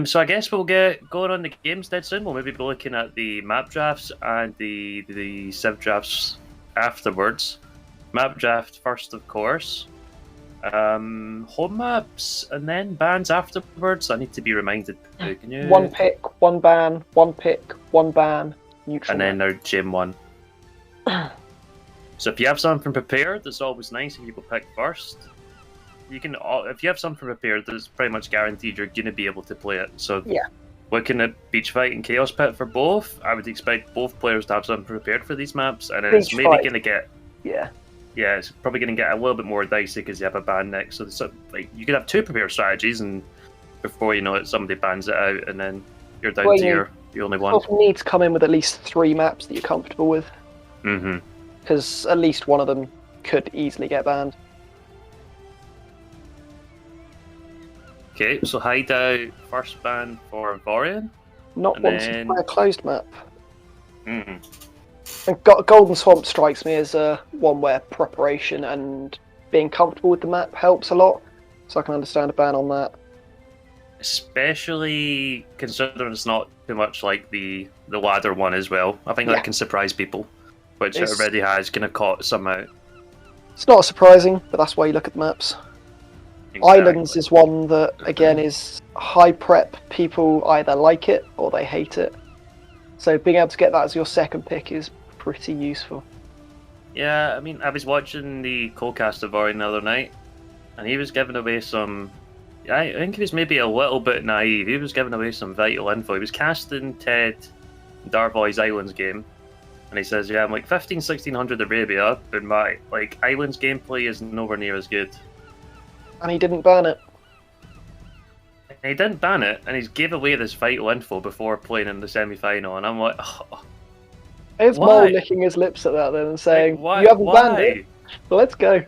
So I guess we'll get going on the games dead soon. We'll maybe be looking at the map drafts and the civ drafts afterwards. Map draft first, of course. Home maps and then bans afterwards. I need to be reminded. Can you? One pick, one ban, one pick, one ban, neutral. And then our gym one. So if you have something prepared, it's always nice if people pick first. You can, if you have something prepared, it's pretty much guaranteed you're going to be able to play it. So yeah, looking at Beach Fight and Chaos Pit for both, I would expect both players to have something prepared for these maps, and it's maybe going to get it's probably going to get a little bit more dicey because you have a ban next. So it's like you could have two prepared strategies, and before you know it, somebody bans it out, and then you're down to the only one. You need to come in with at least 3 maps that you're comfortable with. Mm-hmm. Because at least one of them could easily get banned. Okay, so Hideout, first ban for Vaurion. Not wanted by a closed map. Mm. And Golden Swamp strikes me as one where preparation and being comfortable with the map helps a lot. So I can understand a ban on that. Especially considering it's not too much like the ladder one as well. I think that can surprise people, which it already has kind of caught some out. It's not surprising, but that's why you look at the maps. Exactly. Islands is one that, again, is high prep. People either like it or they hate it. So being able to get that as your second pick is pretty useful. Yeah, I mean, I was watching the co-cast of Vaurion the other night, and he was giving away some... I think he was maybe a little bit naive. He was giving away some vital info. He was casting Ted Darvoy's Islands game, and he says, yeah, I'm like 1600 Arabia, but my Islands gameplay is nowhere near as good. And he didn't ban it. And he didn't ban it, and he gave away this vital info before playing in the semi-final, and I'm like, oh, it's Mole licking his lips at that then and saying, you haven't banned it, so let's go.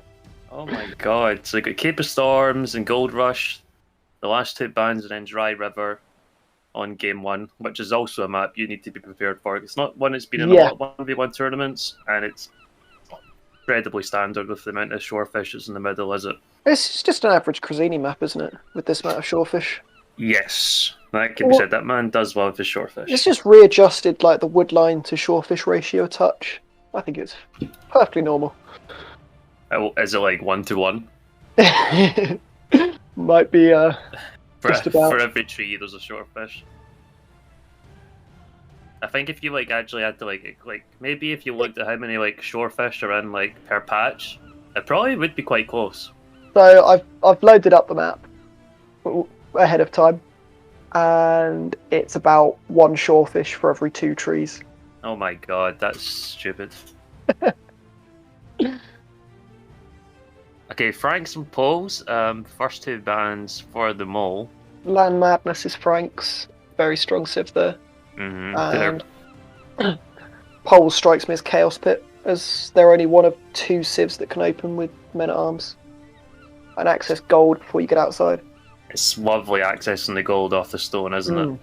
Oh my god, so you got Cape of Storms and Gold Rush, the last 2 bans, and then Dry River on game 1, which is also a map you need to be prepared for. It's not one that's been in a lot of 1v1 tournaments, and it's incredibly standard with the amount of shorefishes in the middle, is it? It's just an average Crazini map, isn't it? With this amount of shorefish. Yes, that can be said. That man does love his shorefish. It's just readjusted like the woodline to shorefish ratio touch. I think it's perfectly normal. Is it like 1-to-1? Might be just about. For every tree there's a shorefish. I think if you actually had to like maybe if you looked at how many shorefish are in per patch, it probably would be quite close. So I've loaded up the map ahead of time, and it's about 1 shorefish for every 2 trees. Oh my god, that's stupid. Okay, Franks and Poles, first 2 bans for theMole. LAN Madness is Franks, very strong civ there. Mm-hmm. And Poles strikes me as Chaos Pit, as they're only one of 2 civs that can open with men-at-arms and access gold before you get outside. It's lovely accessing the gold off the stone, isn't it?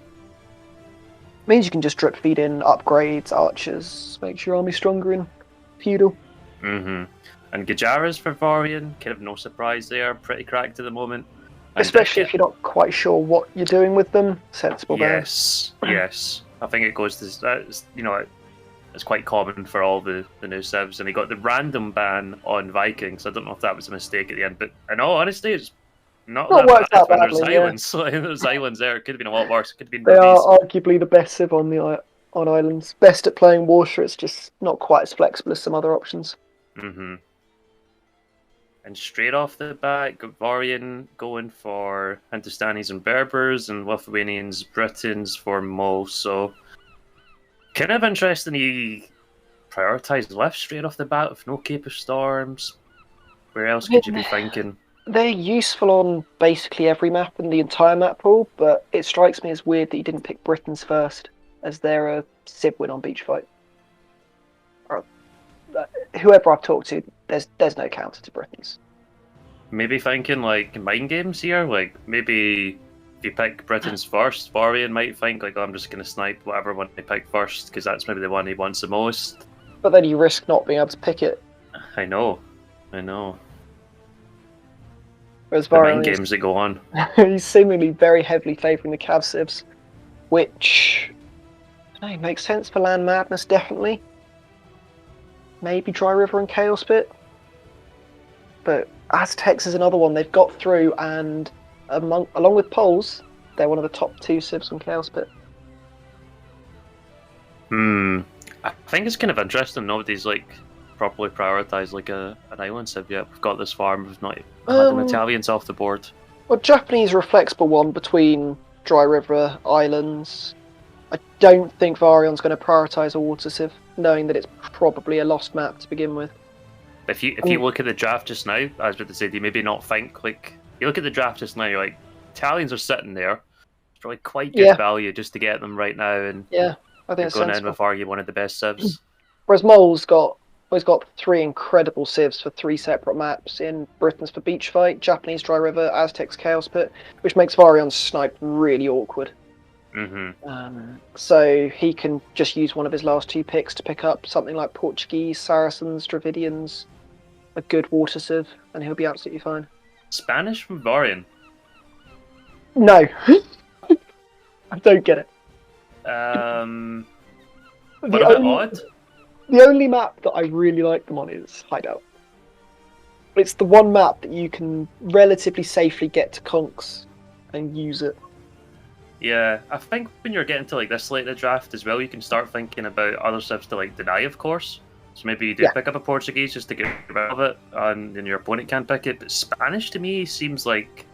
Means you can just drip feed in upgrades, archers, makes your army stronger in feudal. Mm-hmm. And Gajaras for Vaurion, kind of no surprise there, pretty cracked at the moment. And especially if you're not quite sure what you're doing with them, sensible ban. Yes. I think it goes to, it's quite common for all the new civs, and he got the random ban on Vikings. I don't know if that was a mistake at the end, but in all honesty, it's not that worked bad out when badly, there's islands. There's islands there. It could have been a lot worse. It could have been They are arguably the best civ on islands. Best at playing water, it's just not quite as flexible as some other options. Mm-hmm. And straight off the bat, Vaurion going for Hindustanis and Berbers, and Lithuanians, Britons for Mole. So, kind of interesting he prioritised left straight off the bat with no Cape of Storms. Where else could you be thinking? They're useful on basically every map in the entire map pool, but it strikes me as weird that you didn't pick Britons first, as they're a civ win on Beach Fight. Or, whoever I've talked to, there's no counter to Britons. Maybe thinking mind games here, maybe if you pick Britons first, Vaurion might think I'm just going to snipe whatever one they pick first because that's maybe the one he wants the most. But then you risk not being able to pick it. I know. Whereas the mind Vaurion games that go on. he's seemingly very heavily favouring the Cav civs, which I don't know, makes sense for Land Madness, definitely. Maybe Dry River and Chaos Pit. But Aztecs is another one they've got through, and along with Poles, they're one of the top 2 civs on Chaos Pit. I think it's kind of interesting. Nobody's like properly prioritised like an island civ yet. We've got this far and we've not had an Italians off the board. Well, Japanese are a flexible one between Dry River, Islands. I don't think Vaurion's going to prioritise a water civ, knowing that it's probably a lost map to begin with. If you look at the draft just now, I was about to say, do you maybe not think like you look at the draft just now, you're like Italians are sitting there. It's probably quite good value just to get them right now, and I think it's going sensible. in with arguably one of the best civs. Whereas Mole's got 3 incredible civs for 3 separate maps in Britain's for Beach Fight, Japanese Dry River, Aztecs Chaos Pit, which makes Vaurion's snipe really awkward. So he can just use one of his last 2 picks to pick up something like Portuguese, Saracens, Dravidians, a good water civ, and he'll be absolutely fine. Spanish from Vaurion? No. I don't get it. What about odd? The only map that I really like them on is Hideout. It's the one map that you can relatively safely get to conks and use it. Yeah, I think when you're getting to like this late in the draft as well, you can start thinking about other civs to like deny, of course. So maybe you do pick up a Portuguese just to get rid of it, and then your opponent can't pick it. But Spanish to me seems like,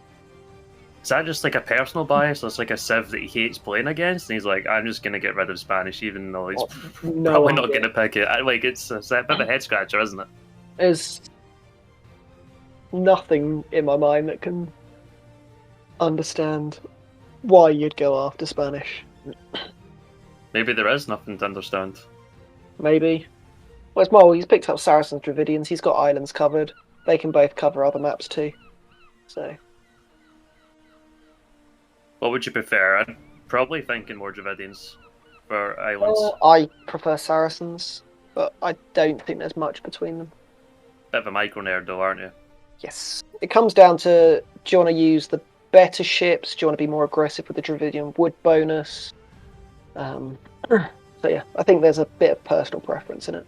is that just like a personal bias? It's like a civ that he hates playing against, and he's like, I'm just gonna get rid of Spanish, even though he's probably not gonna pick it. Like it's a bit of a head scratcher, isn't it? There's nothing in my mind that can understand why you'd go after Spanish. Maybe there is nothing to understand. Maybe. Whereas Mole, he's picked up Saracens, Dravidians, he's got islands covered. They can both cover other maps too. So. What would you prefer? I'm probably thinking more Dravidians for islands. I prefer Saracens, but I don't think there's much between them. Bit of a micro nerd though, aren't you? Yes. It comes down to, do you want to use the better ships? Do you want to be more aggressive with the Dravidian wood bonus? So yeah, I think there's a bit of personal preference in it.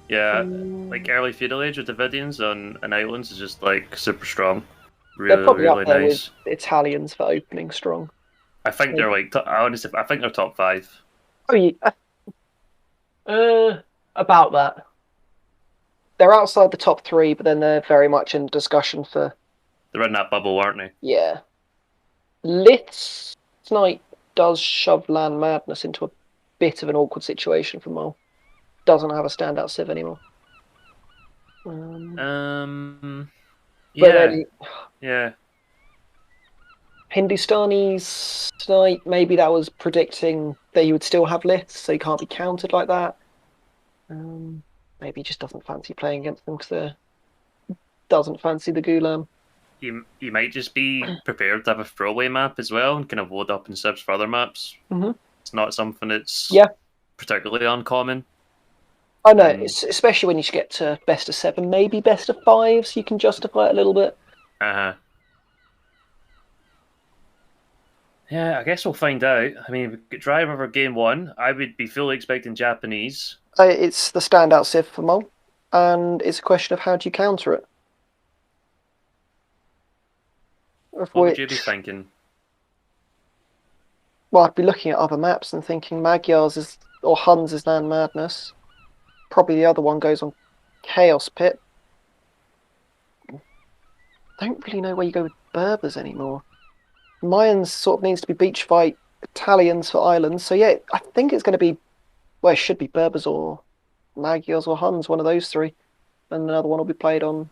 Yeah, like early feudal age with Dravidians on islands is just like super strong. Really, they're probably really up there nice. with Italians for opening strong. I think they're like, honestly, I think they're top 5. Oh yeah, about that. They're outside the top 3, but then they're very much in discussion for. They're in that bubble, aren't they? Yeah. Lith's Snipe does shove Land Madness into a bit of an awkward situation for Mole. Doesn't have a standout civ anymore. Yeah. Hindustani's Snipe, maybe that was predicting that he would still have Liths, so he can't be countered like that. Maybe he just doesn't fancy playing against them because doesn't fancy the Gulam. He might just be prepared to have a throwaway map as well and kind of load up in civs for other maps. It's not something that's particularly uncommon. I know, especially when you get to best of 7, maybe best of 5, so you can justify it a little bit. Yeah, I guess we'll find out. I mean, Dry River Game 1, I would be fully expecting Japanese. It's the standout civ for Mole, and it's a question of how do you counter it. What would you be thinking? Well, I'd be looking at other maps and thinking Magyars or Huns is Land Madness. Probably the other one goes on Chaos Pit. Don't really know where you go with Berbers anymore. Mayans sort of needs to be beach fight, Italians for islands. So yeah, I think it's going to be, well, it should be Berbers or Magyars or Huns, one of those 3. And another one will be played on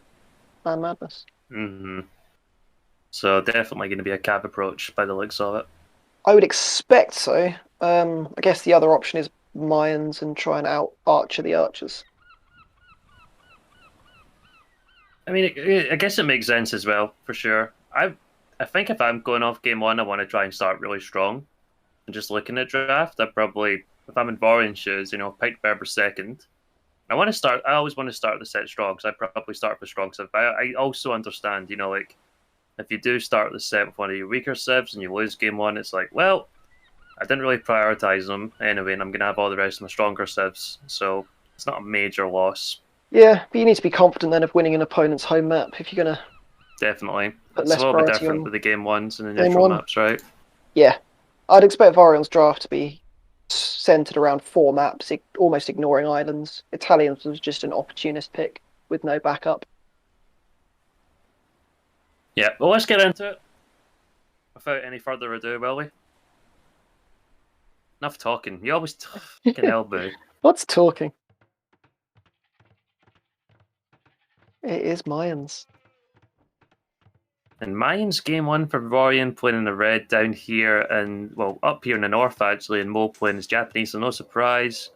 Land Madness. So definitely going to be a Cav approach by the looks of it. I would expect so. I guess the other option is Mayans and try and out-archer the archers. I mean, I guess it makes sense as well, for sure. I think if I'm going off game 1, I want to try and start really strong. And just looking at draft, I'd probably, if I'm in Vaurion shoes, pick Berber second. I want to start. I always want to start the set strong, because I probably start with strong civ. But I also understand, like if you do start the set with one of your weaker civs and you lose game one, it's like, well, I didn't really prioritize them anyway, and I'm gonna have all the rest of my stronger civs, so it's not a major loss. Yeah, but you need to be confident then of winning an opponent's home map if you're going to Definitely, put it's a less little bit priority different on with the game ones and the game neutral one. maps, right? Yeah, I'd expect Vaurion's draft to be centered around 4 maps, almost ignoring islands. Italians was just an opportunist pick with no backup. Yeah, well, let's get into it without any further ado, will we? Enough talking. You always fucking elbow. What's talking? It is Mayans. And Mayans game one for Vaurion playing in the red down here, and well, up here in the north actually, and Mo playing as Japanese, so no surprise.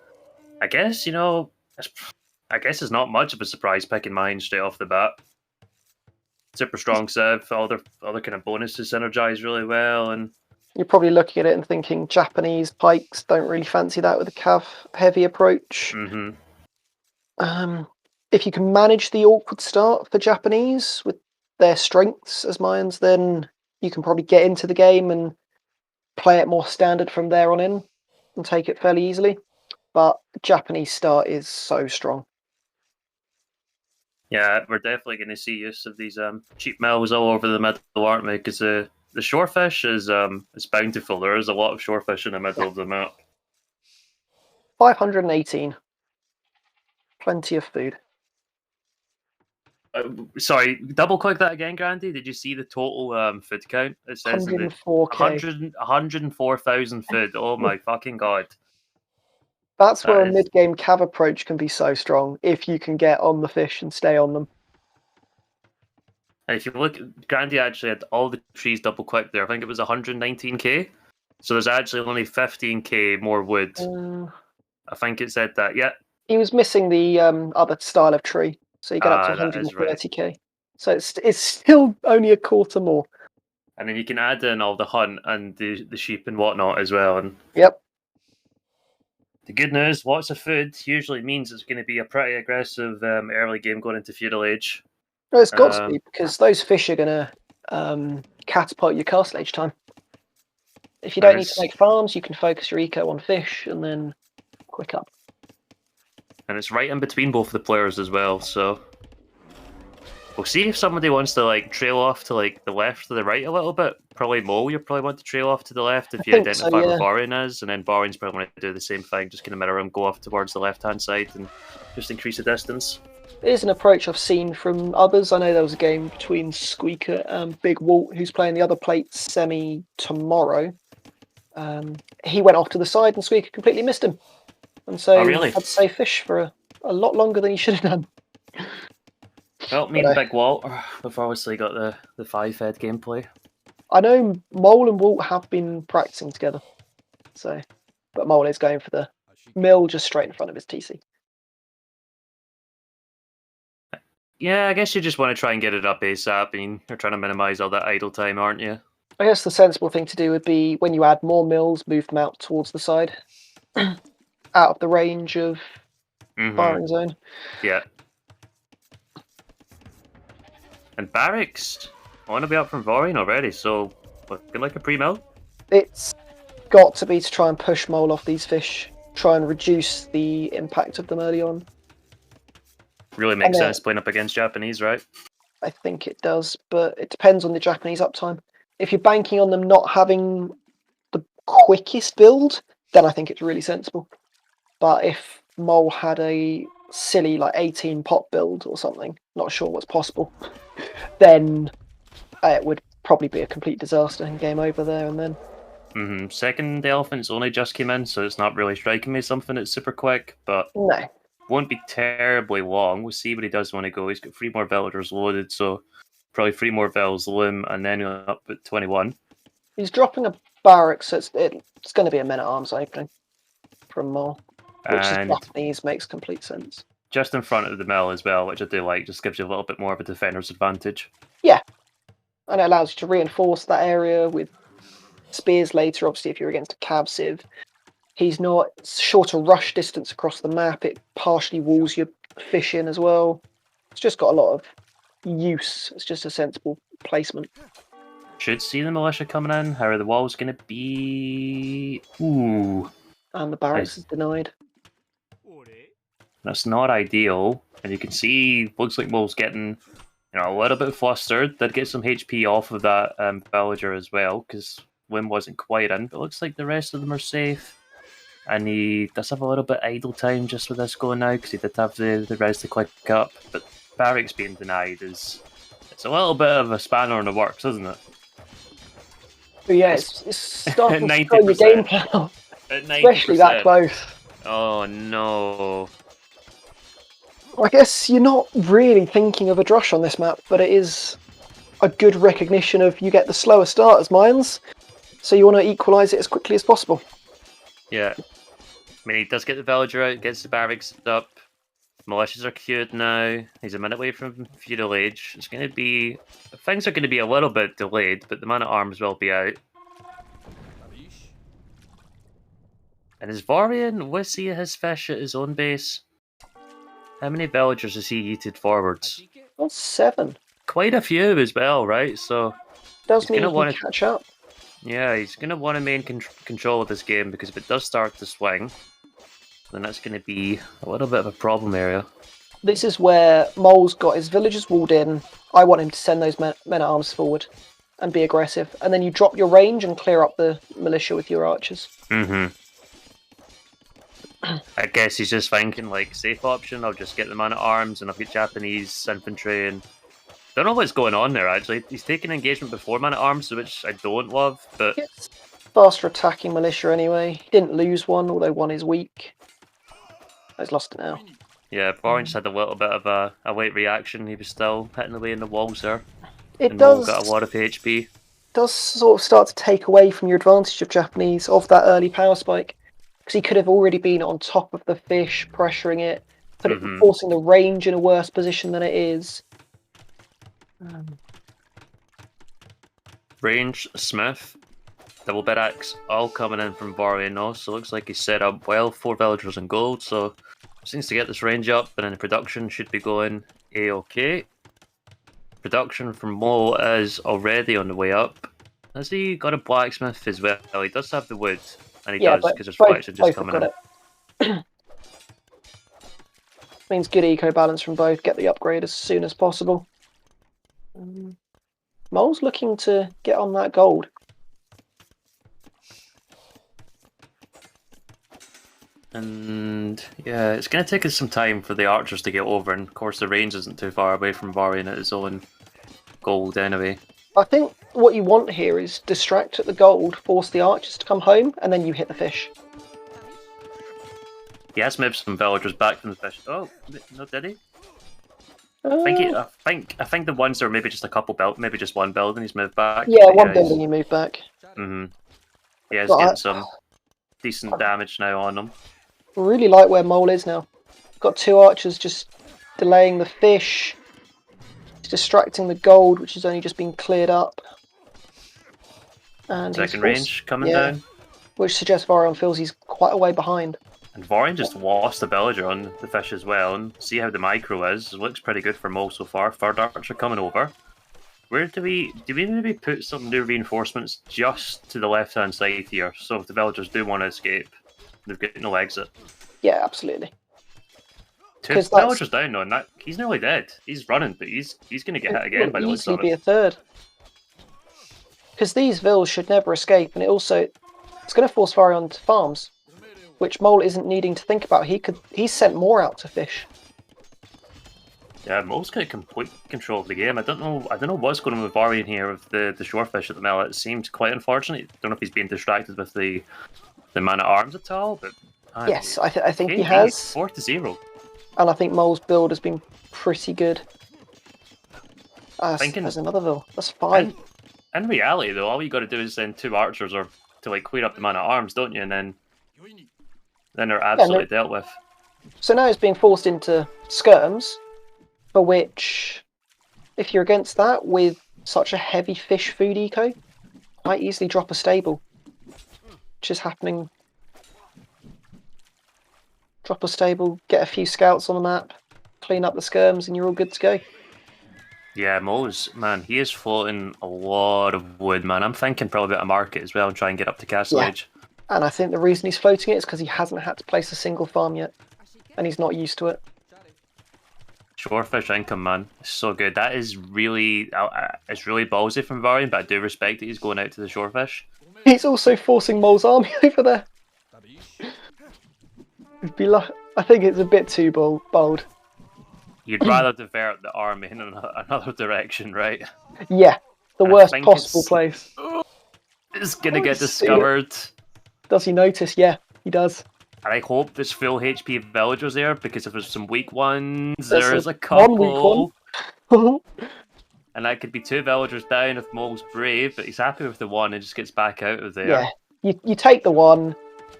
I guess, I guess it's not much of a surprise picking Mayans straight off the bat. Super strong civ, all their other kind of bonuses synergize really well, and You're probably looking at it and thinking Japanese pikes don't really fancy that with a cav heavy approach. If you can manage the awkward start for Japanese with their strengths as Mayans, then you can probably get into the game and play it more standard from there on in and take it fairly easily. But Japanese start is so strong. yeah, we're definitely going to see use of these cheap mills all over the middle, aren't we? Because the shorefish is bountiful. There is a lot of shorefish in the middle of the map. 518. Plenty of food. Sorry, double click that again, Grandy. Did you see the total food count? It says in the 104k. 104,000 food. Oh my fucking god. That's where That a is... mid-game cav approach can be so strong if you can get on the fish and stay on them. And if you look, Grandy actually had all the trees double clicked there. I think it was 119k. So there's actually only 15k more wood. I think it said that. Yeah. He was missing the other style of tree, so you get up to That is right. 130k. So it's still only a quarter more. And then you can add in all the hunt and the sheep and whatnot as well. And yep. The good news, lots of food usually means it's going to be a pretty aggressive early game going into Feudal Age. No, it's got to be, because those fish are going to catapult your castle age time. If you don't need to make farms, you can focus your eco on fish and then quick up. And it's right in between both the players as well, so we'll see if somebody wants to trail off to the left or the right a little bit. Probably Mo, you probably want to trail off to the left if you identify where Vaurion is, and then Vaurion's probably going to do the same thing, just kind of mirror him, go off towards the left-hand side and just increase the distance. It is an approach I've seen from others. I know there was a game between Squeaker and Big Walt, who's playing the other plate semi tomorrow. He went off to the side and Squeaker completely missed him. And so had to save fish for a lot longer than he should have done. Well, me and Big Walt, we've obviously got the 5-head gameplay. I know Mole and Walt have been practicing together. But Mole is going for the mill just straight in front of his TC. Yeah, I guess you just want to try and get it up ASAP. I mean, you're trying to minimise all that idle time, aren't you? I guess the sensible thing to do would be, when you add more mills, move them out towards the side. Out of the range of firing zone. Yeah. And barracks, I want to be up from Vaurion already, so looking like a pre-mill. It's got to be to try and push Mole off these fish, try and reduce the impact of them early on. Really makes sense playing up against Japanese, right? I think it does, but it depends on the Japanese uptime. If you're banking on them not having the quickest build, then I think it's really sensible. But if Mole had a silly 18 pot build or something, not sure what's possible, then it would probably be a complete disaster and game over there and then. Second elephant's only just came in, so it's not really striking me as something that's super quick, but no, won't be terribly long. We'll see what he does when he goes. He's got 3 more villagers loaded, so probably 3 more vills loom, and then he'll up at 21. He's dropping a barracks, so it's going to be a men-at-arms opening from Mole, which is Japanese, makes complete sense. Just in front of the mill as well, which I do like, just gives you a little bit more of a defender's advantage. Yeah, and it allows you to reinforce that area with spears later, obviously if you're against a cav civ. He's not shorter rush distance across the map. It partially walls your fish in as well. It's just got a lot of use. It's just a sensible placement. Should see the militia coming in. How are the walls going to be? Ooh. And the barracks is denied. That's not ideal. And you can see, looks like Mole's getting a little bit flustered. Did get some HP off of that villager as well, because Wim wasn't quite in. But it looks like the rest of them are safe. And he does have a little bit idle time just with this going now, because he did have the res to click up. But barracks being denied it's a little bit of a spanner in the works, isn't it? But yeah, it's starting to throw your game plan off. Especially that close. Oh no. I guess you're not really thinking of a drush on this map, but it is a good recognition of you get the slower starters mines, so you want to equalise it as quickly as possible. Yeah. I mean, he does get the villager out, gets the barracks up. Militias are queued now. He's a minute away from Feudal Age. It's going to be... Things are going to be a little bit delayed, but the man-at-arms will be out. And is Vaurion, was he his fish at his own base? How many villagers has he yeeted forwards? Well, 7. Quite a few as well, right? So does mean he can catch up. Yeah, he's going to want to maintain control of this game, because if it does start to swing, then that's going to be a little bit of a problem area. This is where Mole's got his villagers walled in. I want him to send those men-at-arms forward and be aggressive. And then you drop your range and clear up the militia with your archers. Mm-hmm. I guess he's just thinking, like, safe option, I'll just get the man-at-arms and I've got Japanese infantry and... Don't know what's going on there, actually. He's taking engagement before man-at-arms, which I don't love, but... It's faster attacking militia anyway. He didn't lose one, although one is weak. He's lost it now. Yeah, Vaurion just had a little bit of a late reaction. He was still hitting away in the walls there. It does... got a lot of HP. Does sort of start to take away from your advantage of Japanese, of that early power spike. Because he could have already been on top of the fish, pressuring it, forcing the range in a worse position than it is. Range, Smith, double bid axe, all coming in from Vaurion now, so looks like he's set up well. 4 villagers in gold, so seems to get this range up, and then the production should be going A-OK. Production from Mole is already on the way up. Has he got a blacksmith as well? He does have the wood, and he does, because his reflection just coming in. Means good eco balance from both. Get the upgrade as soon as possible. Mole's looking to get on that gold. And yeah, it's going to take us some time for the archers to get over, and of course the range isn't too far away from Vaurion at his own gold anyway. I think what you want here is distract at the gold, force the archers to come home, and then you hit the fish. He has moved some villagers back from the fish. Oh, no, did he? I think the ones that are maybe just a couple maybe just one building he's moved back. Yeah, one building he moved back. Mm-hmm. Yeah, he's getting some decent damage now on them. Really like where Mole is now. Got 2 archers just delaying the fish. He's distracting the gold, which has only just been cleared up. And second range coming down. Which suggests Vaurion feels he's quite a way behind. And Vaurion just lost the villager on the fish as well, and see how the micro is. It looks pretty good for Mole so far. Third archer coming over. Where do we maybe put some new reinforcements just to the left hand side here, so if the villagers do want to escape, they've got no exit. Yeah, absolutely. 2 villagers down on that. He's nearly dead. He's running, but he's going to get hit again by the looks of it. Be a third. Because these vills should never escape, and it's going to force Vaurion to farms, which Mole isn't needing to think about. He's sent more out to fish. Yeah, Mole's got complete control of the game. I don't know what's going on with Vaurion here with the shorefish at the mill. It seems quite unfortunate. I don't know if he's being distracted with the man-at-arms at all, but yes, I think he has. 4-0. And I think Mole's build has been pretty good. There's another vill. That's 5. In reality, though, all you got to do is send 2 archers or to like clear up the man-at-arms, don't you? And then they're absolutely dealt with. So now it's being forced into skirms, for which, if you're against that with such a heavy fish food eco, might easily drop a stable, which is happening drop a stable, get a few scouts on the map, clean up the skirms, and you're all good to go. Yeah, Mo's, man, he is floating a lot of wood, man. I'm thinking probably about a market as well and try and get up to Castle Yeah. Age. And I think the reason he's floating it is because he hasn't had to place a single farm yet, and he's not used to it. Shorefish income, man, it's so good. That is really, it's really ballsy from Vaurion, but I do respect that he's going out to the shorefish. He's also forcing Mole's army over there. I think it's a bit too bold. You'd rather divert the army in another direction, right? Yeah, the worst possible place. It's gonna get discovered. Does he notice? Yeah, he does. And I hope there's full HP villagers there, because if there's some weak ones, There's a couple. One weak one. And that could be 2 villagers down if Mole's brave, but he's happy with the one and just gets back out of there. Yeah, you take the one,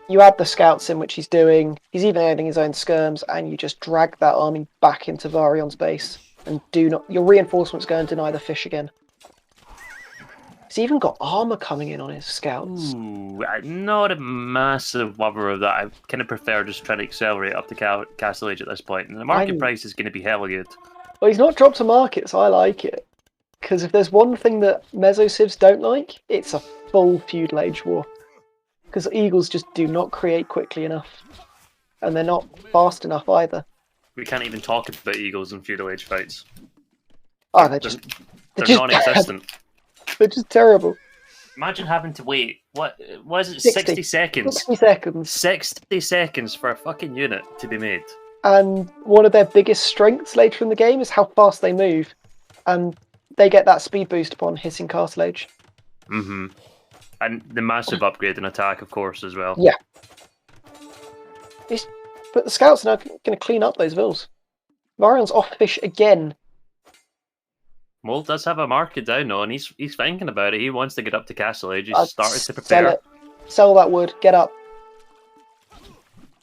you add the scouts in, which he's doing. He's even adding his own skirms, and you just drag that army back into Vaurion's base. And your reinforcements go and deny the fish again. He's even got armor coming in on his scouts. Ooh, I'm not a massive lover of that. I kind of prefer just trying to accelerate up to Castle Age at this point. And the market price is going to be hella good. Well, he's not dropped to market, so I like it. Because if there's one thing that Meso-Civs don't like, it's a full feudal age war. Because Eagles just do not create quickly enough. And they're not fast enough either. We can't even talk about Eagles in feudal age fights. Oh, they're non-existent. They're just terrible. Imagine having to wait, what is it, 60 seconds? 60 seconds. 60 seconds for a fucking unit to be made. And one of their biggest strengths later in the game is how fast they move. And they get that speed boost upon hitting Castle Age. Mm-hmm. And the massive upgrade in attack, of course, as well. Yeah. But the scouts are now going to clean up those vills. Vaurion's off fish again. Mole does have a market down, though, and he's thinking about it. He wants to get up to Castle Age. He's started to prepare. Sell that wood. Get up.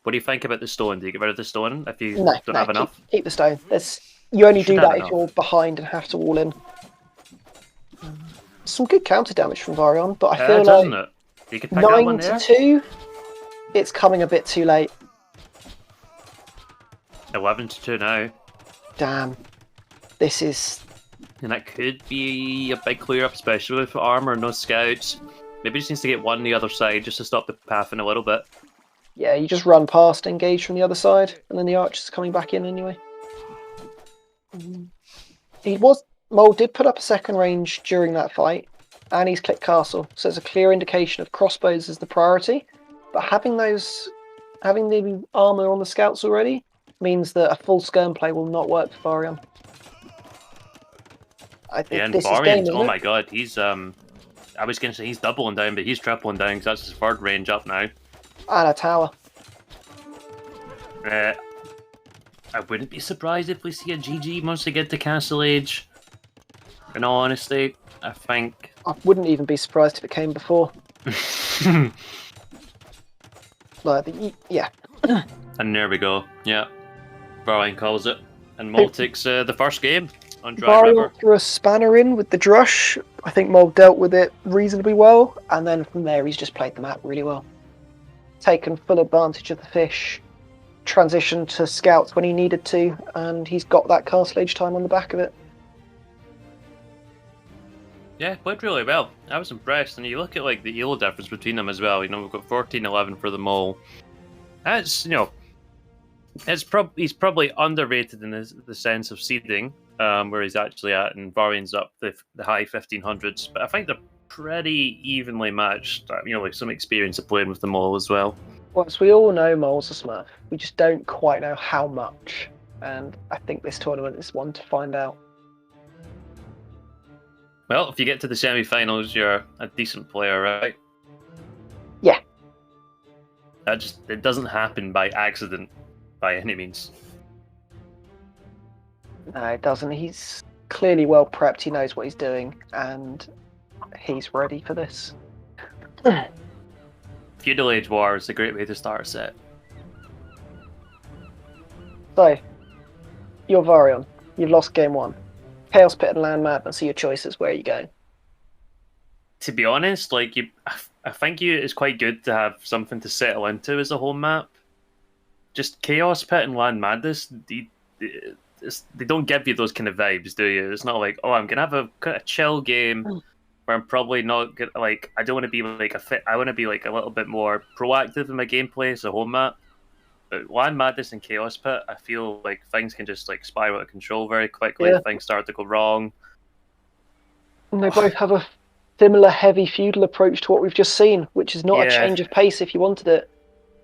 What do you think about the stone? Do you get rid of the stone if you don't have enough? Keep the stone. You only do that if you're behind and have to wall in. Some good counter damage from Vaurion, but I feel like you could pick 9 to 2, it's coming a bit too late. 11 to 2 now. Damn. This is... And that could be a big clear up, especially with armor and no scouts. Maybe just needs to get one on the other side just to stop the pathing a little bit. Yeah, you just run past, engage from the other side, and then the archer's coming back in anyway. Mole did put up a second range during that fight, and he's clicked castle, so it's a clear indication of crossbows as the priority. But having the armor on the scouts already means that a full skirm play will not work for Vaurion. I think this is game, oh my god, he's I was going to say he's doubling down, but he's tripling down because that's his third range up now. And a tower. I wouldn't be surprised if we see a GG once they get to Castle Age. In all honesty, I think... I wouldn't even be surprised if it came before. Yeah. And there we go. Yeah. Vaurion calls it. And Mole takes the first game on Dry River. Threw a spanner in with the Drush. I think Mole dealt with it reasonably well. And then from there, he's just played the map really well. Taken full advantage of the fish. Transitioned to scouts when he needed to. And he's got that Castle Age time on the back of it. Yeah, played really well. I was impressed. And you look at like the elo difference between them as well. You know, we've got 14-11 for the Mole. That's, you know, he's probably underrated in the sense of seeding, where he's actually at, and Vaurion's up the high 1500s. But I think they're pretty evenly matched. You know, like some experience of playing with the Mole as well. Well, as we all know, Mole's a smurf. We just don't quite know how much. And I think this tournament is one to find out. Well, if you get to the semi-finals, you're a decent player, right? Yeah. It doesn't happen by accident, by any means. No, it doesn't. He's clearly well prepped. He knows what he's doing, and he's ready for this. Feudal Age War is a great way to start a set. So, you're Vaurion. You've lost game 1. Chaos Pit and Land Madness are your choices. Where are you going? To be honest, I think it's quite good to have something to settle into as a home map. just Chaos Pit and Land Madness, they don't give you those kind of vibes, do you? It's not like, oh, I'm gonna have a kind of chill game where I'm probably not gonna like. I don't want to be like a fit. I want to be like a little bit more proactive in my gameplay as a home map. But Land Madness and Chaos Pit, I feel like things can just like spiral out of control very quickly. Yeah. Things start to go wrong. And they both have a similar heavy feudal approach to what we've just seen, which is not a Yeah. change of pace if you wanted it.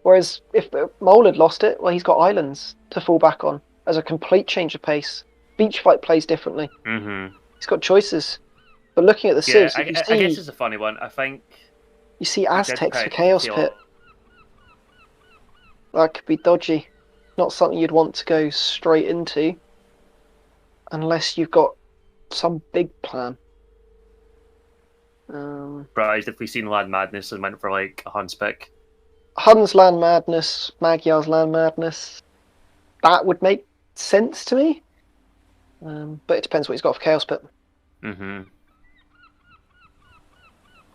Whereas if Mole had lost it, well, he's got islands to fall back on as a complete change of pace. Beach fight plays differently. Mm-hmm. He's got choices. But looking at the Yeah, civs, I guess it's a funny one. I think you see he did Aztecs for pick Chaos Pit. That could be dodgy. Not something you'd want to go straight into unless you've got some big plan. Surprised if we seen Land Madness and went for like a Hun's pick. Hun's Land Madness, Magyar's Land Madness. That would make sense to me. But it depends what he's got for Chaos Pit. Mm-hmm.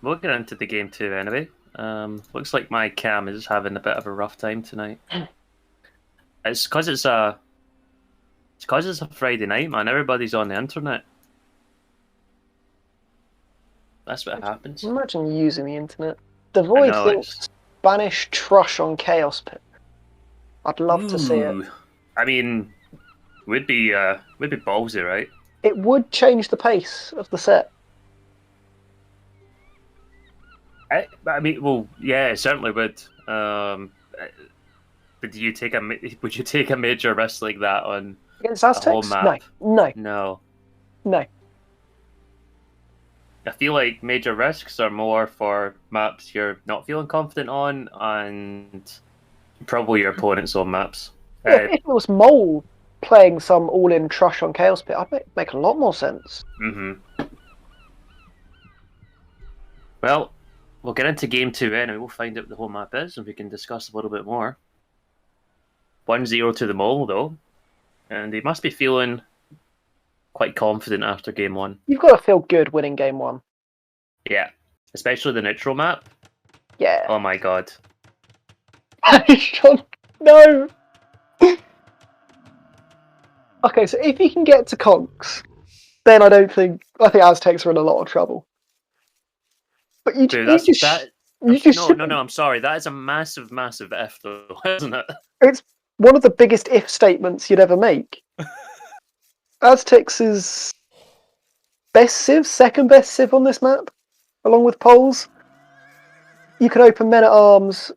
We'll get into the game too anyway. Looks like my cam is having a bit of a rough time tonight. It's because it's a Friday night, man. Everybody's on the internet. That's what happens. Imagine using the internet. The Void thinks Spanish Trush on Chaos Pit. I'd love to see it. I mean, would be ballsy, right? It would change the pace of the set. I mean, well, yeah, it certainly would. Would you take a major risk like that on against Aztecs? A whole map? No. I feel like major risks are more for maps you're not feeling confident on, and probably your opponent's own maps. Yeah, if it was Mole playing some all-in Trush on Chaos Pit, I'd make a lot more sense. Mm-hmm. Well, we'll get into game 2 anyway. We'll find out what the whole map is, and we can discuss a little bit more. 1-0 to theMole, though. And he must be feeling quite confident after game 1. You've got to feel good winning game 1. Yeah. Especially the neutral map. Yeah. Oh my god. No! Okay, so if you can get to Conks, then I think Aztecs are in a lot of trouble. But I'm sorry. That is a massive, massive F, though, isn't it? It's one of the biggest if statements you'd ever make. Aztecs is second best civ on this map, along with Poles. You can open men at arms,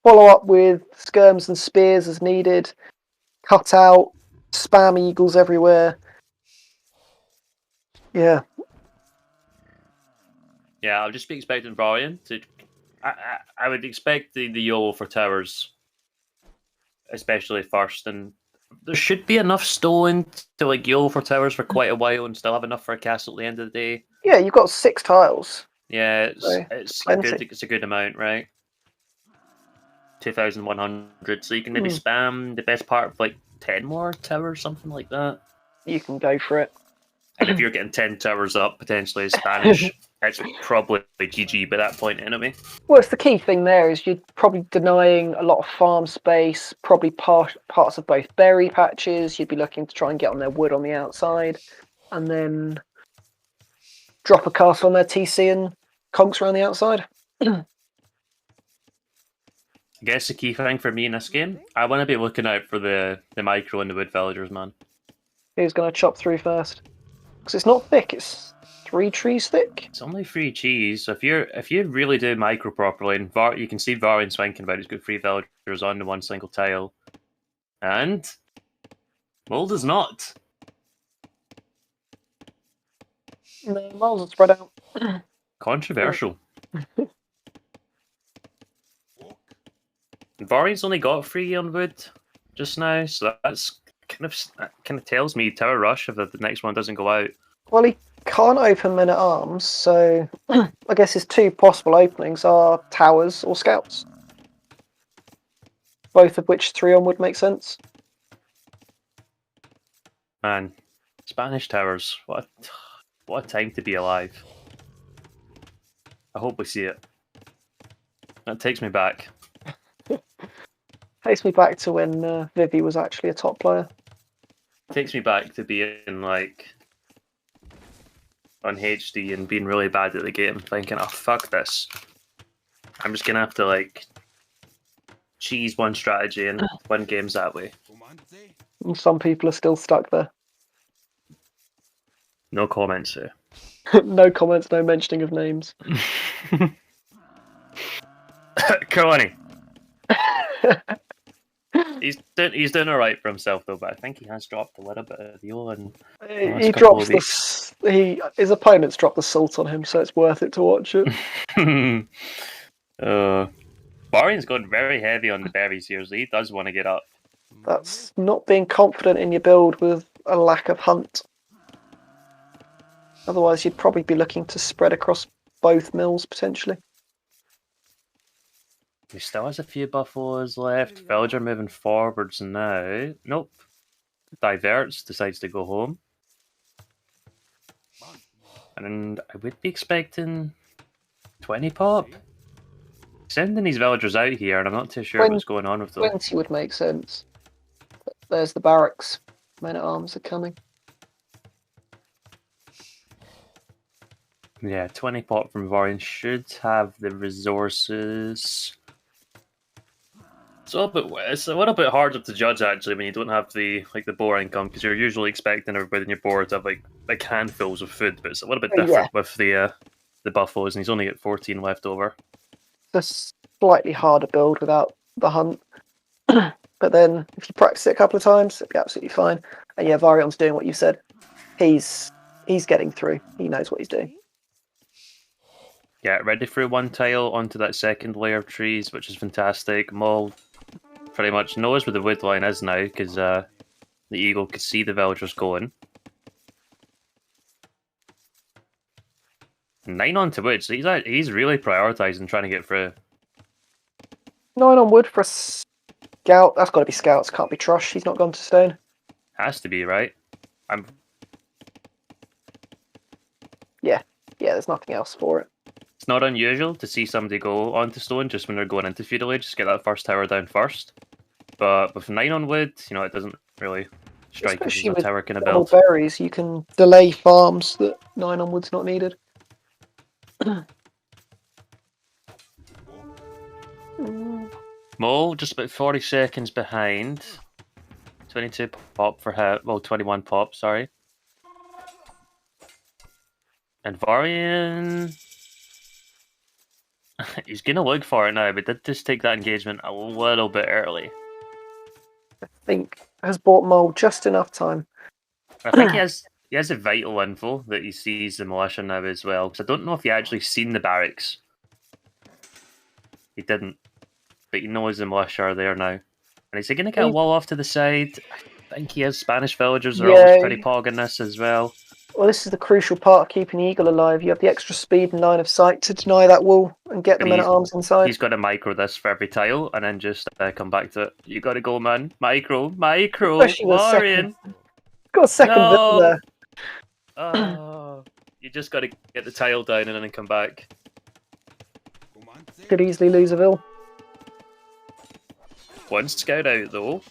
follow up with skirms and spears as needed, cut out, spam eagles everywhere. Yeah. Yeah, I'll just be expecting Vaurion to. I would expect the YOLO for towers, especially first, and there should be enough stolen to like YOLO for towers for quite a while and still have enough for a castle at the end of the day. Yeah, you've got 6 tiles. Yeah, it's a good amount, right? 2,100, so you can maybe spam the best part of like 10 more towers, something like that. You can go for it. And if you're getting 10 towers up, potentially as Spanish, it's probably GG by that point anyway. Well, it's the key thing there is you're probably denying a lot of farm space, probably parts of both berry patches. You'd be looking to try and get on their wood on the outside, and then drop a castle on their TC and conks around the outside. I guess the key thing for me in this game, I want to be looking out for the micro and the wood villagers, man. Who's going to chop through first? Because it's not thick, it's 3 trees thick. It's only 3 cheese, so if you really do micro properly, and you can see Vaurion swinking about, he's got 3 villagers on the one single tile. And Mole does not. No, Moles are spread out. Controversial. Vaurion's only got 3 on wood just now, so that's that kind of tells me tower rush if the next one doesn't go out. Well, he can't open men at arms, so I guess his 2 possible openings are towers or scouts. Both of which 3 on would make sense. Man, Spanish towers, what a time to be alive. I hope we see it. That takes me back. Takes me back to when Vivi was actually a top player. Takes me back to being like on HD and being really bad at the game, thinking, "Oh fuck this! I'm just gonna have to like cheese one strategy and win games that way." And some people are still stuck there. No comments here. No comments, no mentioning of names. Connie. He's doing alright for himself though, but I think he has dropped a little bit of the oil in the last He couple drops of weeks. his opponents drop the salt on him, so it's worth it to watch it. Vaurion's gone very heavy on the berries here, so he does want to get up. That's not being confident in your build with a lack of hunt. Otherwise, you'd probably be looking to spread across both mills potentially. He still has a few buffaloes left. Villager moving forwards now. Nope. Diverts, decides to go home. And I would be expecting 20 pop. Sending these villagers out here, and I'm not too sure what's going on with them. 20 would make sense. There's the barracks. Men-at-arms are coming. Yeah, 20 pop from Vaurion should have the resources. It's a little bit harder to judge actually when you don't have the boar income, because you're usually expecting everybody in your board to have like handfuls of food, but it's a little bit different with the buffaloes, and he's only got 14 left over. It's a slightly harder build without the hunt, but then if you practice it a couple of times, it'll be absolutely fine. And yeah, Vaurion's doing what you said. He's getting through. He knows what he's doing. Yeah, ready through one tile onto that second layer of trees, which is fantastic. Mole pretty much knows where the wood line is now, because the eagle could see the villagers going. 9 onto wood, so he's really prioritising trying to get through. 9 on wood for a scout. That's got to be scouts. Can't be Trush. He's not gone to stone. Has to be, right? Yeah, there's nothing else for it. It's not unusual to see somebody go onto stone just when they're going into feudal age, just get that first tower down first. But with 9 on wood, it doesn't really strike us as a tower kind of build. Berries, you can delay farms that 9 on wood's not needed. Mole just about 40 seconds behind. 22 pop for him. Well, 21 pop, sorry. And Vaurion... he's going to look for it now, but did just take that engagement a little bit early. I think has bought Mole just enough time. I think he has a vital info that he sees the militia now as well, because I don't know if he actually seen the barracks. He didn't, but he knows the militia are there now. And is he going to get a wall off to the side? I think he has. Spanish villagers are always pretty pog in this as well. Well, this is the crucial part of keeping the eagle alive. You have the extra speed and line of sight to deny that wall and get the men-at-arms inside. He's got to micro this for every tile and then just come back to it. You got to go, man. Micro, Vaurion. Got a second vill there. Oh, you just got to get the tile down and then come back. Could easily lose a vill. One scout out though.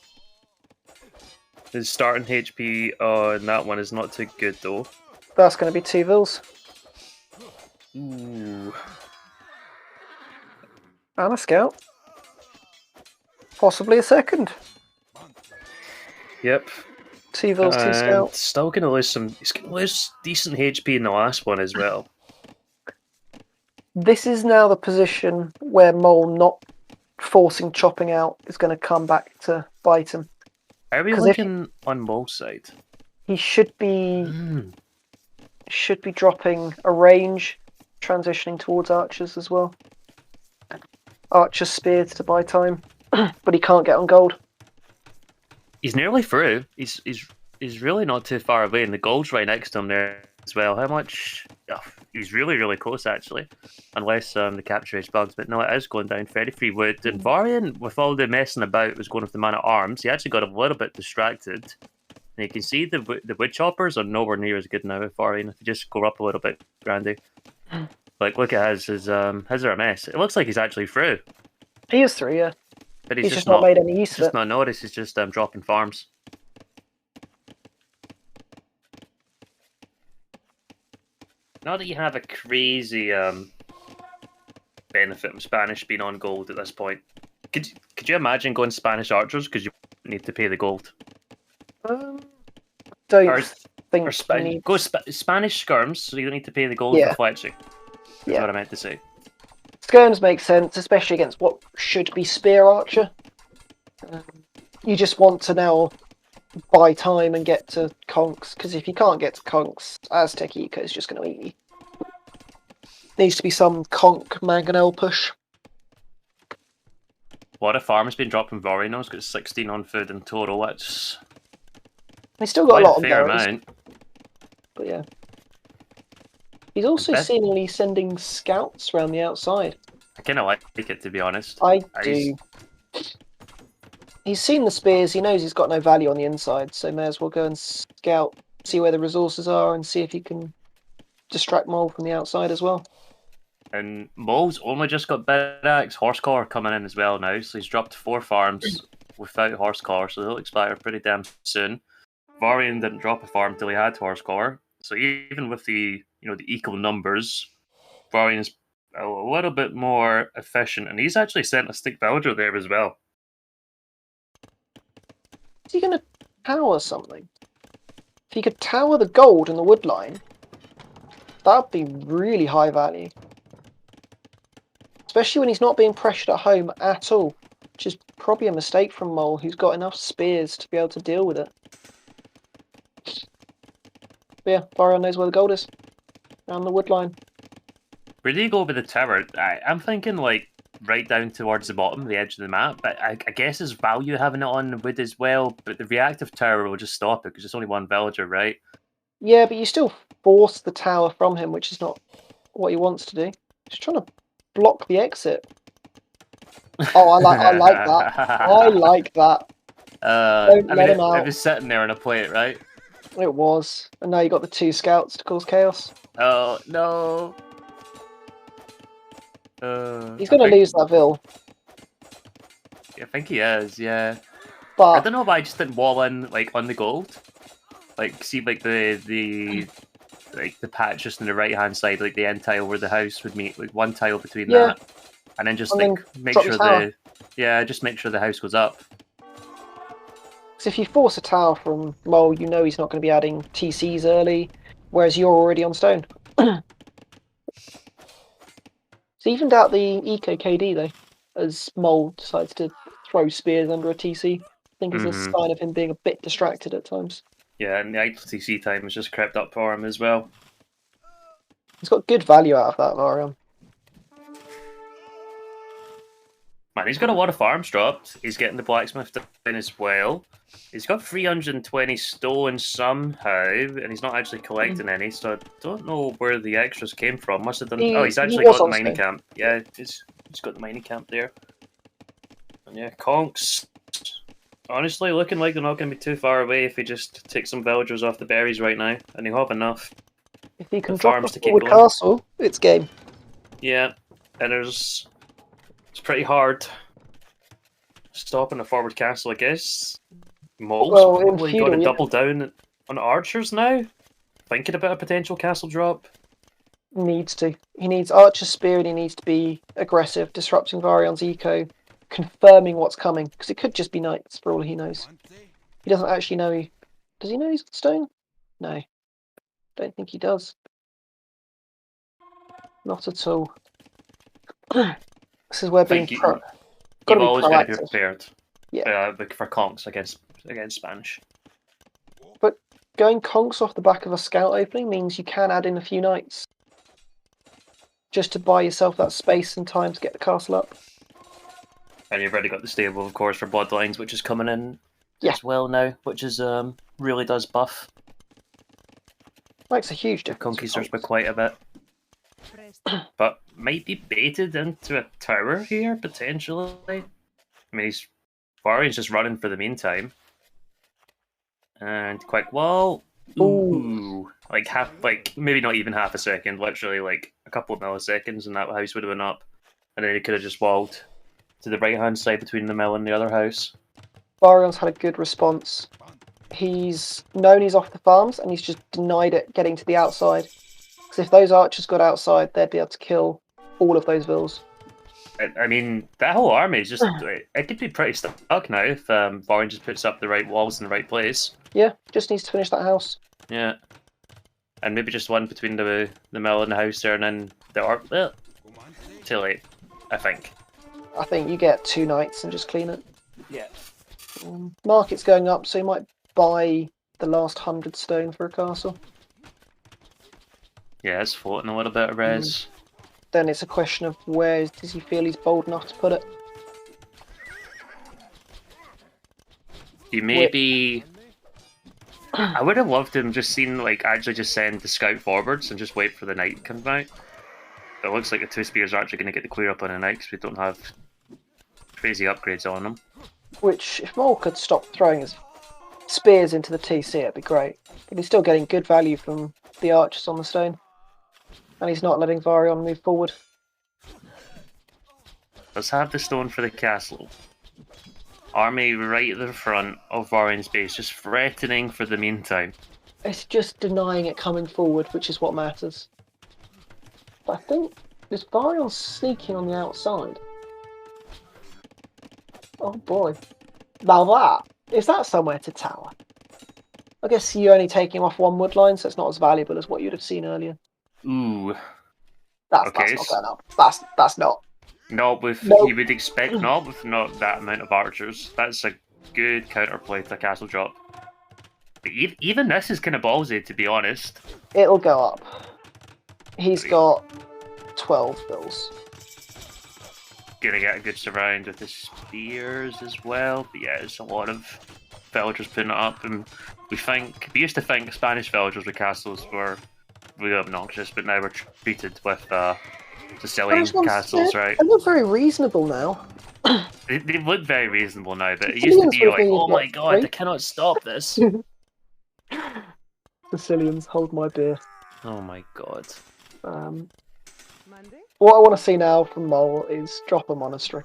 His starting HP on that one is not too good though. That's going to be 2 vills. Ooh. And a scout. Possibly a second. Yep. 2 vills, 2 scouts. Still going to lose some. He's going to lose decent HP in the last one as well. This is now the position where Mole not forcing chopping out is going to come back to bite him. Are we looking on Mole's side? He should be dropping a range, transitioning towards archers as well. Archer's spears to buy time, but he can't get on gold. He's nearly through. He's really not too far away, and the gold's right next to him there as well. How much? Oh, he's really close actually, unless the capture rate's bugs. But no, it is going down. 33 wood. And Vaurion, with all the messing about, was going with the man at arms. He actually got a little bit distracted. And you can see the wood choppers are nowhere near as good now with Vaurion. If you just go up a little bit, Grandy. Like, look at his are a mess. It looks like he's actually through. He is through, yeah. But He's just not made any use of it. not noticed. He's just dropping farms. Not that you have a crazy benefit from Spanish being on gold at this point. Could you imagine going Spanish archers because you need to pay the gold? Don't think Spanish skirms, so you don't need to pay the gold for fletching. That's what I meant to say. Skirms make sense, especially against what should be spear archer. You just want to now buy time and get to conks, because if you can't get to conks, Aztec Eco is just going to eat you. Needs to be some conk mangonel push. What a farm has been dropping Vaurion. He's got 16 on food in total. That's he's still got a lot of fair amount. But yeah. He's also seemingly sending scouts around the outside. I kind of like it, to be honest. I do. He's seen the spears, he knows he's got no value on the inside, so may as well go and scout, see where the resources are, and see if he can distract Mole from the outside as well. And Mole's only just got Birax Horsecollar coming in as well now, so he's dropped 4 farms without Horsecollar, so they'll expire pretty damn soon. Vaurion didn't drop a farm till he had Horsecollar, so even with the the equal numbers, Vaurion's a little bit more efficient, and he's actually sent a stick villager there as well. Is he going to tower something? If he could tower the gold in the wood line, that would be really high value. Especially when he's not being pressured at home at all, which is probably a mistake from Mole, who's got enough spears to be able to deal with it. But yeah, Vaurion knows where the gold is. Around the wood line. Where do you go with the tower? I'm thinking like right down towards the bottom, the edge of the map. But I guess there's value having it on wood as well. But the reactive tower will just stop it because it's only one villager, right? Yeah, but you still force the tower from him, which is not what he wants to do. He's trying to block the exit. Oh, I like that. I like that. Don't let him out. It was sitting there on a plate, right? It was. And now you got the 2 scouts to cause chaos. Oh, no. He's going to lose that Vil. I think he is, yeah. But I don't know if I just didn't wall in like on the gold. Like see like the patch just on the right hand side, like the end tile where the house would meet, like one tile between that. And then just make sure just make sure the house goes up. Because if you force a tower from Mole, you know he's not going to be adding TCs early, whereas you're already on stone. So evened out the Eco KD though, as Mole decides to throw spears under a TC. I think is a sign of him being a bit distracted at times. Yeah, and the idle TC time has just crept up for him as well. He's got good value out of that, Vaurion. Man, he's got a lot of farms dropped. He's getting the blacksmith in as well. He's got 320 stolen somehow, and he's not actually collecting any, so I don't know where the extras came from. Must have done. He's actually got the mining camp. Yeah, he's got the mining camp there. And yeah, conks. Honestly, looking like they're not going to be too far away if he just takes some villagers off the berries right now, and he'll have enough. If he can drop a forward castle, it's game. Yeah, and it's pretty hard stopping a forward castle, I guess. Mole's probably got to double down on archers now. Thinking about a potential castle drop. Needs to. He needs archer spear and he needs to be aggressive, disrupting Vaurion's eco, confirming what's coming, because it could just be knights for all he knows. He doesn't actually know. Does he know he's got stone? No. Don't think he does. Not at all. This is where being you've always got to be prepared. Yeah. For conks against Spanish. But going conks off the back of a scout opening means you can add in a few knights. Just to buy yourself that space and time to get the castle up. And you've already got the stable, of course, for Bloodlines, which is coming in as well now, which is really does buff. Makes a huge difference. Conquistors by quite a bit. But might be baited into a tower here, potentially. I mean, Vaurion's just running for the meantime. And quick wall. Ooh. Maybe not even half a second, literally like a couple of milliseconds, and that house would have been up. And then he could have just walled. to the right-hand side between the mill and the other house. Vaurion's had a good response. He's known he's off the farms, and he's just denied it getting to the outside. Because if those archers got outside, they'd be able to kill all of those vills. I mean, that whole army is just... It could be pretty stuck now if Vaurion just puts up the right walls in the right place. Yeah, just needs to finish that house. Yeah. And maybe just one between the mill and the house there, and then the arc... Well, too late, I think. I think you get 2 knights and just clean it. Yeah. Market's going up, so you might buy the last 100 stone for a castle. Yeah, it's floating a little bit of res. Then it's a question of where does he feel he's bold enough to put it. You maybe... I would have loved him just seen, like, actually just send the scout forwards and just wait for the knight to come out. But it looks like the 2 spears are actually going to get the clear up on a knight because we don't have crazy upgrades on them. Which, if Mole could stop throwing his spears into the TC, it'd be great. But he's still getting good value from the archers on the stone. And he's not letting Vaurion move forward. Let's have the stone for the castle. Army right at the front of Vaurion's base, just threatening for the meantime. It's just denying it coming forward, which is what matters. But I think this Vaurion sneaking on the outside. Oh boy. Now is that somewhere to tower? I guess you're only taking off 1 wood line, so it's not as valuable as what you'd have seen earlier. Ooh. That's Okay, not going up. That's not. Not with... Nope. You would expect not with not that amount of archers. That's a good counterplay to a castle drop. But even this is kind of ballsy, to be honest. It'll go up. He's got 12 bills. Gonna get a good surround with the spears as well. But yeah, it's a lot of villagers putting it up, and we used to think Spanish villagers with castles were really obnoxious, but now we're treated with Sicilian castles, right? They look very reasonable now. They look very reasonable now, but it used to be like, oh my god, I cannot stop this. Sicilians, hold my beer. Oh my god. What I want to see now from Mole is drop a monastery.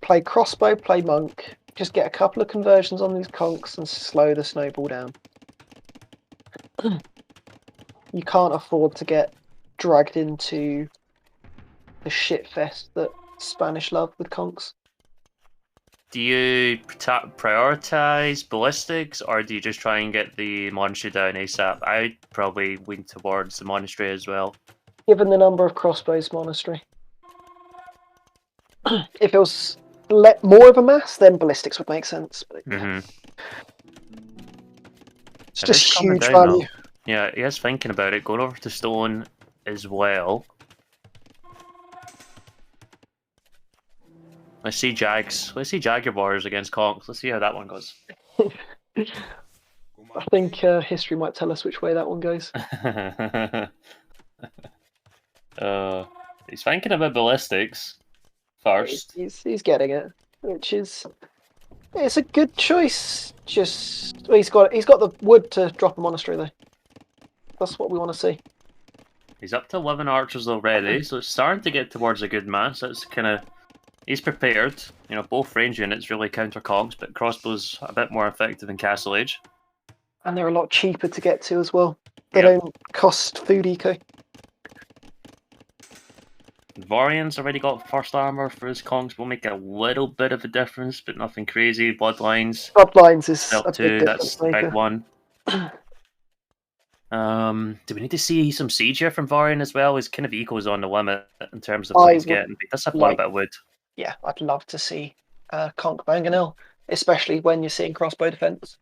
Play crossbow, play monk. Just get a couple of conversions on these conks and slow the snowball down. You can't afford to get dragged into the shitfest that Spanish love with conks. Do you prioritize ballistics, or do you just try and get the monastery down ASAP? I'd probably lean towards the monastery as well. Given the number of crossbows, monastery. If it was more of a mass, then ballistics would make sense. But it's just huge value. Yeah, he is thinking about it. Going over to stone as well. Let's see Jaguar Warriors against Conks. Let's see how that one goes. I think history might tell us which way that one goes. He's thinking about ballistics first. He's getting it, which is it's a good choice. Just he's got the wood to drop a monastery though. That's what we want to see. He's up to 11 archers already, so it's starting to get towards a good mass. That's kind of... He's prepared. You know, both range units really counter conks, but crossbows a bit more effective than Castle Age. And they're a lot cheaper to get to as well. They don't cost food eco. Vaurion's already got first armor for his conks. Will make a little bit of a difference, but nothing crazy. Bloodlines. Bloodlines is a big big that's the big one. Do we need to see some siege here from Vaurion as well? His kind of eco's on the limit in terms of what he's getting. That's a little bit of wood. Yeah, I'd love to see Conk Mangonel, especially when you're seeing crossbow defense.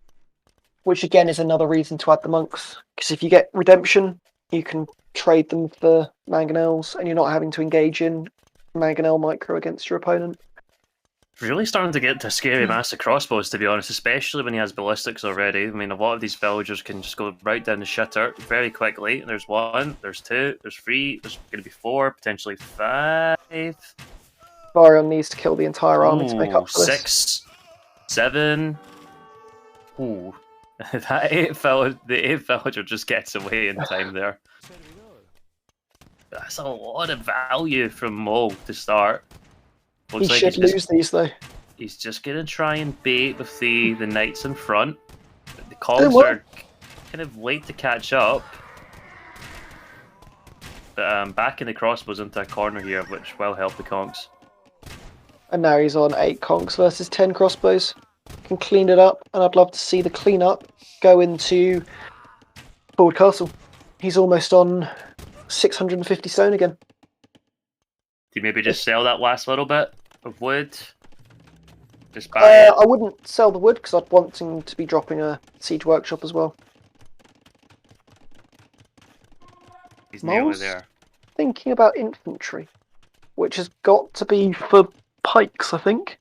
Which again is another reason to add the monks. Because if you get redemption, you can trade them for mangonels, and you're not having to engage in mangonel micro against your opponent. Really starting to get to a scary mass of crossbows, to be honest, especially when he has ballistics already. I mean, a lot of these villagers can just go right down the shitter very quickly. There's 1, there's 2, there's 3, there's going to be 4, potentially 5. Vaurion needs to kill the entire army to make up for this. 6, 7. Ooh. The 8 villager just gets away in time there. That's a lot of value from Mole to start. He Looks like should lose these though. he's just gonna try and bait with the knights in front. The Doing cogs well. are kind of late to catch up. But back in the crossbows into a corner here, which will help the conks. And now he's on 8 conks versus 10 crossbows. Can clean it up, and I'd love to see the cleanup go into Forward Castle. He's almost on 650 stone again. Do you maybe just sell that last little bit of wood? Just buy it? I wouldn't sell the wood because I'd want him to be dropping a siege workshop as well. He's nearly Mole's there. thinking about infantry, which has got to be for pikes, I think.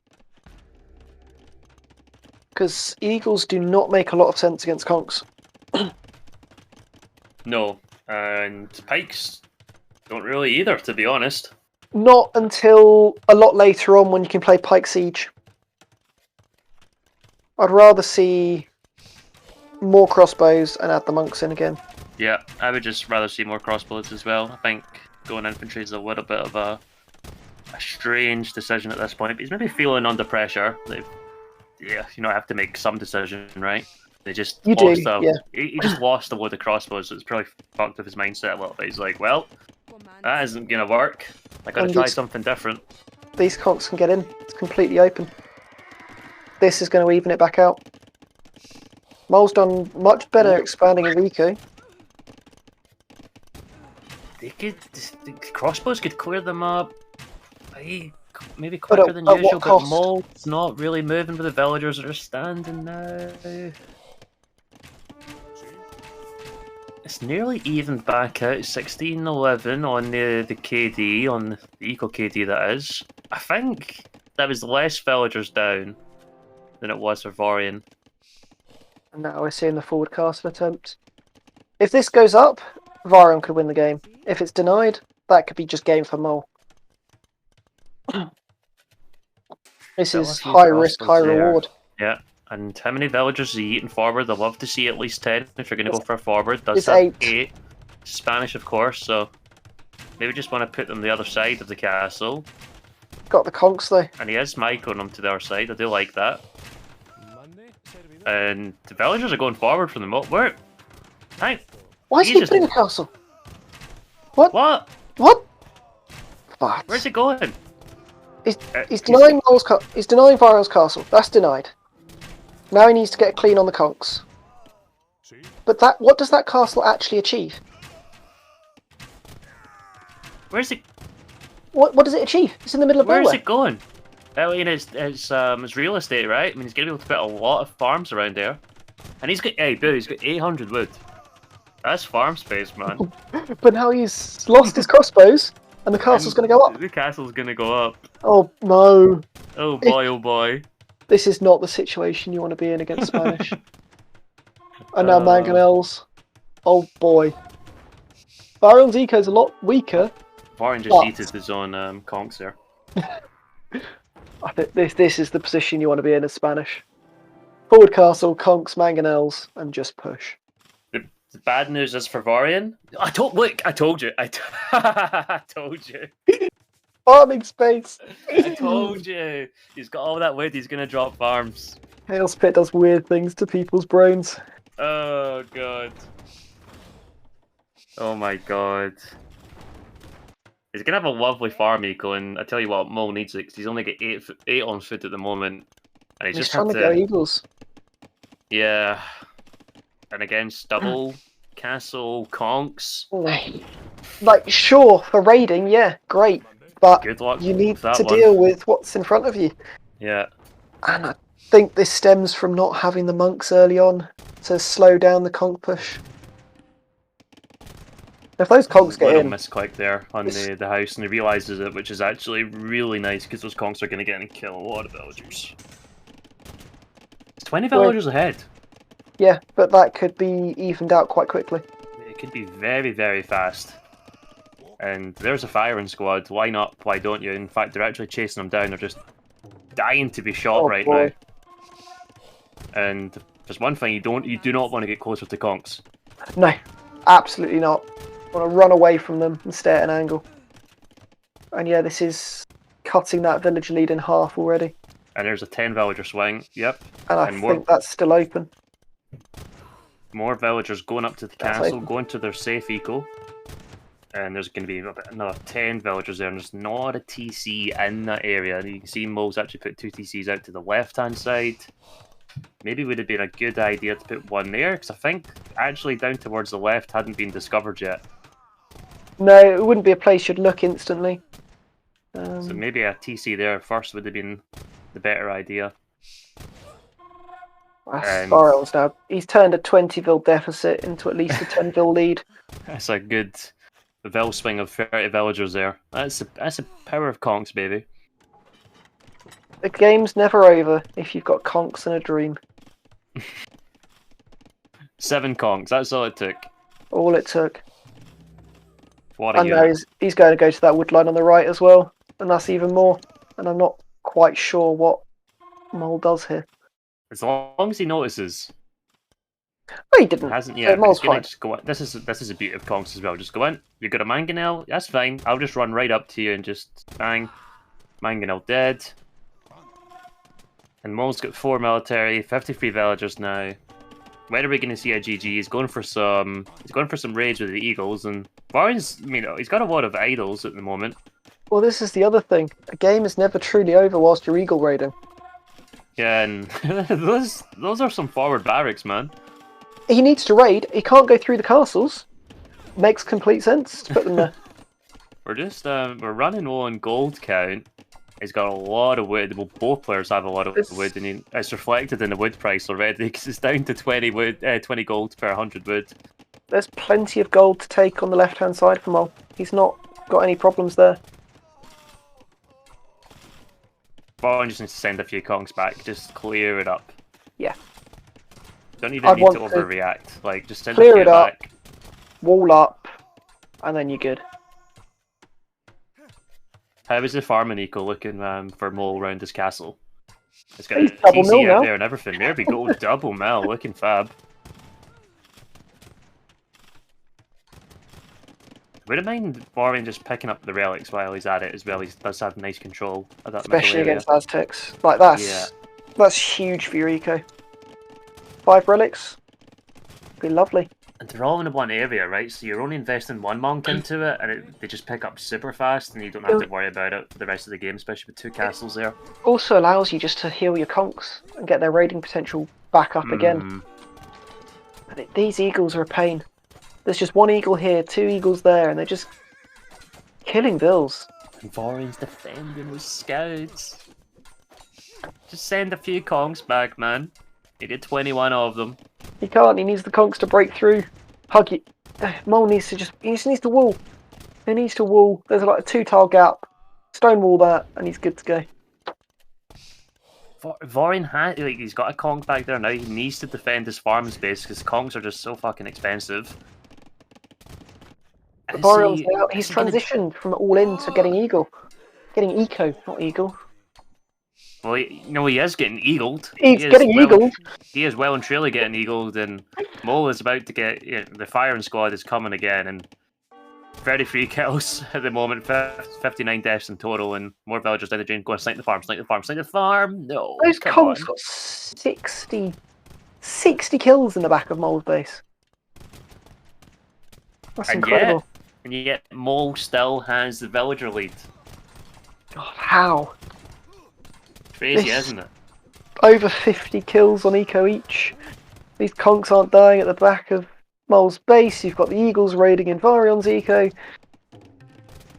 Because eagles do not make a lot of sense against conks. No, and pikes don't really either, to be honest. Not until a lot later on when you can play pike siege. I'd rather see more crossbows and add the monks in again. Yeah, I would just rather see more crossbows as well. I think going infantry is a little bit of a strange decision at this point. But he's maybe feeling under pressure. Yeah, have to make some decision, right? They just You lost do, yeah. He just lost a load of crossbows, so it's probably fucked with his mindset a little bit. He's like, well, that isn't gonna work. I gotta try something different. These conks can get in. It's completely open. This is going to even it back out. Mole's done much better expanding Enrico. The crossbows could clear them up. Maybe quicker than at usual, what but cost? Mole's not really moving with the villagers that are standing now. It's nearly evened back out, 16-11 on the KD, on the Eco KD that is. I think that was less villagers down than it was for Vaurion. And now we're seeing the forward castle attempt. If this goes up, Vaurion could win the game. If it's denied, that could be just game for Mole. This is high risk, high reward. Yeah, and how many villagers are you eating forward? I'd love to see at least 10 if you're going to go for a forward. Does have 8. Spanish, of course, so maybe just want to put them the other side of the castle. Got the conks though. And he is microing them to the other side. I do like that. And the villagers are going forward from the moat. Where? Hey, why is he putting a castle? What? What? What? What? Where's he going? He's denying he's denying Vaurion's castle. That's denied. Now he needs to get clean on the conks. But what does that castle actually achieve? Where's it? What does it achieve? It's in the middle of nowhere. Where's it going? I mean, it's real estate, right? I mean, he's gonna be able to put a lot of farms around there, and he's got he's got 800 wood. That's farm space, man. But now he's lost his crossbows, and the castle's going to go up. The castle's gonna go up. Oh no! Oh boy! Oh boy! This is not the situation you want to be in against Spanish. And now mangonels. Oh boy! Vaurion's eco is a lot weaker. Vaurion just eated his own conks there. I think this is the position you want to be in as Spanish. Forward castle, conks, mangonels, and just push. The bad news is for Vaurion. I told you. I told you. Farming space. I told you. He's got all that wood. He's gonna drop farms. Hail Spit does weird things to people's brains. Oh god. Oh my god. He's gonna have a lovely farm eco, and I tell you what, Mole needs it because he's only got 8 on foot at the moment, and he's just trying to go Eagles. Yeah, and against double castle conks. Like sure for raiding, yeah, great, but good luck you need to deal with what's in front of you. Yeah, and I think this stems from not having the monks early on to slow down the conk push. If those conks get in, misclick there on the house, and he realizes it, which is actually really nice because those conks are going to get in and kill a lot of villagers. It's 20 villagers ahead. Yeah, but that could be evened out quite quickly. It could be very, very fast. And there's a firing squad. Why not? Why don't you? In fact, they're actually chasing them down. They're just dying to be shot now. And there's one thing you do not want to get closer to conks. No, absolutely not. I want to run away from them and stay at an angle. And yeah, this is cutting that village lead in half already. And there's a 10 villager swing. Yep. And I think that's still open. More villagers going up to the That's castle, open. going to their safe eco. And there's going to be another 10 villagers there, and there's not a TC in that area. And you can see Mole's actually put 2 TCs out to the left-hand side. Maybe would have been a good idea to put one there, because I think actually down towards the left hadn't been discovered yet. No, it wouldn't be a place you'd look instantly. So maybe a TC there first would have been the better idea. Vaurion's now. He's turned a 20 vil deficit into at least a 10 vil lead. That's a good vil swing of 30 villagers there. That's a power of conks, baby. The game's never over if you've got conks and a dream. 7 conks, that's all it took. All it took. What a And now he's going to go to that wood line on the right as well, and that's even more. And I'm not quite sure what Mole does here. As long as he notices. Oh, he didn't. Hasn't yet. Mole's Gonna fine. just go. This is a beauty of conks as well. Just go in. You've got a mangonel. That's fine. I'll just run right up to you and just bang. Mangonel dead. And Mole's got 4 military, 53 villagers now. When are we going to see a GG? He's going for some raids with the Eagles, and Vaurion's, he's got a lot of idols at the moment. Well, this is the other thing. A game is never truly over whilst you're eagle raiding. Yeah, and those are some forward barracks, man. He needs to raid. He can't go through the castles. Makes complete sense to put them there. We're running low on gold count. He's got a lot of wood. Well, both players have a lot of wood, and it's reflected in the wood price already because it's down to 20 gold per 100 wood. There's plenty of gold to take on the left-hand side for Mole. He's not got any problems there. Vaurion just needs to send a few conks back. Just clear it up. Yeah. Don't even need to overreact. Like, just send a clear few it up, back. wall up, and then you're good. How is the farming eco looking for Mole around his castle? It's got He's a double TC mill out now. there and everything. There we go, double mill, looking fab. Would it mind Vaurion just picking up the relics while he's at it as well? He does have nice control of that Especially middle area. against Aztecs. Like, that's huge for your eco. 5 relics. Be lovely. And they're all in one area, right? So you're only investing 1 monk into it, and they just pick up super fast, and you don't have to worry about it for the rest of the game, especially with 2 castles there. Also allows you just to heal your conks and get their raiding potential back up again. But these eagles are a pain. There's just 1 eagle here, 2 eagles there, and they're just killing bills. And Vaurion's defending with scouts. Just send a few conks back, man. You get 21 of them. He can't, he needs the conks to break through. Hug you. Mole needs to he just needs to wall. He needs to wall. There's like a 2-tile gap. Stonewall that, and he's good to go. Vaurion he's got a conk back there now. He needs to defend his farm space because conks are just so fucking expensive. Vaurion's out. He's transitioned from all in to getting eagle. Getting eco, not eagle. Well, he is getting eagled. He's getting eagled. He is well and truly getting eagled, and Mole is about to get... the firing squad is coming again, and 33 kills at the moment, 59 deaths in total, and more villagers down the drain going, snipe the farm, snipe the farm, snipe the farm! No, those conks got 60 kills in the back of Mole's base. That's incredible. And yet Mole still has the villager lead. God, how? Crazy, isn't it? Over 50 kills on eco each. These conks aren't dying at the back of Mole's base. You've got the eagles raiding in Vaurion's eco. I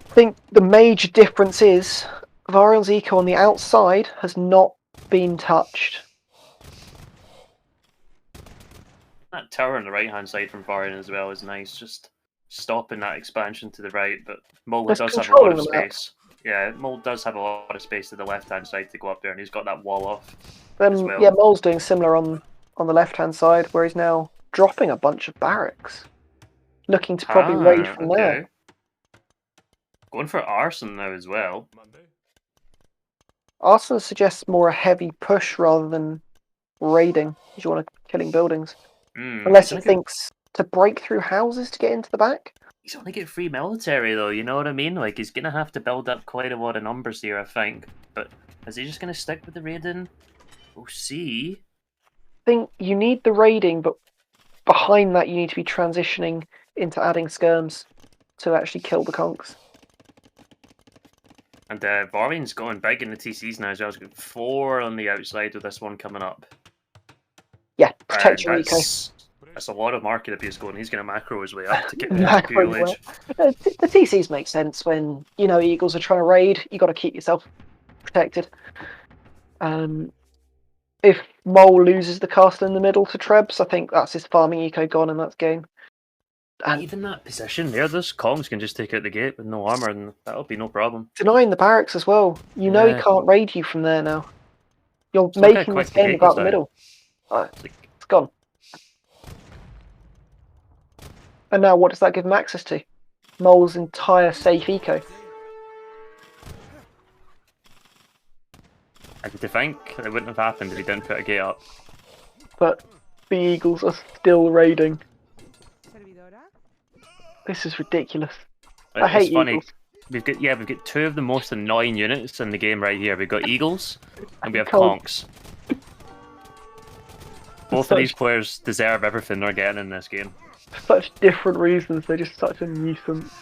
think the major difference is Vaurion's eco on the outside has not been touched. That tower on the right hand side from Vaurion as well is nice, just stopping that expansion to the right, but Mole does have a lot of space. Yeah, Mole does have a lot of space to the left-hand side to go up there, and he's got that wall off as well. Yeah, Mole's doing similar on the left-hand side, where he's now dropping a bunch of barracks. Looking to probably raid from there. Going for arson now as well. Arson suggests more a heavy push rather than raiding, because you want to killing buildings. Unless he thinks to break through houses to get into the back. He's only get free military though, you know what I mean? Like he's gonna have to build up quite a lot of numbers here, I think. But is he just gonna stick with the raiding? We'll see. I think you need the raiding, but behind that you need to be transitioning into adding skirms to actually kill the conks. And Vaurion's going big in the TCs now as well. He's got 4 on the outside with this one coming up. Yeah, protect your eco. That's a lot of market abuse going. He's going to macro his way up to get the purillage. The TCs make sense when, you know, Eagles are trying to raid. You got to keep yourself protected. If Mole loses the castle in the middle to Trebs, I think that's his farming eco gone and that's game. And even that position there, those Kongs can just take out the gate with no armor, and that'll be no problem. Denying the barracks as well. You know he can't raid you from there now. You're making this game about the middle. It's gone. And now what does that give him access to? Mole's entire safe eco. I could think it wouldn't have happened if he didn't put a gate up. But the Eagles are still raiding. This is ridiculous. I hate Eagles. We've got 2 of the most annoying units in the game right here. We've got Eagles and we have Conks. Both of these players deserve everything they're getting in this game. Such different reasons, they're just such a nuisance.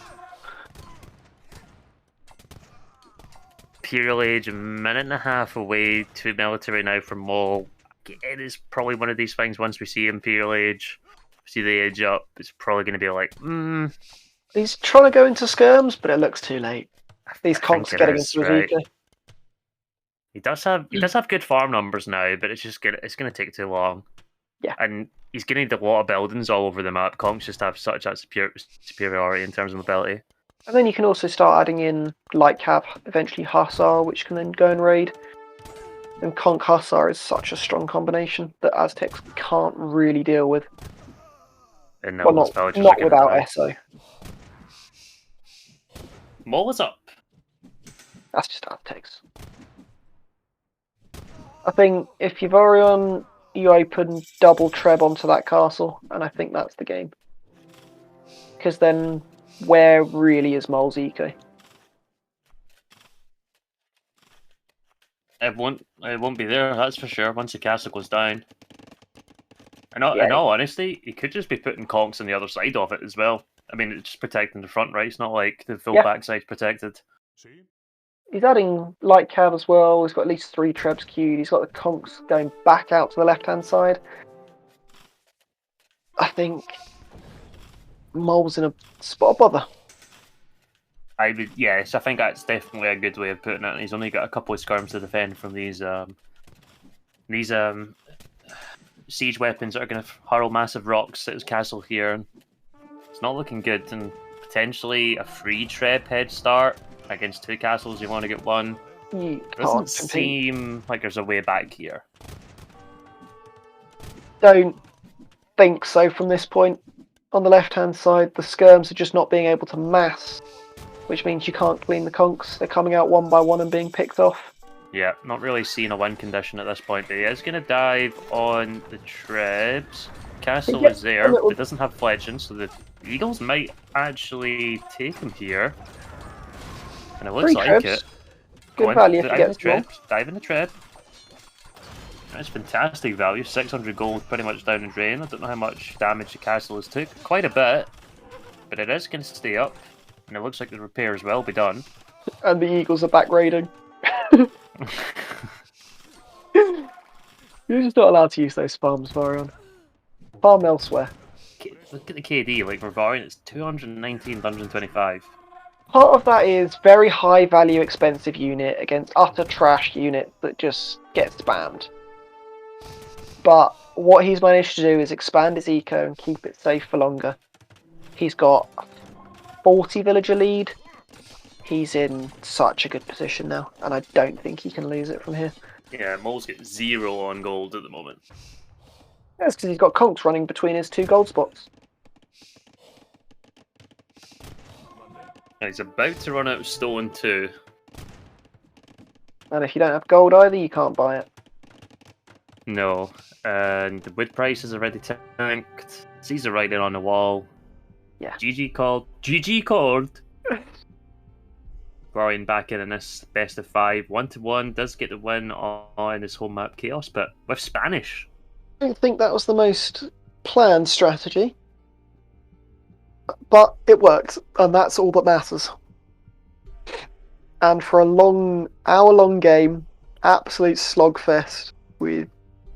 Imperial Age, a minute and a half away to military now from Mole. It is probably one of these things, once we see Imperial Age, see the age up, it's probably going to be like, He's trying to go into skirms, but it looks too late. These conks getting into his eco. He does have good farm numbers now, but it's going to take too long. Yeah. And he's going to need a lot of buildings all over the map. Conks just have such that superiority in terms of mobility. And then you can also start adding in light cav, eventually Hussar, which can then go and raid. And Conk Hussar is such a strong combination that Aztecs can't really deal with. And well, not without SO. Mole is up. That's just Aztecs. I think if you're Vaurion, you open double Treb onto that castle, and I think that's the game. Because then, where really is Mole's eco? It won't be there, that's for sure, once the castle goes down. In all honesty, he could just be putting conks on the other side of it as well. I mean, it's just protecting the front, right? It's not like the full backside's protected. He's adding light cav as well. He's got at least 3 trebs queued. He's got the conks going back out to the left-hand side. I think Mole's in a spot of bother. Yes, I think that's definitely a good way of putting it. He's only got a couple of skirms to defend from these siege weapons that are going to hurl massive rocks at his castle here. It's not looking good, and potentially a free Treb head start against 2 castles. You want to get one. Doesn't seem like there's a way back here. Don't think so from this point. On the left-hand side, the skirms are just not being able to mass, which means you can't clean the conks. They're coming out one by one and being picked off. Yeah, not really seeing a win condition at this point, but he is going to dive on the Trebs. Castle is there, but it doesn't have fletching, so the Eagles might actually take him here. And it looks like it. Good value if you get the dive in the Treb. That's fantastic value, 600 gold pretty much down the drain. I don't know how much damage the castle has took. Quite a bit, but it is going to stay up. And it looks like the repairs will be done. And the Eagles are back raiding. You're just not allowed to use those farms, Vaurion. Farm elsewhere. Look at the KD, like for Vaurion, it's 219, 125. Part of that is very high value, expensive unit against utter trash unit that just gets spammed. But what he's managed to do is expand his eco and keep it safe for longer. He's got 40 villager lead. He's in such a good position now, and I don't think he can lose it from here. Yeah, Mole's got 0 on gold at the moment. That's because he's got conks running between his 2 gold spots. And he's about to run out of stone too. And if you don't have gold either, you can't buy it. No, and the wood price is already tanked. Caesar right in on the wall. Yeah. GG called. GG called. Vaurion back in this best of 5. 1-1 does get the win on this home map chaos, but with Spanish. I don't think that was the most planned strategy, but it worked, and that's all that matters. And for a long, hour-long game, absolute slogfest with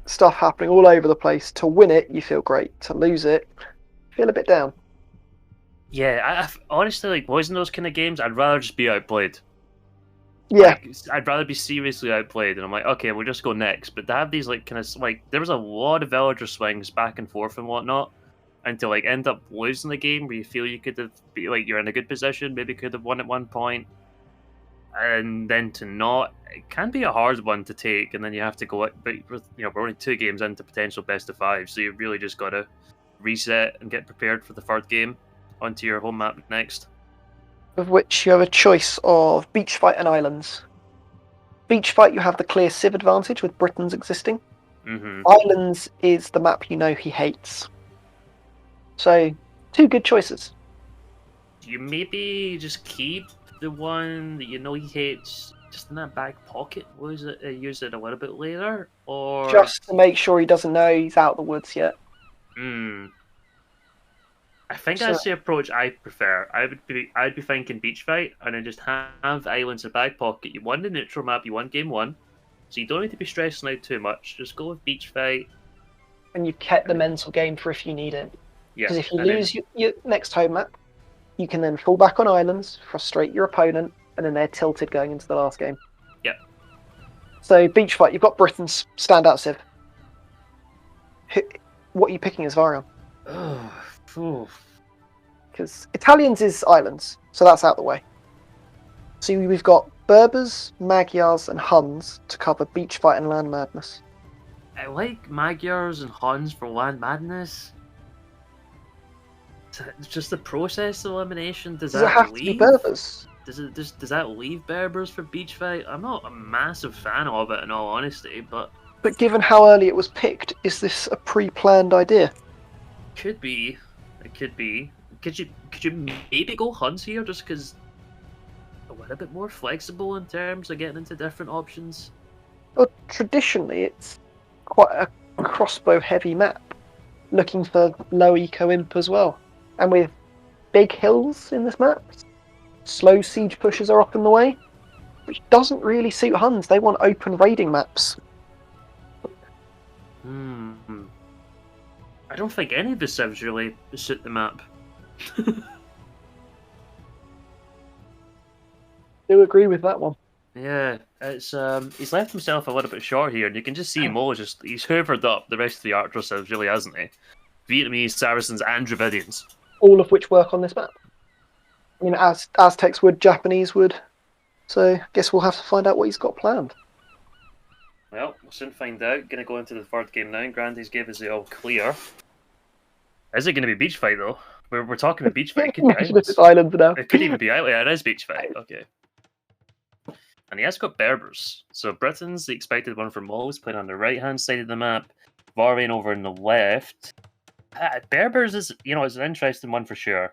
stuff happening all over the place. To win it, you feel great. To lose it, feel a bit down. Yeah, I honestly, like, wasn't those kind of games, I'd rather just be outplayed. Yeah. Like, I'd rather be seriously outplayed, and I'm like, okay, we'll just go next. But to have these, like, kind of, like, there was a lot of villager swings back and forth and whatnot, and to, like, end up losing the game where you feel you could have, like, you're in a good position, maybe could have won at one point, and then to not, it can be a hard one to take, and then you have to go, but, you know, we're only 2 games into potential best of 5, so you really just got to reset and get prepared for the third game onto your home map next. Of which you have a choice of beach fight and islands. Beach fight, you have the clear Civ advantage with Britain's existing. Mm-hmm. Islands is the map you know he hates. So, 2 good choices. Do you maybe just keep the one that you know he hates just in that back pocket? Was it use it a little bit later, or Just to make sure he doesn't know he's out of the woods yet. I think that's the approach I prefer. I'd be thinking beach fight, and then just have islands in back pocket. You won the neutral map, you won game 1, so you don't need to be stressing out too much. Just go with beach fight. And you've kept the mental game for if you need it. Yeah. Because if you lose your next home map, you can then fall back on islands, frustrate your opponent, and then they're tilted going into the last game. Yeah. So beach fight, you've got Britain's standout Civ. What are you picking as Vaurion? Because Italians is islands, so that's out the way. So we've got Berbers, Magyars, and Huns to cover beach fight and land madness. I like Magyars and Huns for land madness. It's just the process of elimination. Does it that have leave? to be Berbers? Does that leave Berbers for beach fight? I'm not a massive fan of it, in all honesty, but given how early it was picked, is this a pre-planned idea? Could be. It could be. Could you maybe go Huns here just because a little bit more flexible in terms of getting into different options? Well, traditionally, it's quite a crossbow-heavy map, looking for low eco imp as well. And with big hills in this map, slow siege pushes are often the way, which doesn't really suit Huns. They want open raiding maps. I don't think any of the civs really suit the map. Do agree with that one. Yeah, it's he's left himself a little bit short here, and you can just see Mo he's hoovered up the rest of the Archer civs, really, hasn't he? Vietnamese, Saracens, and Dravidians. All of which work on this map. I mean, Aztecs would, Japanese would. So, I guess we'll have to find out what he's got planned. Well, we'll soon find out. Gonna go into the third game now. Grandy's gave us the all clear. Is it gonna be beach fight though? We're talking about beach fight. It could be islands. Islands now. It could even be island. Yeah, it is beach fight. Okay. And he has got Berbers. So Britain's the expected one for Mo. He's playing on the right hand side of the map. Vaurion over on the left. Berbers is, is an interesting one for sure.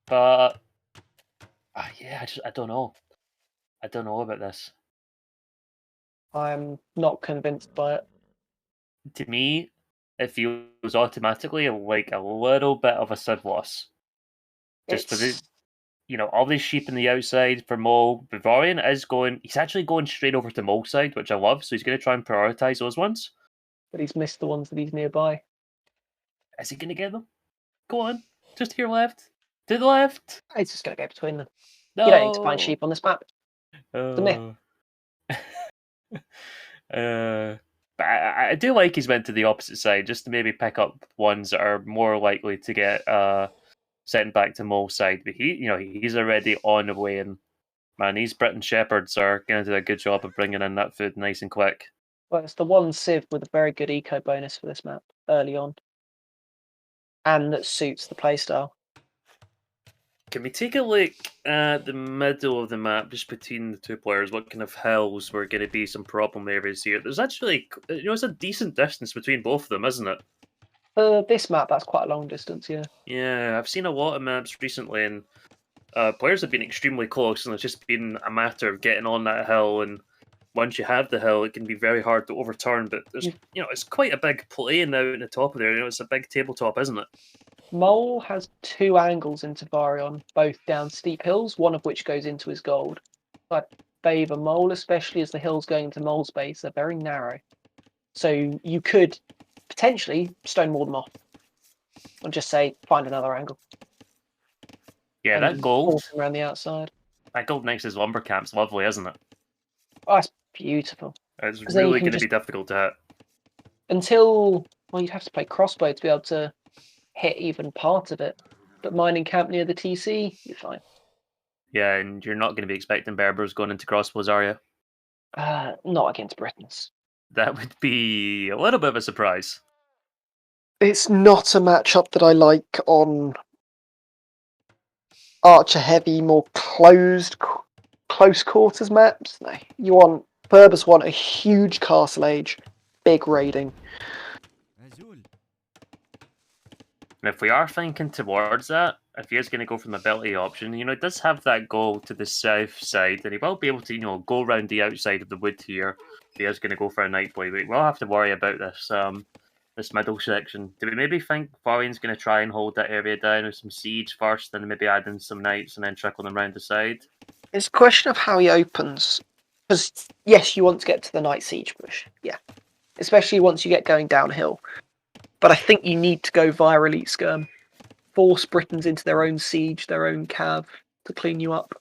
But yeah, I don't know. I don't know about this. I'm not convinced by it. To me, it feels automatically like a little bit of a Civ loss. Just for the, all these sheep in the outside for Mo. Vaurion he's actually going straight over to Mo's side, which I love, so he's going to try and prioritise those ones. But he's missed the ones that he's nearby. Is he going to get them? Go on. Just to your left. To the left. He's just going to go between them. No. You don't need to find sheep on this map. It's a myth. But I do like he's went to the opposite side, just to maybe pick up ones that are more likely to get sent back to Mo's side. But he's already on the way, and man, these Britain Shepherds are going to do a good job of bringing in that food nice and quick. Well, it's the one Civ with a very good eco bonus for this map early on, and that suits the playstyle. Can we take a look at the middle of the map, just between the two players? What kind of hills were going to be some problem areas here? There's actually, it's a decent distance between both of them, isn't it? For this map, that's quite a long distance, yeah. Yeah, I've seen a lot of maps recently, and players have been extremely close, and it's just been a matter of getting on that hill. And once you have the hill, it can be very hard to overturn. But there's, it's quite a big plane out at the top of there. It's a big tabletop, isn't it? Mole has 2 angles into Vaurion, both down steep hills, one of which goes into his gold. I favour Mole, especially as the hills going into Mole's base are very narrow. So you could potentially stonewall them off and just say, find another angle. Yeah, and that gold. Around the outside. That gold next to his lumber camp's lovely, isn't it? Oh, it's beautiful. It's really going to be difficult to hit. Until, well, you'd have to play crossbow to be able to hit even part of it. But mining camp near the TC, you're fine. Yeah, and you're not going to be expecting Berbers going into crossbows, are you? Not against Britons. That would be a little bit of a surprise. It's not a matchup that I like on archer-heavy, more close quarters maps. No, Berbers want a huge castle age, big raiding. And if we are thinking towards that, if he is going to go from the ability option, he does have that goal to the south side, and he will be able to, go around the outside of the wood here. If he is going to go for a Nightblade, we'll have to worry about this this middle section. Do we maybe think Vaurion's going to try and hold that area down with some siege first, then maybe add in some knights and then trickle them around the side? It's a question of how he opens. Because, yes, you want to get to the knight siege push, yeah. Especially once you get going downhill. But I think you need to go via elite skirm. Force Britons into their own siege, their own cav, to clean you up.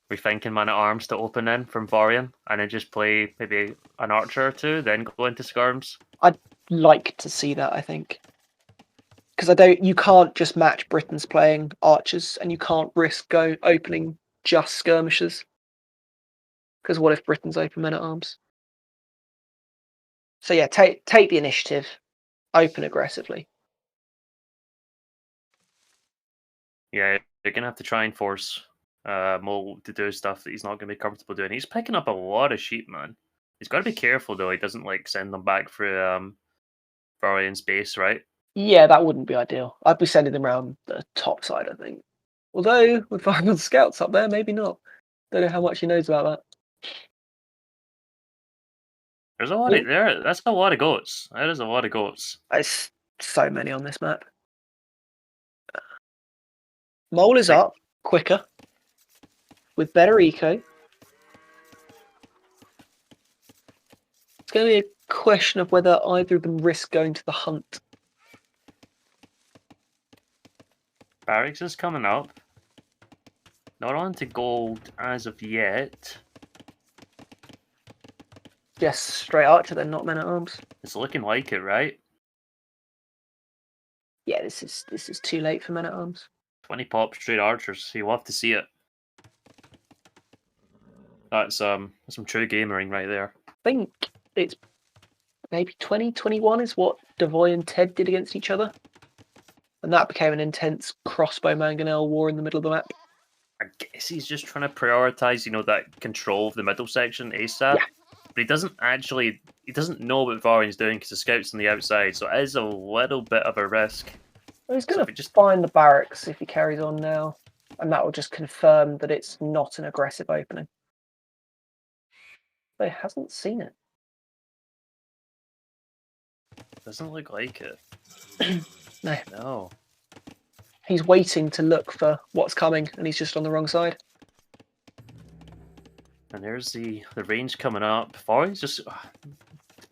We thinking man-at-arms to open in from Vaurion, and then just play maybe an archer or two, then go into skirms? I'd like to see that, I think. Because you can't just match Britons playing archers, and you can't risk opening just skirmishers. Because what if Britons open men-at-arms? So yeah, take the initiative, open aggressively. Yeah, you're going to have to try and force Mole to do stuff that he's not going to be comfortable doing. He's picking up a lot of sheep, man. He's got to be careful, though. He doesn't, send them back through Vaurion's base, right? Yeah, that wouldn't be ideal. I'd be sending them around the top side, I think. Although, with Vaurion's scouts up there, maybe not. Don't know how much he knows about that. There's a lot of there. That's a lot of goats. That is a lot of goats. There's so many on this map. Mole is up quicker with better eco. It's going to be a question of whether either of them risk going to the hunt. Barracks is coming up. Not on to gold as of yet. Yes, straight archer then, not men-at-arms. It's looking like it, right? Yeah, this is too late for men-at-arms. 20 pop straight archers. You love to see it. That's some true gamering right there. I think it's maybe 2021 is what Devoy and Ted did against each other. And that became an intense crossbow mangonel war in the middle of the map. I guess he's just trying to prioritize, that control of the middle section ASAP. Yeah. But he doesn't know what Vaurion's doing because the scout's on the outside, so it is a little bit of a risk. Well, he's going to find the barracks if he carries on now, and that will just confirm that it's not an aggressive opening. But he hasn't seen it. Doesn't look like it. No. He's waiting to look for what's coming, and he's just on the wrong side. And there's the range coming up. Vaurion's just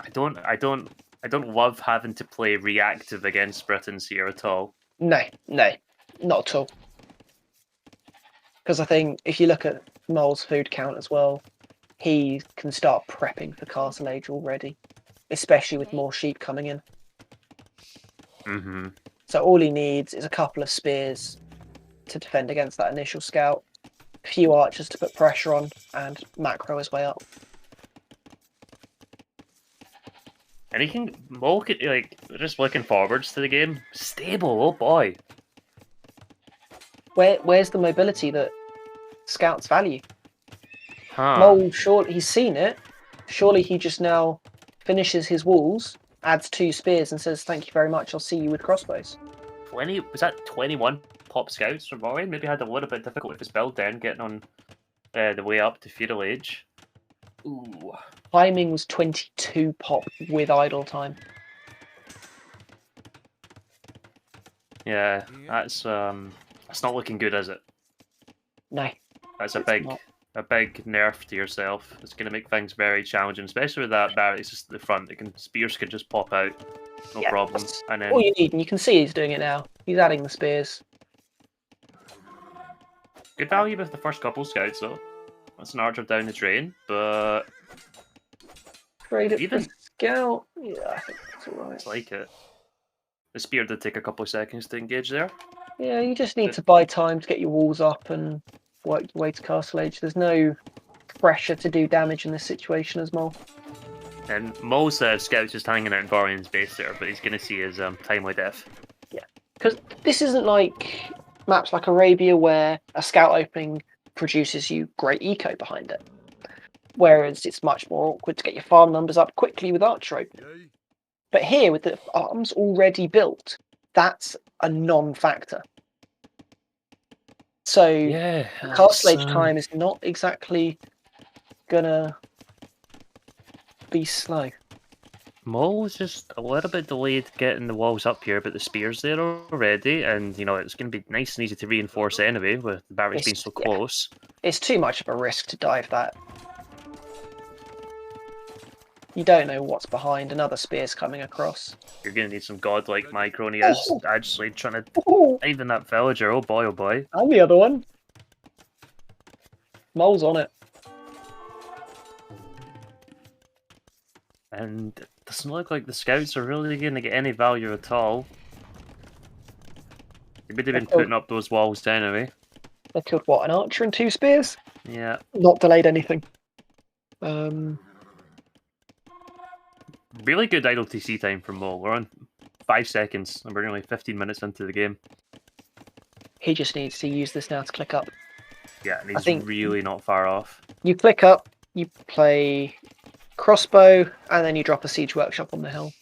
I don't love having to play reactive against Britons here at all. No, not at all. Because I think if you look at Mole's food count as well, he can start prepping for Castle Age already, especially with more sheep coming in. Mm-hmm. So all he needs is a couple of spears to defend against that initial scout, a few archers to put pressure on, and macro his way up. And he can Mole, just looking forwards to the game. Stable, oh boy. Where's the mobility that scouts value? Huh. Mole, he's seen it. Surely he just now finishes his walls, adds 2 spears, and says, "Thank you very much. I'll see you with crossbows." 20 was that 21 pop scouts from Vaurion? Maybe had a little bit difficult with his build then, getting on the way up to feudal age. Ooh. Timing was 22 pop with idle time. Yeah, that's not looking good, is it? No, That's a it's big not. a big nerf to yourself. It's going to make things very challenging, especially with that barracks just at the front. Spears could just pop out, no Yeah, problem. that's And all then you need, and you can see he's doing it now. He's adding the spears. good value with the first couple scouts though. That's an archer down the drain, but Trade it for even scout. Yeah, I think that's alright. it's like it. The spear did take a couple of seconds to engage there. Yeah, you just need to buy time to get your walls up and work your way to castle age. There's no pressure to do damage in this situation as Mole. And Mo's scout's just hanging out in Vaurion's base there, but he's going to see his timely death. Yeah, because this isn't like maps like Arabia where a scout opening produces you great eco behind it. Whereas it's much more awkward to get your farm numbers up quickly with archer opening. But here, with the arms already built, that's a non-factor. So Yeah, castle age time is not exactly gonna be slow. Mole's just a little bit delayed getting the walls up here, but the spear's there already, and you know it's going to be nice and easy to reinforce anyway with the barracks being so close. It's too much of a risk to dive that. You don't know what's behind. Another spear's coming across. You're going to need some godlike micro, and he is actually trying to even that villager. Oh boy, oh boy. And the other one. Mole's on it. And it doesn't look like the scouts are really going to get any value at all. They would have been putting up those walls anyway. They killed what, an archer and 2 spears? Yeah. Not delayed anything. Really good idle TC time from Mole. We're on 5 seconds, and we're nearly 15 minutes into the game. He just needs to use this now to click up. Yeah, and he's really not far off. You click up, you play crossbow, and then you drop a siege workshop on the hill.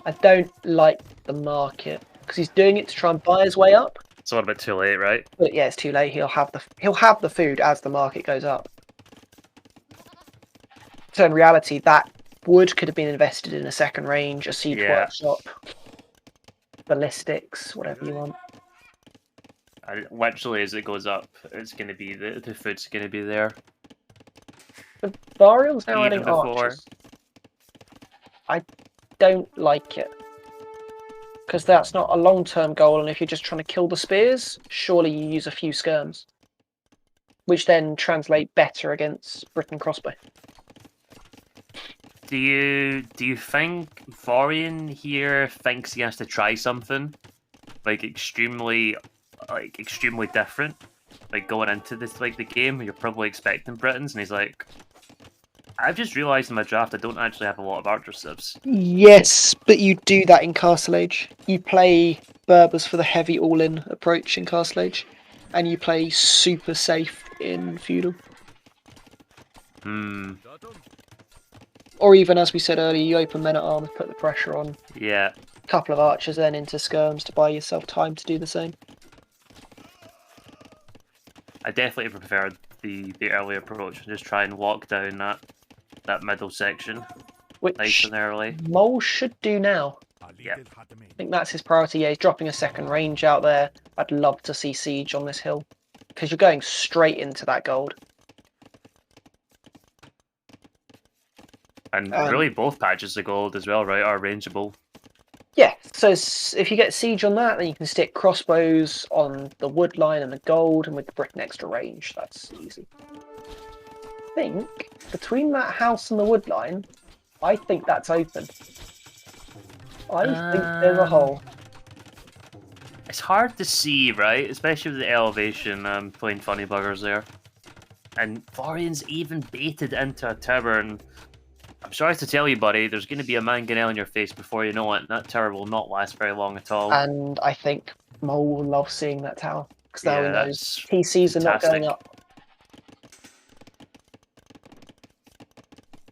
I don't like the market because he's doing it to try and buy his way up. It's a little bit too late, right? But yeah, it's too late. He'll have the food as the market goes up. So in reality, that wood could have been invested in a second range, a siege workshop, ballistics, whatever you want. And literally, as it goes up, it's going to be the food's going to be there. But Vaurion's now adding archers. I don't like it. Because that's not a long-term goal, and if you're just trying to kill the spears, surely you use a few skirms. Which then translate better against Britain crossbow. Do you think Vaurion here thinks he has to try something like extremely different? Like going into this the game, you're probably expecting Britons, and he's like, I've just realised in my draft I don't actually have a lot of archer civs. Yes, but you do that in Castle Age. You play Berbers for the heavy all-in approach in Castle Age, and you play super safe in Feudal. Or even, as we said earlier, you open men at arms, put the pressure on. Yeah. A couple of archers then into skirms to buy yourself time to do the same. I definitely prefer the early approach and just try and lock down that middle section. Which nice and early. Mole should do now. Yeah. I think that's his priority. Yeah, he's dropping a second range out there. I'd love to see siege on this hill. Because you're going straight into that gold. And really both patches of gold as well, right, are rangeable. Yeah, so if you get siege on that, then you can stick crossbows on the wood line and the gold, and with the Britain extra range, that's easy. I think, between that house and the wood line, I think that's open. I think there's a hole. It's hard to see, right? Especially with the elevation, playing funny buggers there. And Vaurion's even baited into a tower, and I'm sorry to tell you, buddy, there's going to be a mangonel in your face before you know it, and that tower will not last very long at all. And I think Mole will love seeing that tower, because now he knows TCs are not going up.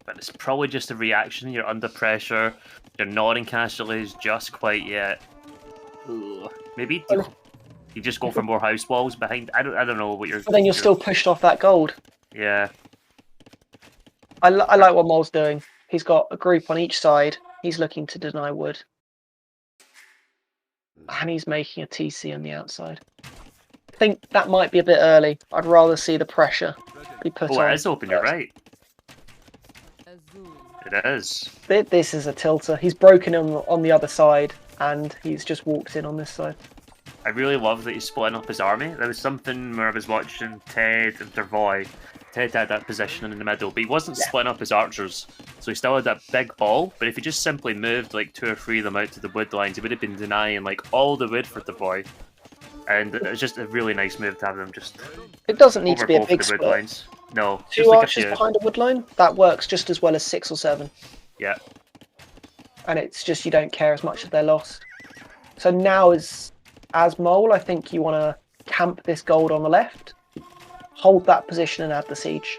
but it's probably just a reaction. You're under pressure. You're not in casualties just quite yet. Ooh. Maybe you just go for more house walls behind. I don't know what you're. But then you're still pushed off that gold. Yeah. I like what Mole's doing. He's got a group on each side. He's looking to deny wood. And he's making a TC on the outside. I think that might be a bit early. I'd rather see the pressure be put on. Oh, it is open, you're right. It is. This is a tilter. He's broken on the other side, and he's just walked in on this side. I really love that he's splitting up his army. There was something where I was watching Ted and Dervoy. Ted had that position in the middle, but he wasn't splitting up his archers. So he still had that big ball, but if he just simply moved like 2 or 3 of them out to the wood lines, he would have been denying like all the wood for Dervoy. And it's just a really nice move to have them just. It doesn't need to be a big split. Lines. No, 2 just like archers behind a wood line, that works just as well as 6 or 7. Yeah. And it's just you don't care as much if they're lost. So now as Mole, I think you want to camp this gold on the left, hold that position and add the siege.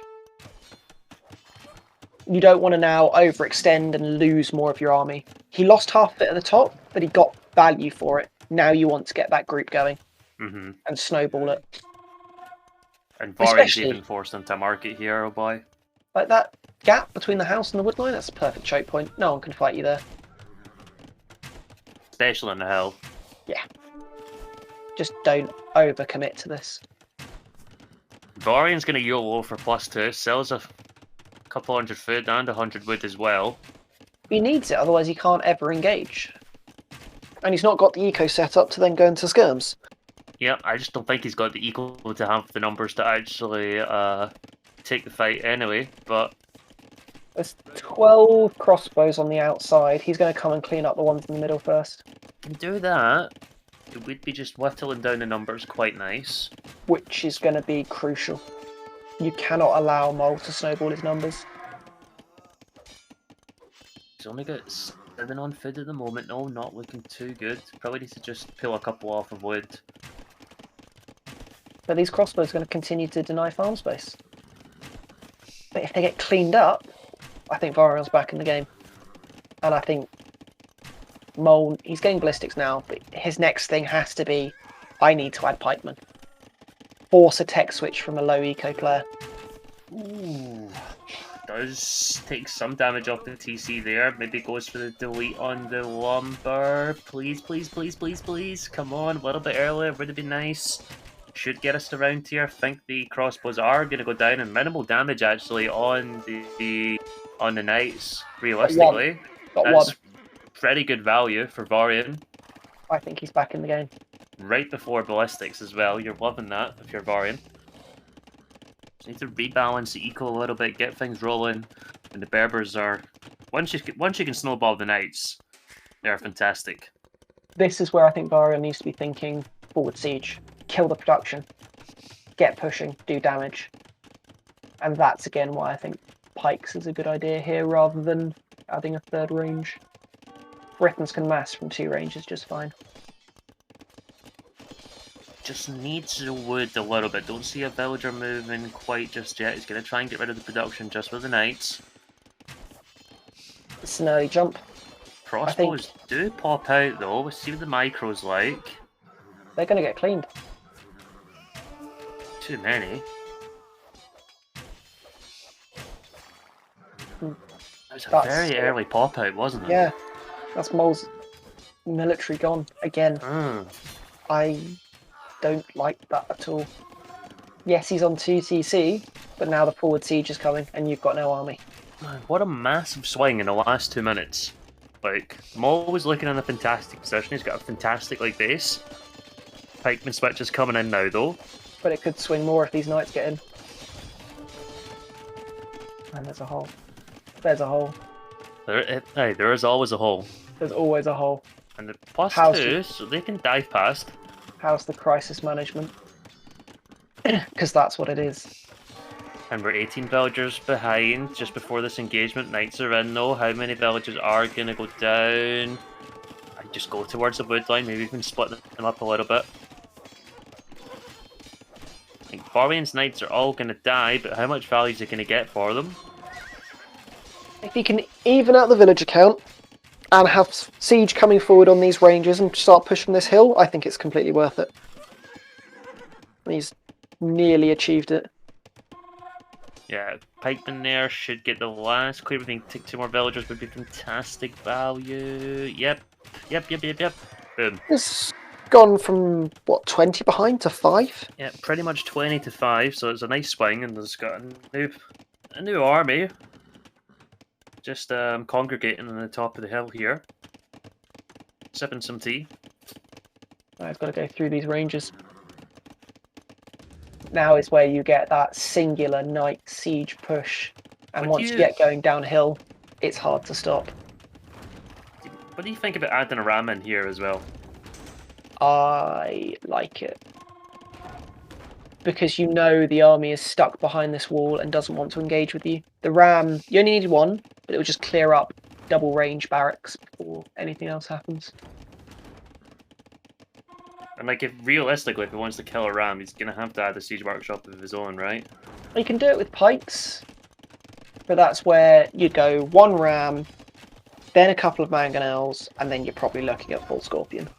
You don't want to now overextend and lose more of your army. He lost half of it at the top, but he got value for it. Now you want to get that group going and snowball it. And Vaurion's even forced them to market here, oh boy. Like that gap between the house and the wood line, that's a perfect choke point. No one can fight you there. Especially in the hill. Yeah. Just don't overcommit to this. Vaurion's going to YOLO for +2, sells a couple hundred food and 100 wood as well. He needs it, otherwise he can't ever engage. And he's not got the eco set up to then go into skirms. Yeah, I just don't think he's got the eco to have the numbers to actually take the fight anyway, but... There's 12 crossbows on the outside. He's going to come and clean up the ones in the middle first. Do that. It would be just whittling down the numbers quite nice. Which is going to be crucial. You cannot allow Mole to snowball his numbers. He's only got 7 on food at the moment. No, not looking too good. Probably needs to just pull a couple off of wood. But these crossbows are going to continue to deny farm space. But if they get cleaned up, I think Vaurion's back in the game. And I think Mole, he's getting ballistics now, but his next thing has to be, I need to add pikemen. Force a tech switch from a low eco player. Ooh. Does take some damage off the TC there. Maybe goes for the delete on the lumber. Please, please, please, please, please. Come on, a little bit earlier. Would have been nice. Should get us around here. I think the crossbows are going to go down, and minimal damage actually on the knights. Realistically, that's pretty good value for Vaurion. I think he's back in the game. Right before ballistics as well. You're loving that if you're Vaurion. Just need to rebalance the eco a little bit, get things rolling. And the Berbers are once you can snowball the knights, they're fantastic. This is where I think Vaurion needs to be thinking forward siege. Kill the production, get pushing, do damage. And that's again why I think pikes is a good idea here rather than adding a 3rd range. Britons can mass from 2 ranges just fine. Just needs the wood a little bit. Don't see a villager moving quite just yet. He's going to try and get rid of the production just with the knights. It's an early jump. Crossbows do pop out though. We'll see what the micro's like. They're going to get cleaned. Too many. That was a very early pop out, wasn't it? Yeah. That's Mole's military gone again. I don't like that at all. Yes, he's on 2 TC, but now the forward siege is coming and you've got no army. Man, what a massive swing in the last 2 minutes. Like, Mole was looking in a fantastic position. He's got a fantastic base. Pikeman switch is coming in now though. But it could swing more if these knights get in. And there's a hole. There's a hole. There is always a hole. There's always a hole. And the +2, so they can dive past. How's the crisis management? Because that's what it is. And we're 18 villagers behind just before this engagement. Knights are in though. How many villagers are going to go down? I just go towards the wood line. Maybe we can split them up a little bit. I think Vaurion's knights are all going to die, but how much value is it going to get for them? If he can even out the villager count and have siege coming forward on these ranges and start pushing this hill, I think it's completely worth it. He's nearly achieved it. Yeah, pikemen there should get the last clear. We can take 2 more villagers would be fantastic value. Yep. Boom. It's gone from, what, 20 behind to 5? Yeah, pretty much 20 to 5, so it's a nice swing, and there's got a new army just congregating on the top of the hill here, sipping some tea. I've got to go through these ranges. Now is where you get that singular knight siege push, and once you get going downhill, it's hard to stop. What do you think about adding a ram in here as well? I like it. Because you know the army is stuck behind this wall and doesn't want to engage with you. The ram, you only need one, but it will just clear up double range barracks before anything else happens. And like, if realistically, if he wants to kill a ram, he's gonna have to add a siege workshop of his own, right? You can do it with pikes, but that's where you'd go 1 ram, then a couple of mangonels, and then you're probably looking at full scorpion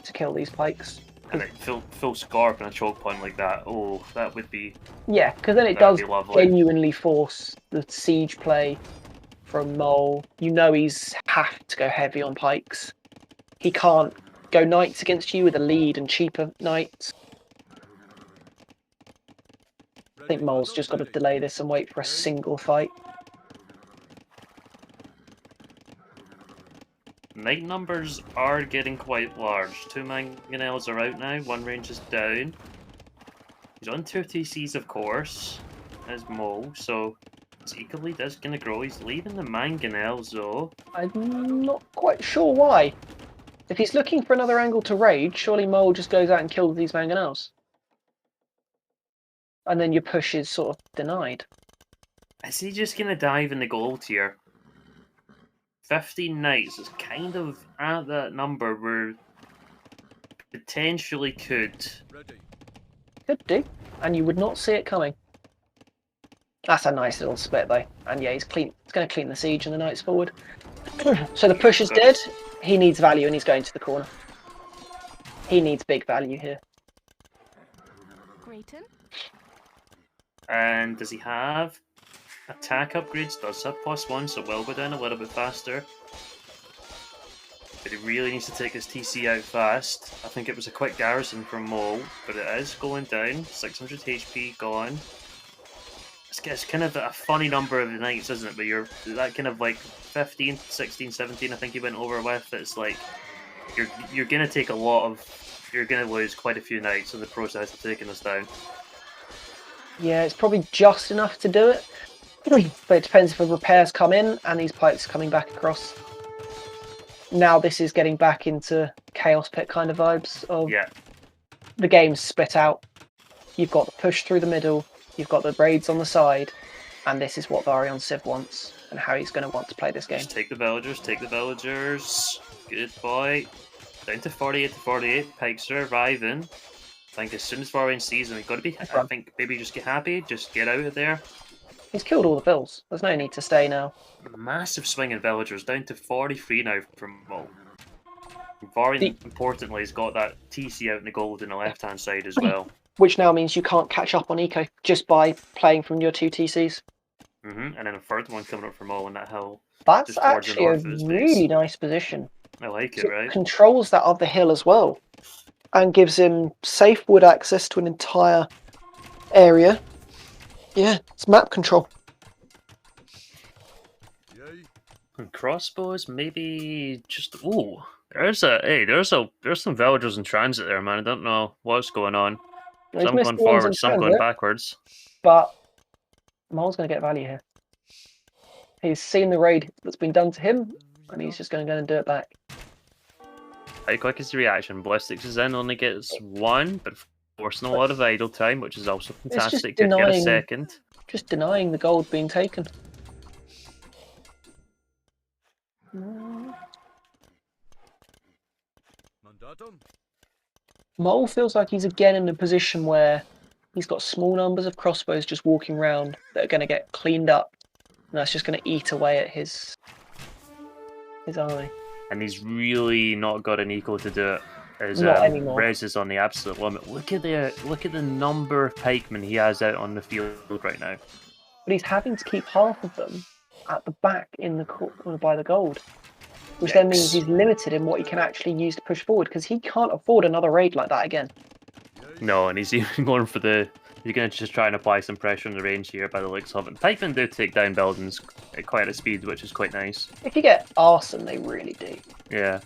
to kill these pikes. And like, full scarp and a choke point like that, oh, that would be... Yeah, because then it does genuinely force the siege play from Mole. You know he's have to go heavy on pikes. He can't go knights against you with a lead and cheaper knights. I think Mole's just got to delay this and wait for a single fight. Knight numbers are getting quite large. 2 mangonels are out now, 1 range is down. He's on 2 TCs, of course, as Mole, so his eco lead is going to grow. He's leaving the mangonels, though. I'm not quite sure why. If he's looking for another angle to raid, surely Mole just goes out and kills these mangonels. And then your push is sort of denied. Is he just going to dive in the gold here? 15 knights is kind of at that number where potentially could. Could do, and you would not see it coming. That's a nice little split though, and yeah, he's going to clean the siege and the knights forward. So the push is dead. He needs value, and he's going to the corner. He needs big value here. Grayton? And does he have attack upgrades? Does have +1, so it will go down a little bit faster. But he really needs to take his TC out fast. I think it was a quick garrison from Mole, but it is going down. 600 HP gone. It's kind of a funny number of the knights, isn't it? But you're that kind of like 15, 16, 17, I think he went over with. It's like you're gonna take a lot of, you're gonna lose quite a few knights in the process of taking us down. Yeah, it's probably just enough to do it. But it depends if the repairs come in and these pikes are coming back across. Now this is getting back into Chaos Pit kind of vibes of the game's split out. You've got the push through the middle, you've got the raids on the side, and this is what Vaurion Civ wants and how he's going to want to play this game. Just take the villagers, take the villagers. Good boy. Down to 48 to 48. Pikes are arriving. I think as soon as Vaurion sees them, we've got to be, I think maybe just get happy, just get out of there. He's killed all the vills. There's no need to stay now. Massive swing in villagers, down to 43 now from Mole. Vaurion, importantly, has got that TC out in the gold on the left-hand side as well. Which now means you can't catch up on eco just by playing from your 2 TCs. And then a third one coming up from Mole on that hill. That's actually a really nice position. I like it, right? It controls that other hill as well. And gives him safe wood access to an entire area. Yeah, it's map control. And crossbows, maybe just there's some villagers in transit there, man. I don't know what's going on. Some going forward, some going backwards. But Mole's going to get value here. He's seen the raid that's been done to him, and he's just going to go and do it back. How quick is the reaction? Ballistics is in, only gets 1, but forcing a lot of idle time, which is also fantastic to get a second. Just denying the gold being taken. Mole feels like he's again in a position where he's got small numbers of crossbows just walking around that are going to get cleaned up And that's just going to eat away at his army. And he's really not got an eco to do it. His Not anymore. res is on the absolute limit. Look at the number of pikemen he has out on the field right now. But he's having to keep half of them at the back in the corner by the gold, which then means he's limited in what he can actually use to push forward, because he can't afford another raid like that again. No, and he's even going for the... He's going to just try and apply some pressure on the range here by the looks of it. Pikemen do take down buildings at quite a speed, which is quite nice. If you get arson, they really do. Yeah.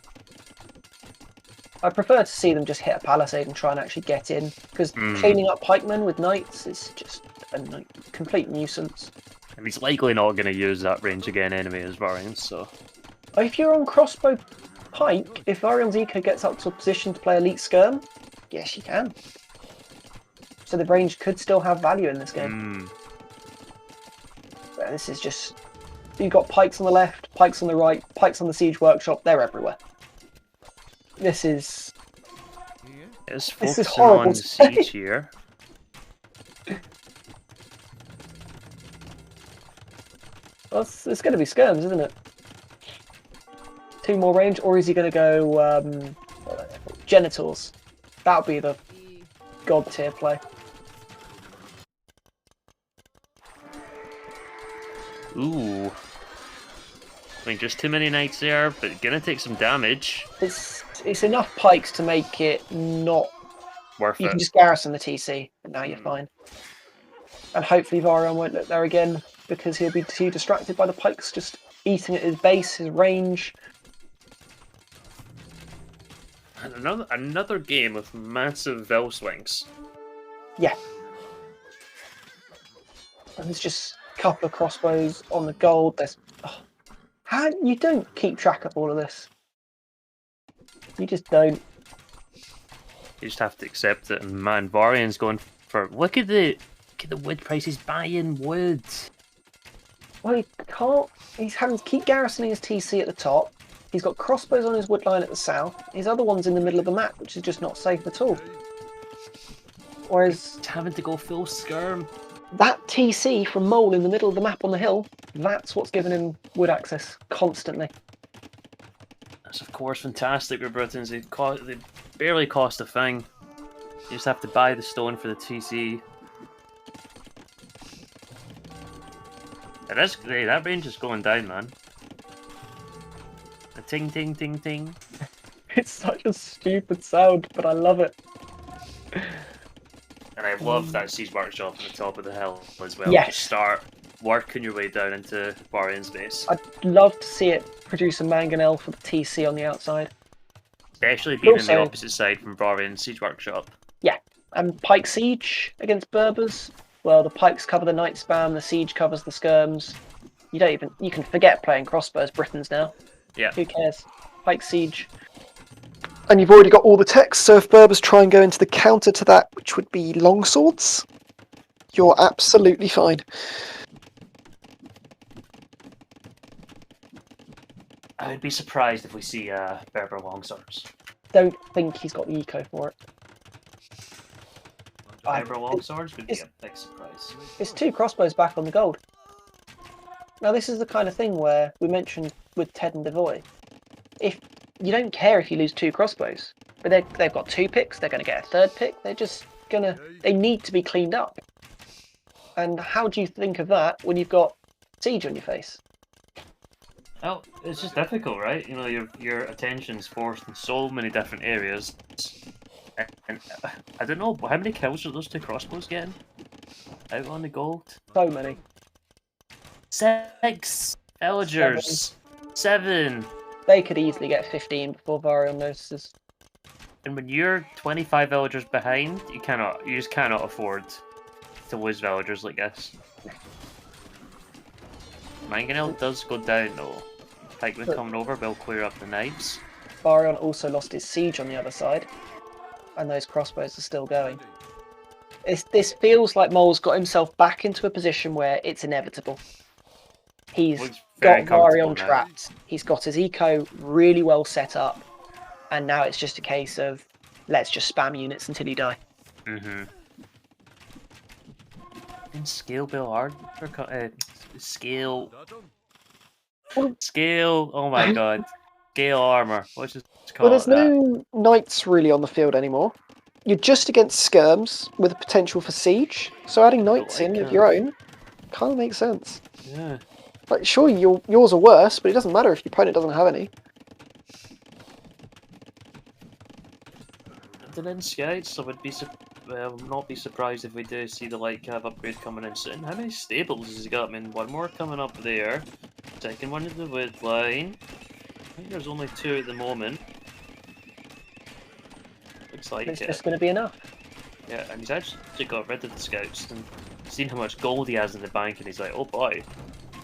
I prefer to see them just hit a palisade and try and actually get in, because cleaning up pikemen with knights is just a complete nuisance. And he's likely not going to use that range again anyway as Vaurion, so... If you're on crossbow pike, if Vaurion's eco gets up to a position to play elite skirm, yes you can. So the range could still have value in this game. But this is just... You've got pikes on the left, pikes on the right, pikes on the siege workshop, they're everywhere. This is... This is horrible on siege here. Well, it's going to be skirms, isn't it? 2 more range, or is he going to go genitals? That would be the god tier play. Ooh. I mean, just too many knights there, but gonna take some damage. It's enough pikes to make it not worth it. You can just garrison the TC, and now you're fine. And hopefully Vaurion won't look there again, because he'll be too distracted by the pikes just eating at his base, his range. And another game with massive Vel swings. Yeah. And there's just a couple of crossbows on the gold. There's how you don't keep track of all of this. You just don't. You just have to accept it. And man, Vaurion's going for look at the wood prices. Buying wood. Well, he can't. He's having to keep garrisoning his TC at the top. He's got crossbows on his wood line at the south. His other one's in the middle of the map, which is just not safe at all. Whereas he's having to go full skirm. That TC from Mole in the middle of the map on the hill, that's what's given him wood access constantly. That's of course fantastic with Britons. They barely cost a thing. You just have to buy the stone for the TC. That range is going down, man. A ting ting ting ting. It's such a stupid sound, but I love it. And I love that siege workshop on the top of the hill as well. Yes. Just start working your way down into Vaurion's base. I'd love to see it produce a mangonel for the TC on the outside. Especially being on the opposite side from Vaurion's siege workshop. Yeah, and pike siege against Berbers. Well, the pikes cover the night spam, the siege covers the skirms. You can forget playing crossbows Britons now. Yeah. Who cares? Pike siege. And you've already got all the text, so if Berbers try and go into the counter to that, which would be longswords, you're absolutely fine. I would be surprised if we see Berber longswords. Don't think he's got the eco for it. Berber longswords would be a big surprise. It's 2 crossbows back on the gold. Now this is the kind of thing where we mentioned with Ted and Devoy. If you don't care if you lose 2 crossbows, but they've got 2 picks, they're going to get a 3rd pick, they need to be cleaned up. And how do you think of that when you've got siege on your face? Well, it's just difficult, right? You know, your attention's forced in so many different areas. And I don't know, how many kills are those 2 crossbows getting? Out on the gold? So many. 6 villagers. 7. They could easily get 15 before Vaurion notices. And when you're 25 villagers behind, you just cannot afford to lose villagers like this. Mangonel does go down though. Pikemen coming over will clear up the knives. Vaurion also lost his siege on the other side, and those crossbows are still going. This feels like Mole's got himself back into a position where it's inevitable. He's got Vaurion trapped. He's got his eco really well set up, and now it's just a case of let's just spam units until you die. And scale bill hard for Scale. Scale. Oh my god. Scale armor. What's this called? Well, there's no knights really on the field anymore. You're just against skirms with a potential for siege, so adding knights in of your own kind of makes sense. Yeah. Like, sure, yours are worse, but it doesn't matter if your opponent doesn't have any. And then scouts, I would not be surprised if we do see the light cav upgrade coming in soon. How many stables has he got? I mean, one more coming up there. Second one in the wood line. I think there's only 2 at the moment. Looks like It's just going to be enough. Yeah, and he's actually got rid of the scouts and seen how much gold he has in the bank, and he's like, oh boy,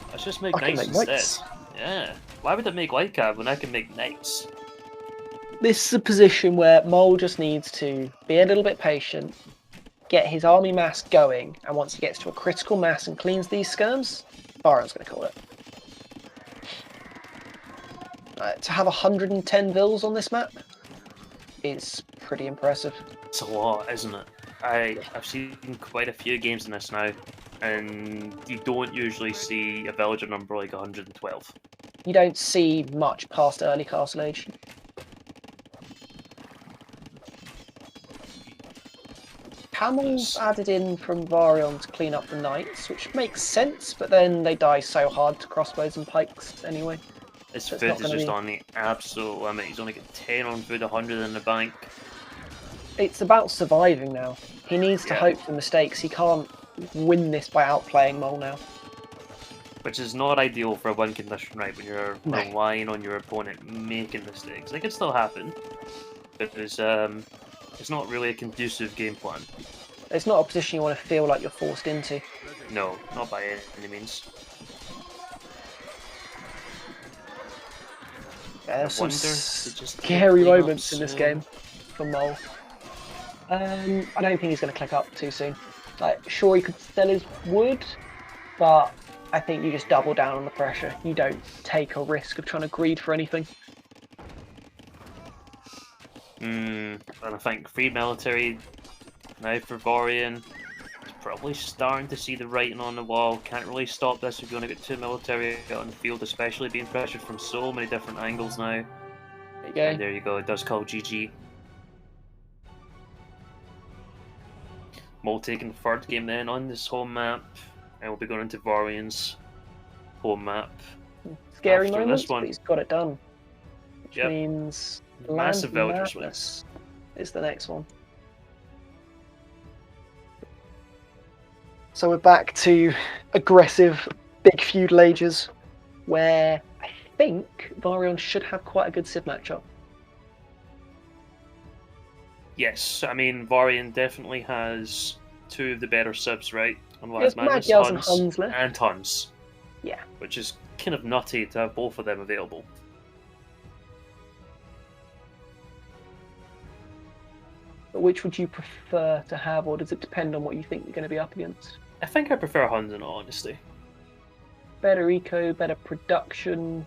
let's just make knights instead. Yeah. Why would it make light cav when I can make knights? This is a position where Mole just needs to be a little bit patient, get his army mass going, and once he gets to a critical mass and cleans these skirms, Vaurion's going to call it. To have 110 vills on this map is pretty impressive. It's a lot, isn't it? I've seen quite a few games in this now, and you don't usually see a villager number like 112. You don't see much past early Castle Age. Camels added in from Vaurion to clean up the knights, which makes sense, but then they die so hard to crossbows and pikes anyway. His food is just on the absolute limit. He's only got 10 on food, 100 in the bank. It's about surviving now. He needs to hope for mistakes. He can't win this by outplaying Mole now. Which is not ideal for a win condition, right? When you're relying on your opponent making mistakes. They can still happen, but it's not really a conducive game plan. It's not a position you want to feel like you're forced into. No, not by any means. There's some scary moments in this game for Mole. I don't think he's going to click up too soon. Like, sure, he could sell his wood, but I think you just double down on the pressure. You don't take a risk of trying to greed for anything. And I think free military now for Vaurion. He's probably starting to see the writing on the wall. Can't really stop this if you only get 2 military out on the field, especially being pressured from so many different angles now. There you go. And there you go, it does call GG. Mole taking the 3rd game then on this home map, and we'll be going into Vaurion's home map. Scary moments, but he's got it done. Which means massive villager swings is the next one. So we're back to aggressive big feudal ages, where I think Vaurion should have quite a good Civ matchup. Yes, I mean Vaurion definitely has 2 of the better subs, right? On There's Magyars and Huns left. And Huns. Yeah. Which is kind of nutty to have both of them available. But which would you prefer to have, or does it depend on what you think you're going to be up against? I think I prefer Huns in all honesty. Better eco, better production,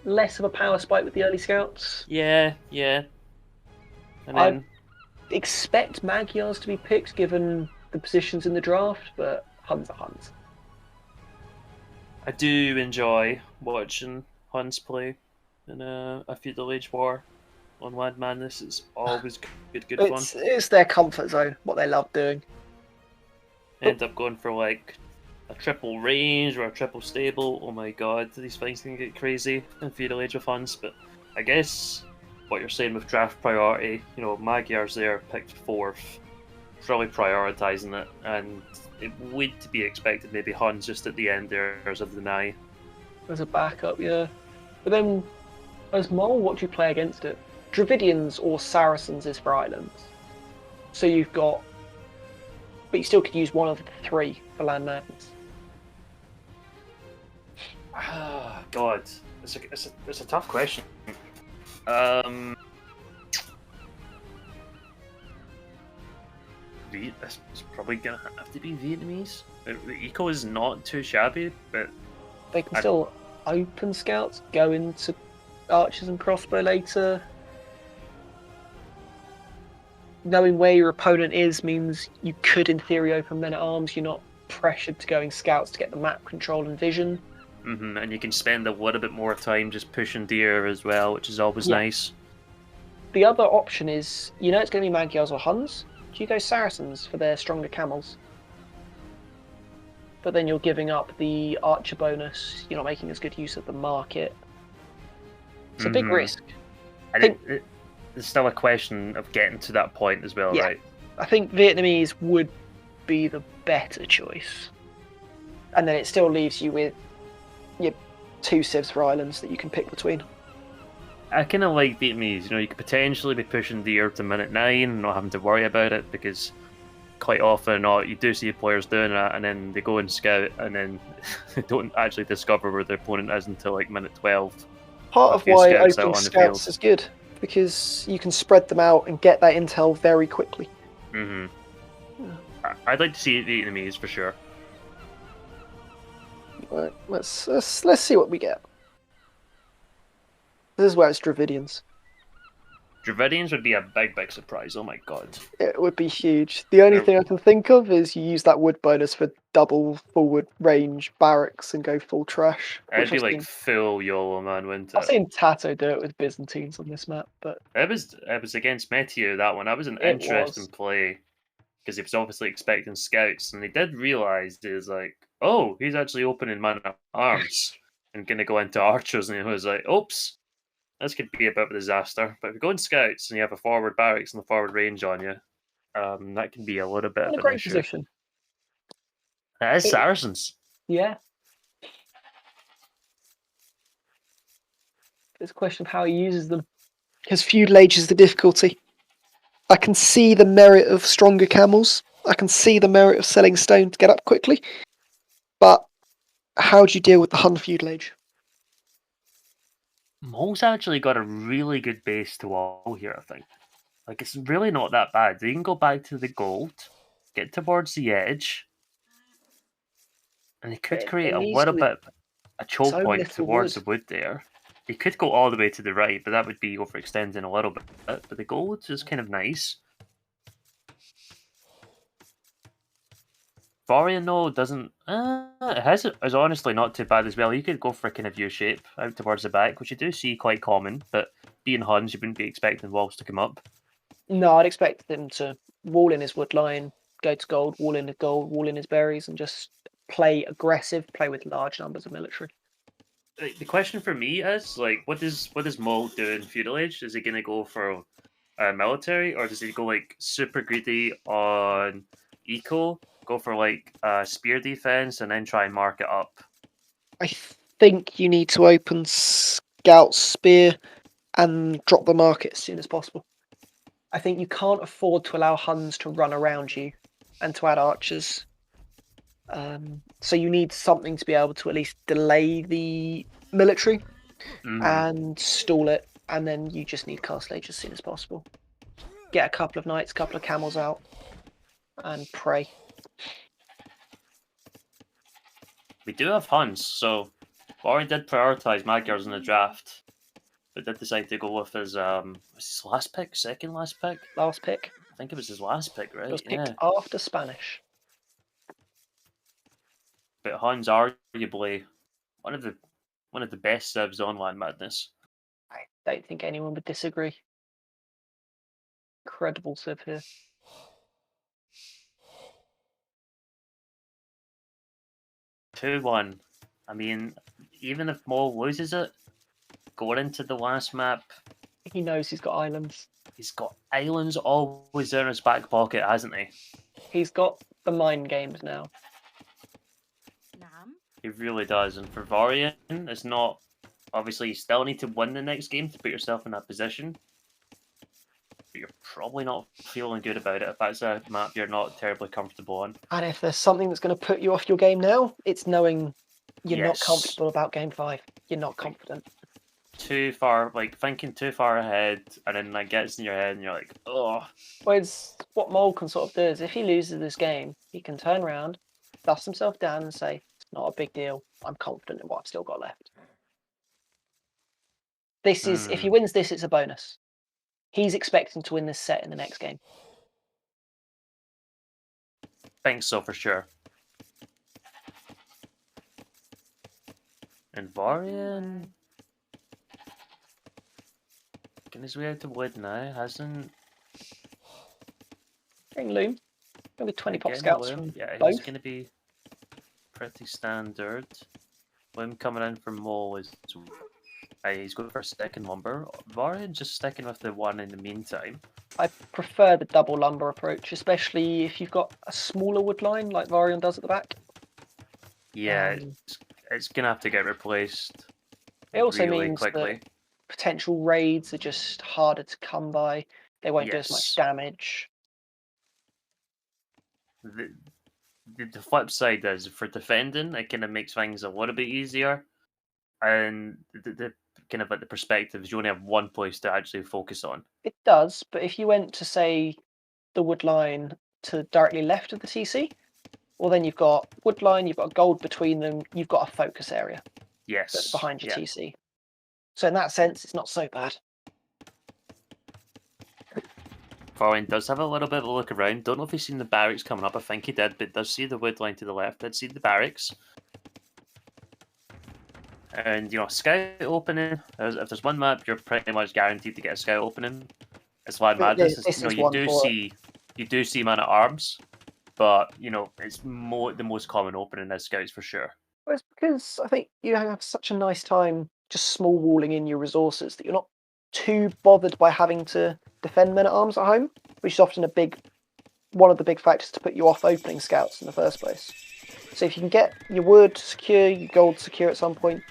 less of a power spike with the early scouts. Yeah. And then I expect Magyars to be picked given the positions in the draft, but Huns are Huns. I do enjoy watching Huns play in a feudal age war on Land Madness. It's always good fun. It's their comfort zone, what they love doing. End up going for like a triple range or a triple stable. Oh my god, these things can get crazy in feudal age of Huns. But I guess what you're saying with draft priority, you know, Magyar's there picked 4th, probably prioritising it, and it would be expected maybe Huns just at the end there as a deny. As a backup, yeah. But then, as Mole, what do you play against it? Dravidians or Saracens is for islands. So you've got... But you still could use one of the 3 for Land Madness. Ah, God. It's a tough question. It's probably gonna have to be Vietnamese. The eco is not too shabby, but they can still open scouts, go into archers and crossbow later. Knowing where your opponent is means you could, in theory, open men at arms. You're not pressured to going scouts to get the map control and vision. And you can spend a little bit more time just pushing deer as well, which is always nice. The other option is, it's going to be Magyars or Huns. Do you go Saracens for their stronger camels? But then you're giving up the archer bonus. You're not making as good use of the market. It's a big risk. I think there's still a question of getting to that point as well, right? I think Vietnamese would be the better choice. And then it still leaves you with your 2 civs for islands that you can pick between. I kind of like Vietnamese. You could potentially be pushing deer to minute 9 and not having to worry about it, because quite often you do see players doing that and then they go and scout and then they don't actually discover where their opponent is until like minute 12. Part of why opening scouts is good, because you can spread them out and get that intel very quickly. I'd like to see Vietnamese for sure. Right, let's see what we get. This is where it's Dravidians. Dravidians would be a big surprise. Oh my god. It would be huge. The only thing I can think of is you use that wood bonus for double forward range barracks and go full trash. It'd be like full YOLO, man, wouldn't it? I've seen Tato do it with Byzantines on this map, but it was against Meteo, that one. That was an interesting play, because he was obviously expecting scouts, and he did realise he's like, oh, he's actually opening man at arms and gonna go into archers, and he was like, oops. This could be a bit of a disaster, but if you go in scouts and you have a forward barracks and the forward range on you, that can be a little bit of an issue. Position. It is Saracens. Yeah. It's a question of how he uses them. Because feudal age is the difficulty. I can see the merit of stronger camels. I can see the merit of selling stone to get up quickly. But how do you deal with the Hun feudal age? Mole's actually got a really good base to wall here, I think. Like, it's really not that bad. They can go back to the gold, get towards the edge, and they could create a little bit a choke point towards the wood there. They could go all the way to the right, but that would be overextending a little bit. But the gold is kind of nice. Vaurion, though, doesn't... it is honestly not too bad as well. You could go for a kind of U-shape out towards the back, which you do see quite common, but being Huns, you wouldn't be expecting walls to come up. No, I'd expect them to wall in his wood line, go to gold, wall in his berries, and just play aggressive, play with large numbers of military. The question for me is, like, what does Mole do in Feudal Age? Is he going to go for military, or does he go, like, super greedy on eco, go for, like, spear defense, and then try and mark it up? I think you need to open scout spear and drop the market as soon as possible. I think you can't afford to allow Huns to run around you and to add archers. So you need something to be able to at least delay the military and stall it, and then you just need Castle Age as soon as possible. Get a couple of knights, a couple of camels out, and pray. We do have Huns, so Vaurion did prioritise Magyars in the draft, but did decide to go with his last pick, second last pick? Last pick. I think it was his last pick, right? It was picked after Spanish. But Huns arguably one of the best civs on Land Madness. I don't think anyone would disagree. Incredible civ here. (2-1). I mean, even if Mole loses it, going into the last map, he knows he's got islands. He's got islands always there in his back pocket, hasn't he? He's got the mind games now. He really does. And for Vaurion, it's not... Obviously, you still need to win the next game to put yourself in that position. But you're probably not feeling good about it if that's a map you're not terribly comfortable on. And if there's something that's going to put you off your game now, it's knowing you're not comfortable about Game 5. You're not confident. Too far, like, thinking too far ahead, and then that gets in your head, and you're like, oh. Well, it's what Mole can sort of do is if he loses this game, he can turn around, dust himself down, and say, it's not a big deal. I'm confident in what I've still got left. This is, if he wins this, it's a bonus. He's expecting to win this set in the next game. Think so, for sure. And Vaurion getting his way out of wood now, hasn't... Getting loom. Gonna be 20 pop getting scouts loom. from Yeah, both. he's going to be pretty standard. Loom coming in from Mole is... he's going for a second lumber. Vaurion just sticking with the one in the meantime. I prefer the double lumber approach, especially if you've got a smaller wood line like Vaurion does at the back. Yeah, it's going to have to get replaced It also really means quickly. that potential raids are just harder to come by. They won't do as much Yes. damage. The flip side is, for defending, it kind of makes things a little bit easier. And the kind of like the perspective is you only have one place to actually focus on. It does, but if you went to, say, the wood line to directly left of the TC, well, then you've got wood line, you've got gold between them, you've got a focus area Yes. that's behind your TC. So in that sense, it's not so bad. Vaurion does have a little bit of a look around. Don't know if he's seen the barracks coming up. I think he did, but does see the wood line to the left. Did see the barracks. And, scout opening. If there's one map, you're pretty much guaranteed to get a scout opening. It's LAN Madness. You do see man at arms, but it's the most common opening as scouts for sure. Well, it's because I think you have such a nice time just small walling in your resources that you're not too bothered by having to defend men at arms at home, which is often one of the big factors to put you off opening scouts in the first place. So if you can get your wood secure, your gold secure at some point,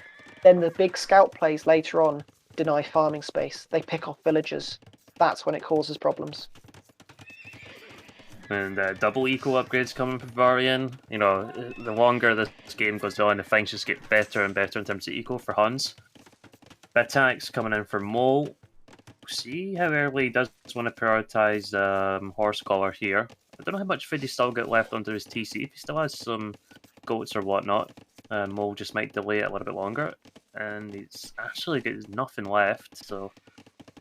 then the big scout plays later on deny farming space. They pick off villagers. That's when it causes problems. And double eco upgrades coming from Vaurion. The longer this game goes on, the things just get better and better in terms of eco for Huns. Attacks coming in for Mole. See how early he does want to prioritise Horse Collar here. I don't know how much food he's still got left under his TC. If he still has some goats or whatnot, Mole just might delay it a little bit longer. And he's actually got nothing left, so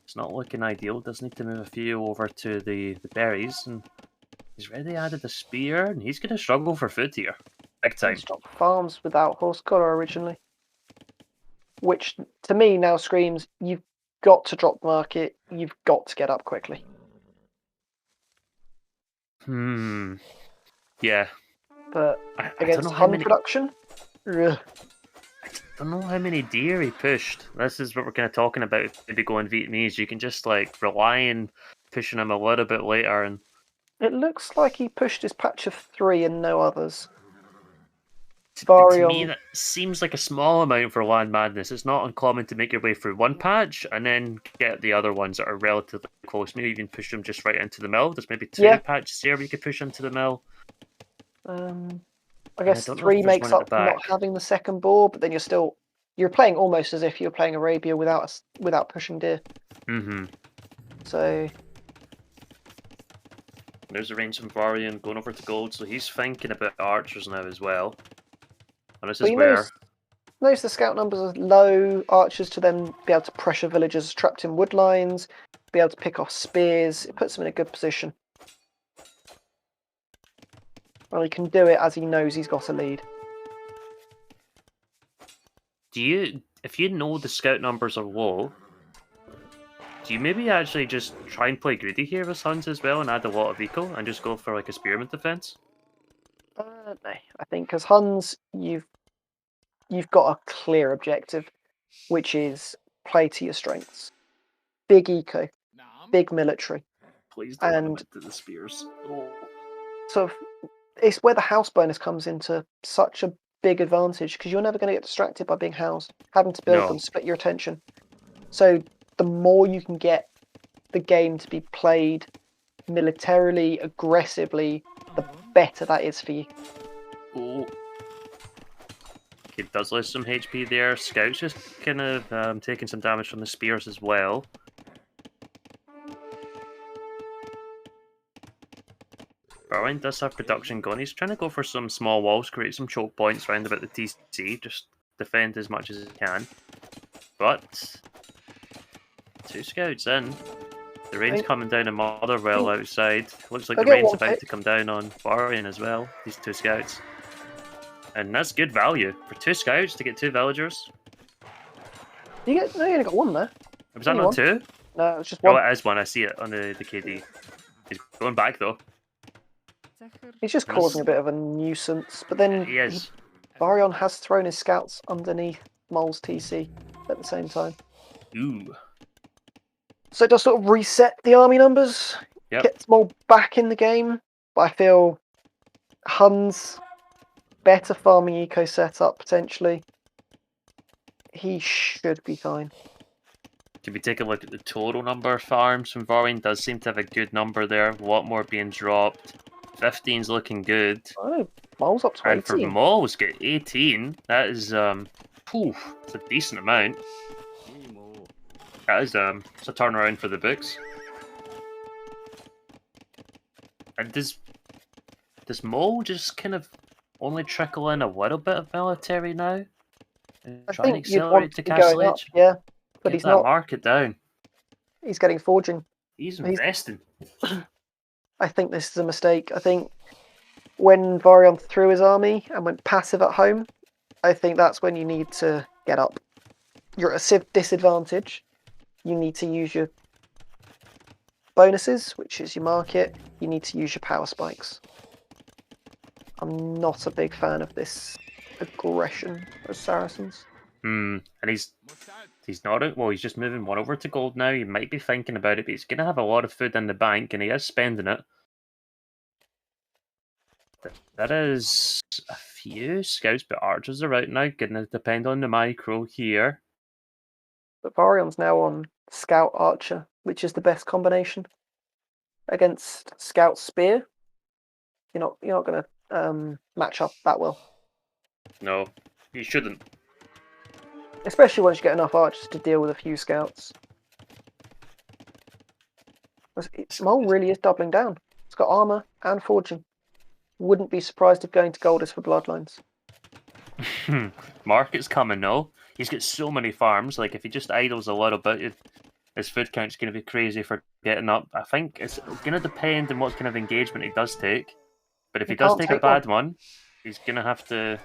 it's not looking ideal. Does need to move a few over to the berries, and he's already added a spear, and he's going to struggle for food here. Big time. He's dropped farms without Horse Collar originally. Which, to me, now screams, you've got to drop market, you've got to get up quickly. Yeah. But against Hun production? Ugh. I don't know how many deer he pushed. This is what we're kind of talking about, maybe going Vietnamese. You can just, rely on pushing him a little bit later. And it looks like he pushed his patch of 3 and no others. To me, that seems like a small amount for LAN Madness. It's not uncommon to make your way through one patch and then get the other ones that are relatively close. Maybe even push them just right into the mill. There's maybe 2 patches here where you could push into the mill. I guess 3 makes up for not having the second ball, but then you're playing almost as if you're playing Arabia without pushing deer. So there's a range from Vaurion going over to gold, so he's thinking about archers now as well. And this is where... Notice the scout numbers are low, archers to then be able to pressure villagers trapped in wood lines, be able to pick off spears. It puts him in a good position. Well, he can do it as he knows he's got a lead. If you know the scout numbers are low, do you maybe actually just try and play greedy here with Huns as well and add a lot of eco and just go for a spearman defense? No, I think as Huns, you've got a clear objective, which is play to your strengths. Big eco, big military. Please don't run into the spears. So it's where the house bonus comes into such a big advantage, because you're never going to get distracted by being housed, having to build them, split your attention. So the more you can get the game to be played militarily, aggressively, the better that is for you. He does lose some HP there. Scout's just kind of taking some damage from the spears as well. Vaurion does have production going. He's trying to go for some small walls, create some choke points around about the TC, just defend as much as he can. But 2 scouts in. The rain's coming down in Motherwell outside. Looks like the rain's about to come down on Vaurion as well, these 2 scouts. And that's good value. For 2 scouts to get 2 villagers, You only got one there. Was that not two? No, it's just Oh, one. it is one. I see it on the KD. He's going back though. He's just causing a bit of a nuisance. But then He is. Vaurion has thrown his scouts underneath Mole's TC at the same time. Ooh. So it does sort of reset the army numbers. Yep. Gets Mole back in the game. But I feel Hun's better farming eco setup potentially. He should be fine. If we take a look at the total number of farms from Vaurion, does seem to have a good number there. A lot more being dropped. 15's looking good. Oh, Mole's up to 18. And for Mole's get 18, that is it's a decent amount. That is it's a turnaround for the books. And does Mole just kind of only trickle in a little bit of military now? I Trying to think you'd accelerate want to to be going up, Castle Age? yeah. But Get he's that not. market down. He's getting forging. He's investing. I think this is a mistake. I think when Vaurion threw his army and went passive at home, I think that's when you need to get up. You're at a civ disadvantage. You need to use your bonuses, which is your market. You need to use your power spikes. I'm not a big fan of this aggression of Saracens. And he's not. Well, he's just moving one over to gold now. He might be thinking about it, but he's going to have a lot of food in the bank, and he is spending it. That is a few scouts, but archers are out now. Going to depend on the micro here. But Vaurion's now on Scout Archer, which is the best combination against Scout Spear. You're not going to match up that well. No, you shouldn't. Especially once you get enough archers to deal with a few scouts. Mole really is doubling down. It's got armor and forging. Wouldn't be surprised if going to gold is for bloodlines. Market's coming, no? He's got so many farms. Like, if he just idles a little bit, his food count's going to be crazy for getting up. I think it's going to depend on what kind of engagement he does take. But if he does take a bad one, he's going to have to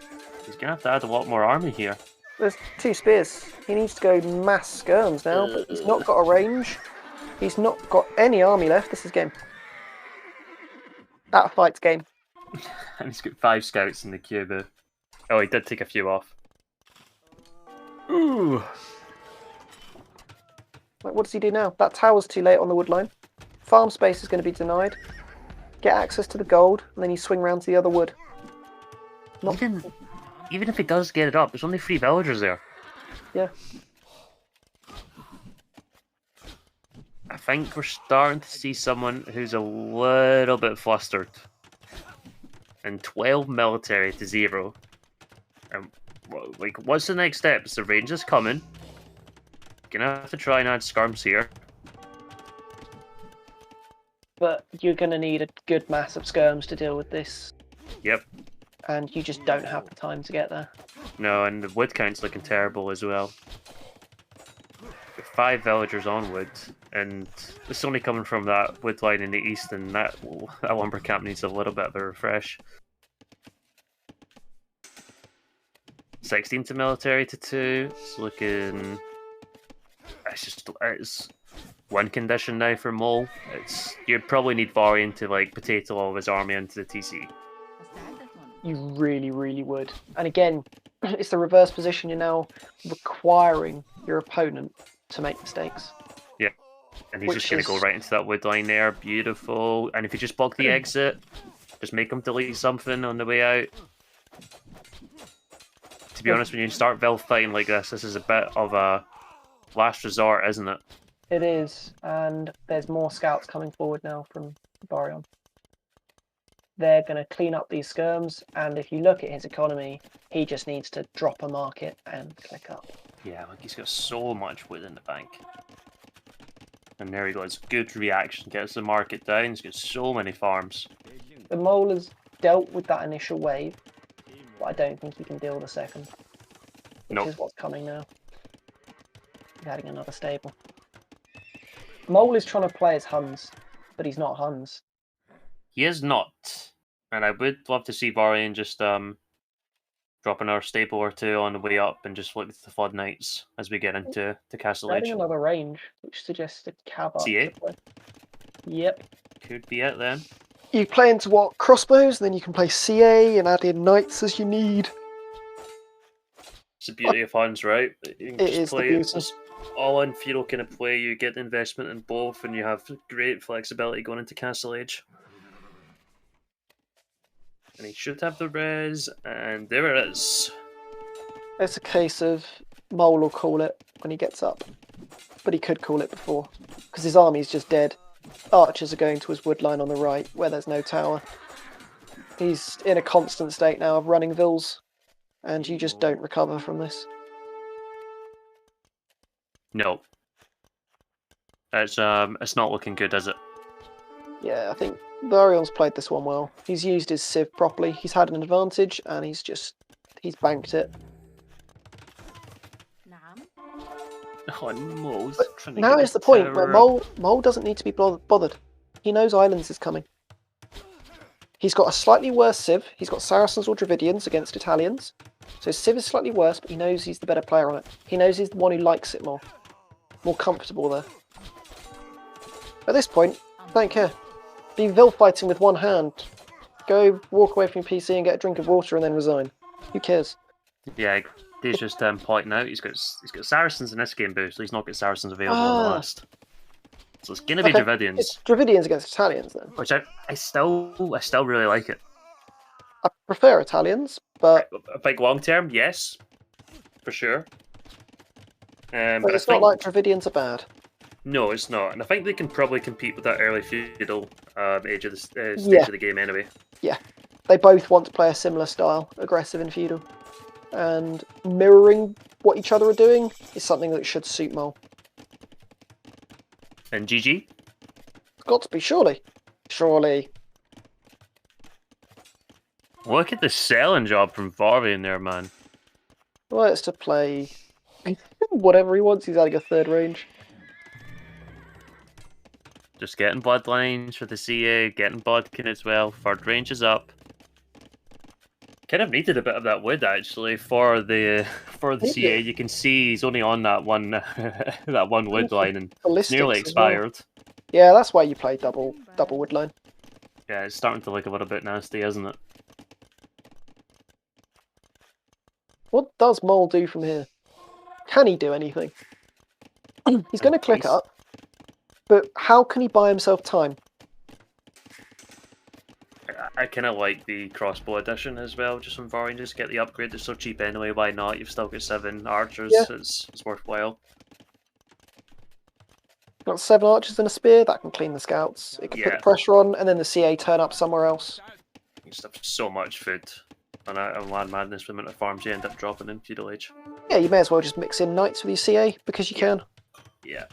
add a lot more army here. There's 2 spears. He needs to go mass skirms now, but he's not got a range. He's not got any army left. This is game. That fight's game. And he's got 5 scouts in the queue, but... Oh, he did take a few off. Ooh! What does he do now? That tower's too late on the wood line. Farm space is going to be denied. Get access to the gold, and then you swing round to the other wood. Even if he does get it up, there's only 3 villagers there. Yeah. I think we're starting to see someone who's a little bit flustered. And 12 military to 0. And what's the next step? The range is coming. Gonna have to try and add skirms here. But you're going to need a good mass of skirms to deal with this. Yep. And you just don't have the time to get there. No, and the wood count's looking terrible as well. 5 villagers on wood, and it's only coming from that wood line in the east, and that lumber camp needs a little bit of a refresh. 16 to military to 2. It's looking... It's one condition now for Mole. You'd probably need Vaurion to potato all of his army into the TC. You really, really would. And again, it's the reverse position. You're now requiring your opponent to make mistakes. Yeah. And he's just going to go right into that wood line there. Beautiful. And if you just block the exit, just make him delete something on the way out. To be honest, when you start Vil fighting like this is a bit of a last resort, isn't it? It is. And there's more scouts coming forward now from Vaurion. They're going to clean up these skirms, and if you look at his economy, he just needs to drop a market and click up. Yeah, he's got so much wood in the bank. And there he goes, good reaction, gets the market down, he's got so many farms. The Mole has dealt with that initial wave, but I don't think he can deal with the second. Which is what's coming now. He's adding another stable. Mole is trying to play as Huns, but he's not Huns. He is not. And I would love to see Vaurion just Drop another staple or two on the way up and just look at the Flood Knights as we get into Castle Adding Edge. another range, which suggests a cab up CA? to play. Yep. Could be it then. You play into what? Crossbows, then you can play CA and add in knights as you need. It's the beauty of Huns, right? You can It just is the play beauty. this all-in feudal kind of play. You get the investment in both, and you have great flexibility going into Castle Age. And he should have the res, and there it is. It's a case of Mole will call it when he gets up, but he could call it before because his army's just dead. Archers are going to his wood line on the right where there's no tower. He's in a constant state now of running vills, and you just don't recover from this. No. It's not looking good, is it? Yeah, I think Vaurion's played this one well. He's used his civ properly. He's had an advantage, and he's banked it. Oh, Mole's trying to Now get is the point where tower. Mole doesn't need to be bothered. He knows Islands is coming. He's got a slightly worse civ. He's got Saracens or Dravidians against Italians. So his civ is slightly worse, but he knows he's the better player on it. He knows he's the one who likes it more. More comfortable there. At this point, don't care. Be Vil fighting with one hand. Go walk away from your PC and get a drink of water and then resign. Who cares? Yeah, he's just pointing out he's got Saracens in this game boost, so he's not got Saracens available in the last. So it's gonna be Dravidians. It's Dravidians against Italians then. Which I still really like it. I prefer Italians, but I think long term, yes, for sure. But it's not like Dravidians are bad. No, it's not, and I think they can probably compete with that early feudal age of the stage of the game anyway. Yeah, they both want to play a similar style, aggressive and feudal, and mirroring what each other are doing is something that should suit Mole. And GG? It's got to be, surely. Surely. Look at the selling job from Vaurion there, man. Well, it's to play whatever he wants. He's adding a third range. Just getting bloodlines for the CA, getting Bodkin as well. Third range is up. Kind of needed a bit of that wood actually for the CA. You can see he's only on that one that one wood line, and it's nearly expired. Well. Yeah, that's why you play double wood line. Yeah, it's starting to look a little bit nasty, isn't it? What does Mole do from here? Can he do anything? He's going to click up, but how can he buy himself time? I kind of like the crossbow edition as well, just from Vaurion. Just get the upgrade, they're so cheap anyway, why not? You've still got 7 archers, yeah. It's worthwhile. Got 7 archers and a spear, that can clean the scouts. It can put the pressure on, and then the CA turn up somewhere else. You just have so much food on Land Madness with the amount of farms you end up dropping in Feudal Age. Yeah, you may as well just mix in knights with your CA, because you can. Yeah.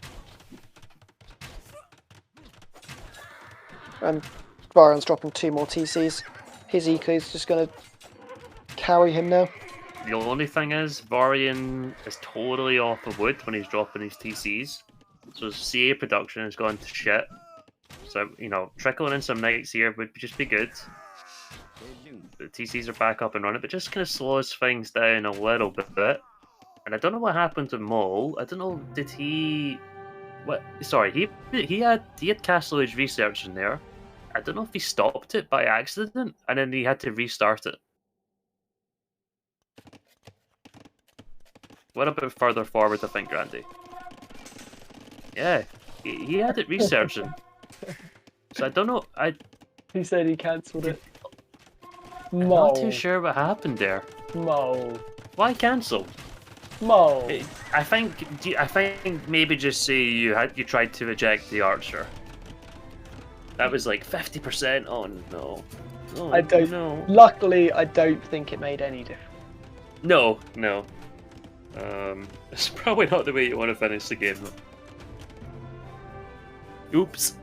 And Vaurion's dropping 2 more TCs. His eco is just going to carry him now. The only thing is, Vaurion is totally off of wood when he's dropping his TCs. So his CA production has gone to shit. So, trickling in some knights here would just be good. The TCs are back up and running, but just kind of slows things down a little bit. And I don't know what happened to Mole. I don't know, did he... What? Sorry, he had Castle Age research in there. I don't know if he stopped it by accident, and then he had to restart it. What about further forward, I think, Randy? Yeah, he had it researching. So I don't know, He said he cancelled it. I'm not too sure what happened there. Mole. Why cancel? Mole. I think maybe just say you tried to eject the archer. That was like 50%. Oh no. Oh, I don't know. Luckily, I don't think it made any difference. No. It's probably not the way you want to finish the game. Oops.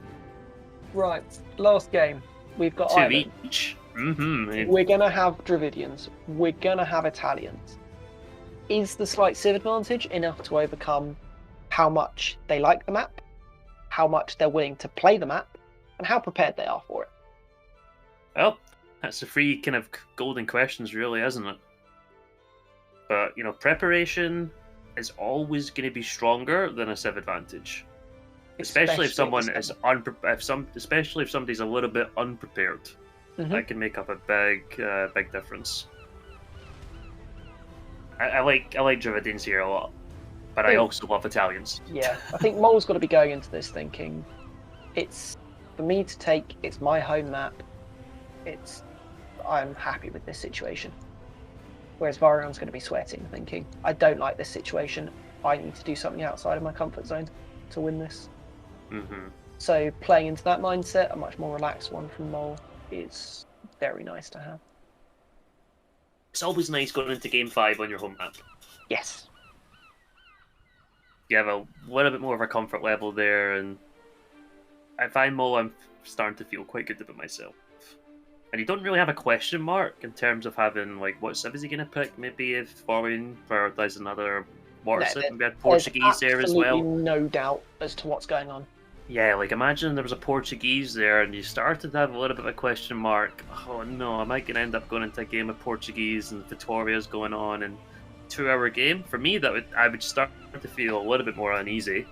Right, last game. We've got 2 Ireland. each. Mm-hmm. We're going to have Dravidians. We're going to have Italians. Is the slight civ advantage enough to overcome how much they like the map, how much they're willing to play the map, and how prepared they are for it? Well, that's the 3 kind of golden questions, really, isn't it? But preparation is always going to be stronger than a civ advantage, especially if someone is especially if somebody's a little bit unprepared. That can make up a big difference. I like Dravidians here a lot, but I also love Italians. Yeah, I think Mole's got to be going into this thinking, it's for me to take. It's my home map. I'm happy with this situation. Whereas Vaurion's going to be sweating, thinking, I don't like this situation. I need to do something outside of my comfort zone to win this. So playing into that mindset, a much more relaxed one from Mole, is very nice to have. It's always nice going into Game 5 on your home map. Yes. You have a little bit more of a comfort level there, and I find Mole, I'm starting to feel quite good about myself. And you don't really have a question mark in terms of having, like, what civ is he going to pick? Maybe if Vaurion prioritizes another water civ, maybe had Portuguese there as well. No doubt as to what's going on. Yeah, like, imagine there was a Portuguese there and you started to have a little bit of a question mark. Oh no, am I going to end up going into a game of Portuguese and Vitoria's going on and 2-hour game? For me, I would start to feel a little bit more uneasy.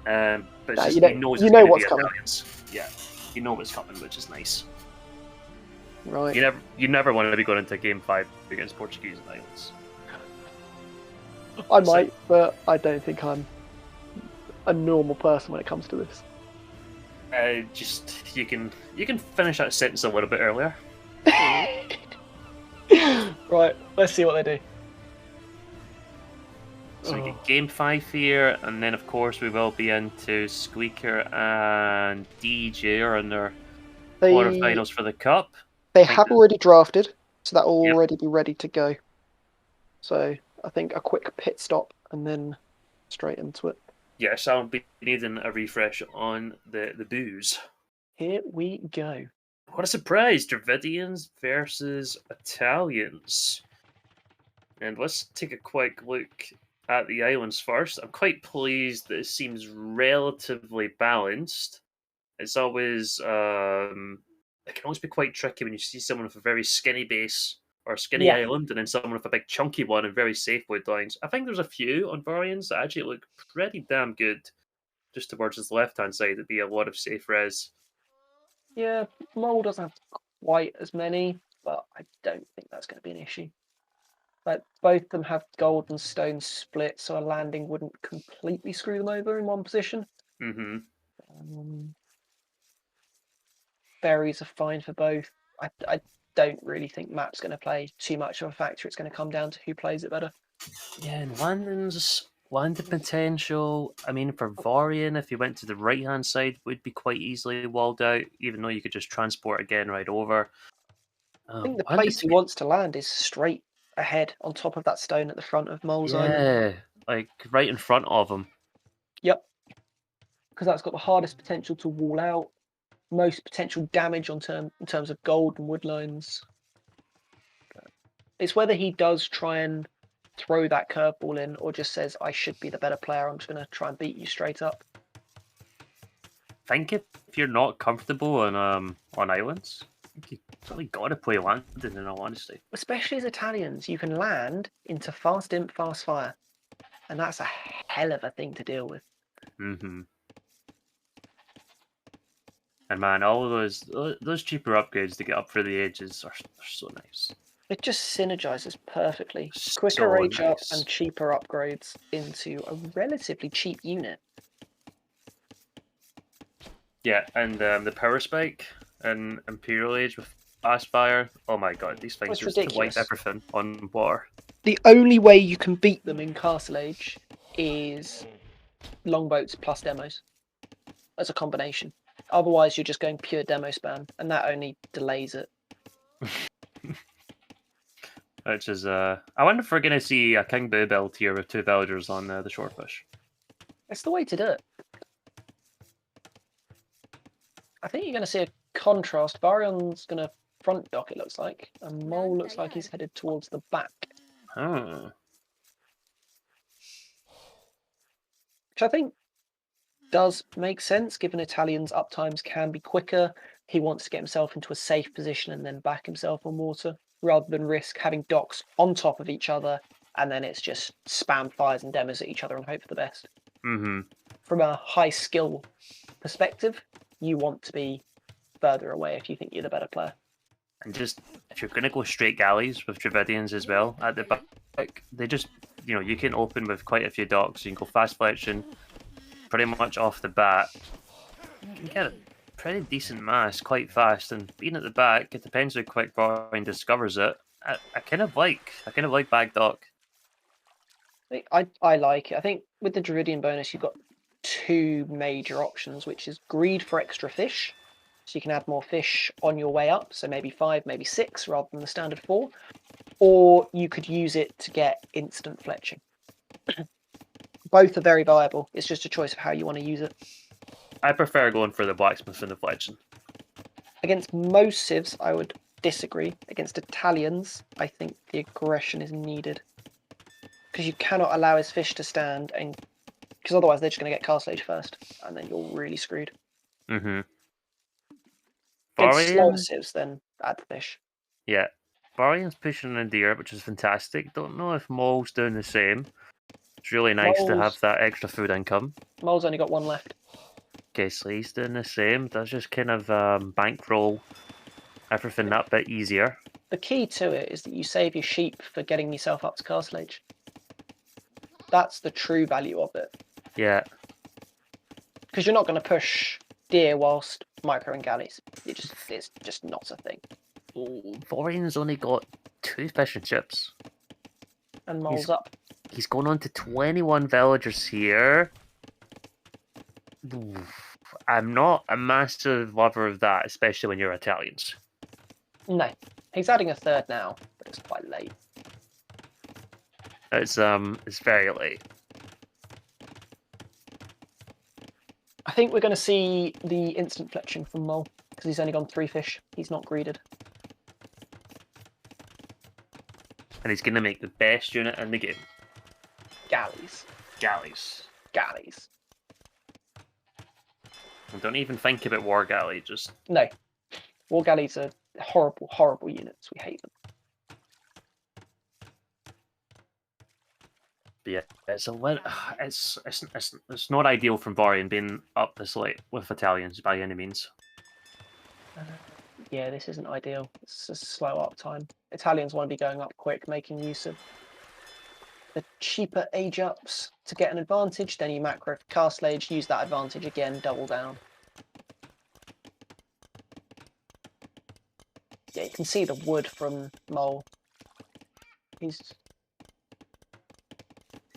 But it's just, you know what's coming. Yeah, you know what's coming, which is nice. Right. You never want to be going into Game 5 against Portuguese and Islands. I might, but I don't think I'm a normal person when it comes to this. Just you can finish that sentence a little bit earlier. Right, let's see what they do. So we get Game 5 here, and then of course we will be into Squeaker and DJ are in their quarterfinals for the Cup. They have already drafted, so that will already be ready to go. So I think a quick pit stop and then straight into it. Yes, I'll be needing a refresh on the booze. Here we go. What a surprise! Dravidians versus Italians. And let's take a quick look at the islands first. I'm quite pleased that it seems relatively balanced. It's always it can always be quite tricky when you see someone with a very skinny base or a skinny island, and then someone with a big chunky one and very safe wood lines. I think there's a few on Vaurions that actually look pretty damn good. Just towards his left-hand side, it'd be a lot of safe res. Yeah, Mole doesn't have quite as many, but I don't think that's going to be an issue. Like, both of them have gold and stone split, so a landing wouldn't completely screw them over in one position. Berries are fine for both. I don't really think map's going to play too much of a factor. It's going to come down to who plays it better. Yeah, and landing potential. I mean, for Vaurion, if you went to the right-hand side, would be quite easily walled out, even though you could just transport again right over. I think the place he wants to land is straight ahead on top of that stone at the front of Mole's Island. Yeah, like right in front of him. Yep. Because that's got the hardest potential to wall out, most potential damage in terms of gold and wood lines. It's whether he does try and throw that curveball in or just says, I should be the better player, I'm just going to try and beat you straight up. I think if you're not comfortable on islands, you really got to play landing, in all honesty. Especially as Italians, you can land into fast imp, fast fire. And that's a hell of a thing to deal with. And man, all of those cheaper upgrades to get up for the edges are so nice. It just synergizes perfectly. Quicker rage up and cheaper upgrades into a relatively cheap unit. Yeah, and the power spike and Imperial Age with fast fire. Oh my god, these things just wipe everything on water. The only way you can beat them in Castle Age is longboats plus demos as a combination. Otherwise, you're just going pure demo spam, and that only delays it. Which is, I wonder if we're going to see a King Boo build here with 2 villagers on the Shorefish. It's the way to do it. I think you're going to see a contrast. Vaurion's going to front dock, it looks like, and Mole looks like he's headed towards the back. Oh. Which I think does make sense, given Italians' uptimes can be quicker. He wants to get himself into a safe position and then back himself on water. rather than risk having docks on top of each other, and then it's just spam fires and demos at each other and hope for the best. Mm-hmm. From a high skill perspective, you want to be further away if you think you're the better player. And just, if you're going to go straight galleys with Dravidians as well at the back, they just, you can open with quite a few docks. You can go fast fletching pretty much off the bat. You can get a pretty decent mass quite fast, and being at the back, it depends how quick Vaurion discovers it. I kind of like back dock. I like it. I think with the Dravidian bonus, you've got two major options, which is greed for extra fish. So you can add more fish on your way up, so maybe 5, maybe 6, rather than the standard 4. Or you could use it to get instant fletching. Both are very viable. It's just a choice of how you want to use it. I prefer going for the blacksmith and the fletching. Against most civs, I would disagree. Against Italians, I think the aggression is needed. Because you cannot allow his fish to stand, and because otherwise they're just going to get castle age first, and then you're really screwed. Mm-hmm. Against slower civs, then add the fish. Yeah. Vaurion's pushing in the air, which is fantastic. Don't know if Mole's doing the same. It's really nice to have that extra food income. Mole's only got 1 left. Okay, so he's doing the same. That's just kind of bankroll everything that bit easier. The key to it is that you save your sheep for getting yourself up to castle age. That's the true value of it. Yeah. Because you're not going to push deer whilst micro and galleys. It's just not a thing. Vaurion's only got 2 fish and chips. And Mole's up. He's going on to 21 villagers here. I'm not a massive lover of that, especially when you're Italians. No. He's adding a 3rd now, but it's quite late. It's very late. I think we're going to see the instant fletching from Mole, because he's only gone 3 fish. He's not greeded. And he's going to make the best unit in the game. Galleys. Galleys. Galleys. And don't even think about War Galley, just... No. War Galleys are horrible, horrible units. We hate them. But yeah, it's not ideal from Vaurion being up this late with Italians by any means. Yeah, this isn't ideal. It's a slow up time. Italians want to be going up quick, making use of the cheaper age ups to get an advantage. Then you macro for castle age, use that advantage again, double down. Yeah, you can see the wood from Mole. He's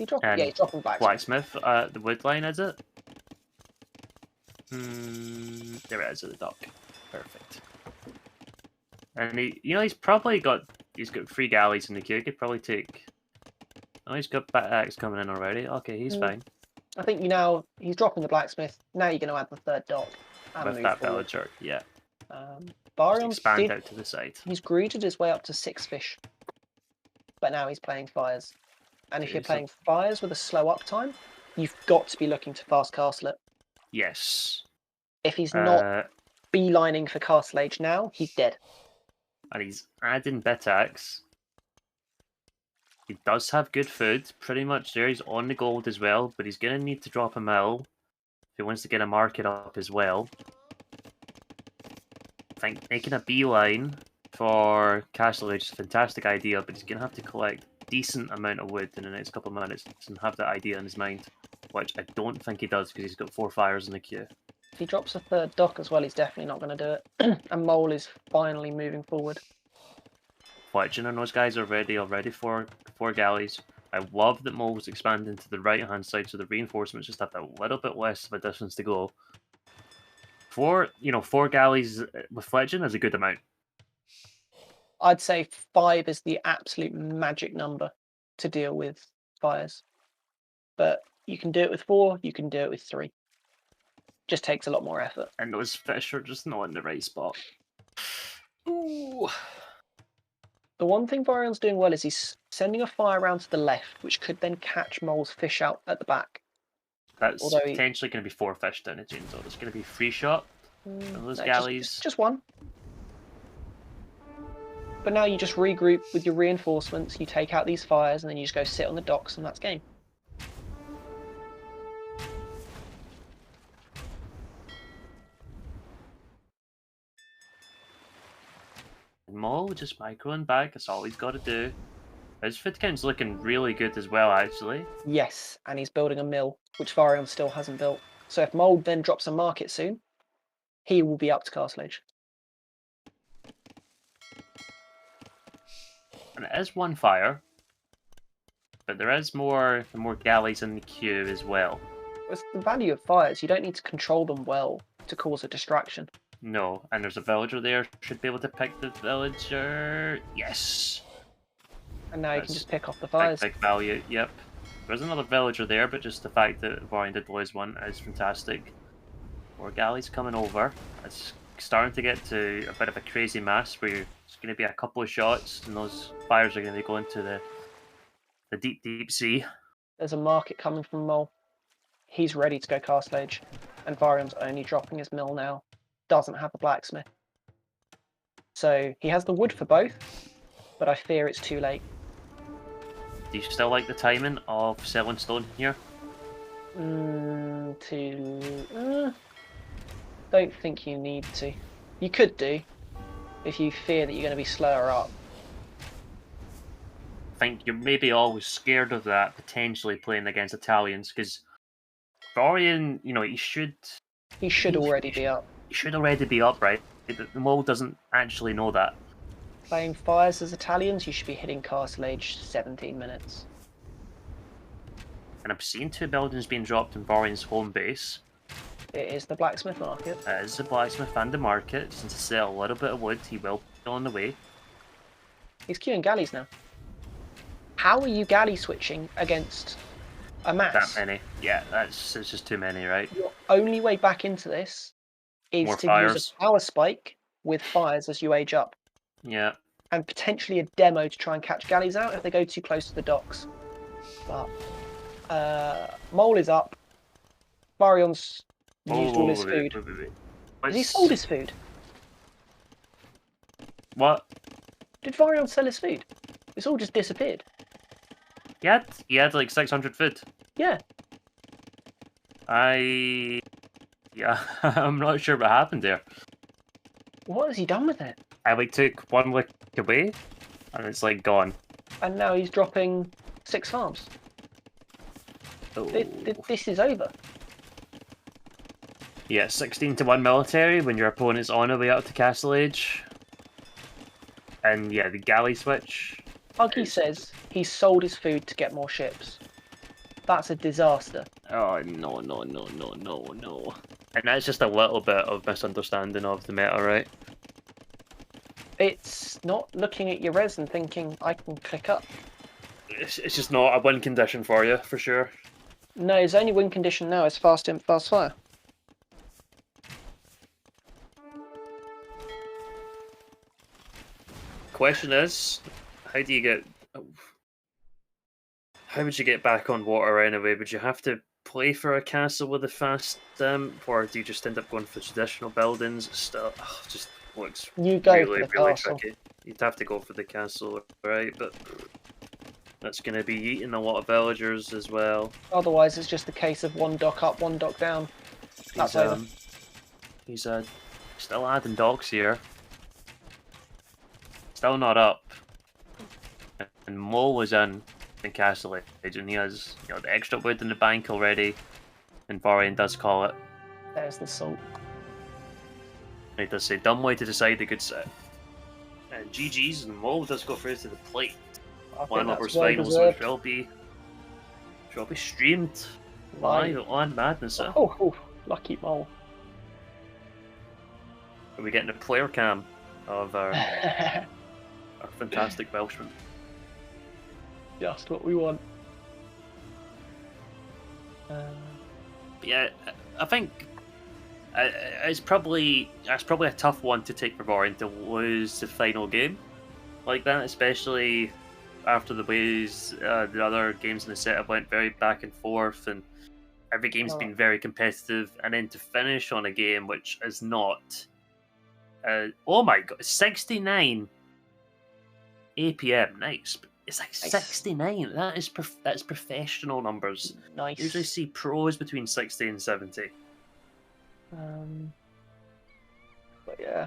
dropping. Yeah, he's dropping Blacksmith. The wood line, is it? There it is at the dock. Perfect. And he's got 3 galleys in the queue. He could probably take. Oh, he's got Bat-Axe coming in already. Okay, he's fine. I think he's dropping the blacksmith. Now you're going to add the 3rd dock. With that villager, yeah. Vaurion expand out to the side. He's greeted his way up to 6 fish. But now he's playing fires. And if you're playing fires with a slow uptime, you've got to be looking to fast castle it. Yes. If he's not beelining for castle age now, he's dead. And he's adding Bat-Axe. He does have good food, pretty much there. He's on the gold as well, but he's going to need to drop a mill if he wants to get a market up as well. I think making a beeline for Castle Age is a fantastic idea, but he's going to have to collect a decent amount of wood in the next couple of minutes and have that idea in his mind, which I don't think he does because he's got 4 fires in the queue. If he drops a 3rd dock as well, he's definitely not going to do it. And Mole is finally moving forward. Fletching on those guys already 4 galleys. I love that Mole's expanding to the right-hand side, so the reinforcements just have a little bit less of a distance to go. 4 galleys with fletching is a good amount. I'd say 5 is the absolute magic number to deal with fires. But you can do it with 4, you can do it with 3. Just takes a lot more effort. And those fish are just not in the right spot. Ooh. The one thing Vaurion's doing well is he's sending a fire around to the left, which could then catch Mole's fish out at the back. That's potentially going to be 4 fish down the chain, so there's going to be 3 shot. And those galleys. Just 1. But now you just regroup with your reinforcements, you take out these fires, and then you just go sit on the docks, and that's game. Mole just microing back, that's all he's got to do. His foot count's looking really good as well, actually. Yes, and he's building a mill, which Vaurion still hasn't built. So if Mold then drops a market soon, he will be up to Castle Age. And it is one fire, but there is more galleys in the queue as well. It's the value of fires. You don't need to control them well to cause a distraction. No, and there's a villager there. Should be able to pick the villager. Yes. And now you can just pick off the fires. Big value. Yep. There's another villager there, but just the fact that Vaurion did lose one is fantastic. More galleys coming over. It's starting to get to a bit of a crazy mass where it's going to be a couple of shots, and those fires are going to be going to the deep, deep sea. There's a market coming from Mole. He's ready to go Castle Age, and Vaurion's only dropping his mill now. Doesn't have a blacksmith. So he has the wood for both, but I fear it's too late. Do you still like the timing of selling stone here? Don't think you need to. You could do, if you fear that you're going to be slower up. I think you're maybe always scared of that, potentially playing against Italians, because Vaurion, he should... He should already be up. He should already be up, right? The mole doesn't actually know that. Playing fires as Italians, you should be hitting Castle Age 17 minutes. And I'm seeing 2 buildings being dropped in Vaurion's home base. It is the blacksmith market. It is the blacksmith and the market. Since to sell a little bit of wood, he will be on the way. He's queuing galleys now. How are you galley switching against a mass? That many. Yeah, it's just too many, right? Your only way back into this is More to fires. use a power spike with fires as you age up. Yeah. And potentially a demo to try and catch galleys out if they go too close to the docks. But Mole is up. Vaurion's used all his food. Wait. Has he sold his food? What? Did Vaurion sell his food? It's all just disappeared. He had like 600 food. Yeah. I'm not sure what happened there. What has he done with it? I took one lick away, and it's gone. And now he's dropping 6 farms. Oh. This is over. Yeah, 16-1 military when your opponent's on the way up to Castle Age. And yeah, the galley switch. Huggy says he sold his food to get more ships. That's a disaster. Oh, no. And that's just a little bit of misunderstanding of the meta, right? It's not looking at your res and thinking, I can click up. It's just not a win condition for you, for sure. No, his only win condition now is fast imp, fast fire. Question is, how would you get back on water anyway? Would you have to play for a castle with a fast or do you just end up going for traditional buildings? Still, just looks really castle. tricky. You'd have to go for the castle, right? But that's going to be eating a lot of villagers as well. Otherwise, it's just a case of 1 dock up, 1 dock down. That's over. He's still adding docks here. Still not up. And Mole was in Castle Age, and he has the extra wood in the bank already. And Vaurion does call it. There's the salt. He does say, dumb way to decide a good set. And GG's, and Mole does go through to the plate. One of our finals, which will be streamed live at LAN Madness. Oh, lucky Mole. Are we getting a player cam of our fantastic Welshman? Just what we want. Yeah, I think it's probably a tough one to take for Vaurion to lose the final game like that, especially after the ways the other games in the setup went very back and forth, and every game's been very competitive, and then to finish on a game which is not. Oh my god, 69 APM, nice. It's like Nice. 69. That's professional numbers. Nice. You usually see pros between 60 and 70. But yeah.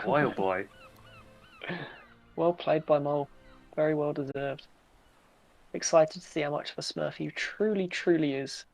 Boy, oh boy. Well played by Mole. Very well deserved. Excited to see how much of a Smurf he truly, truly is.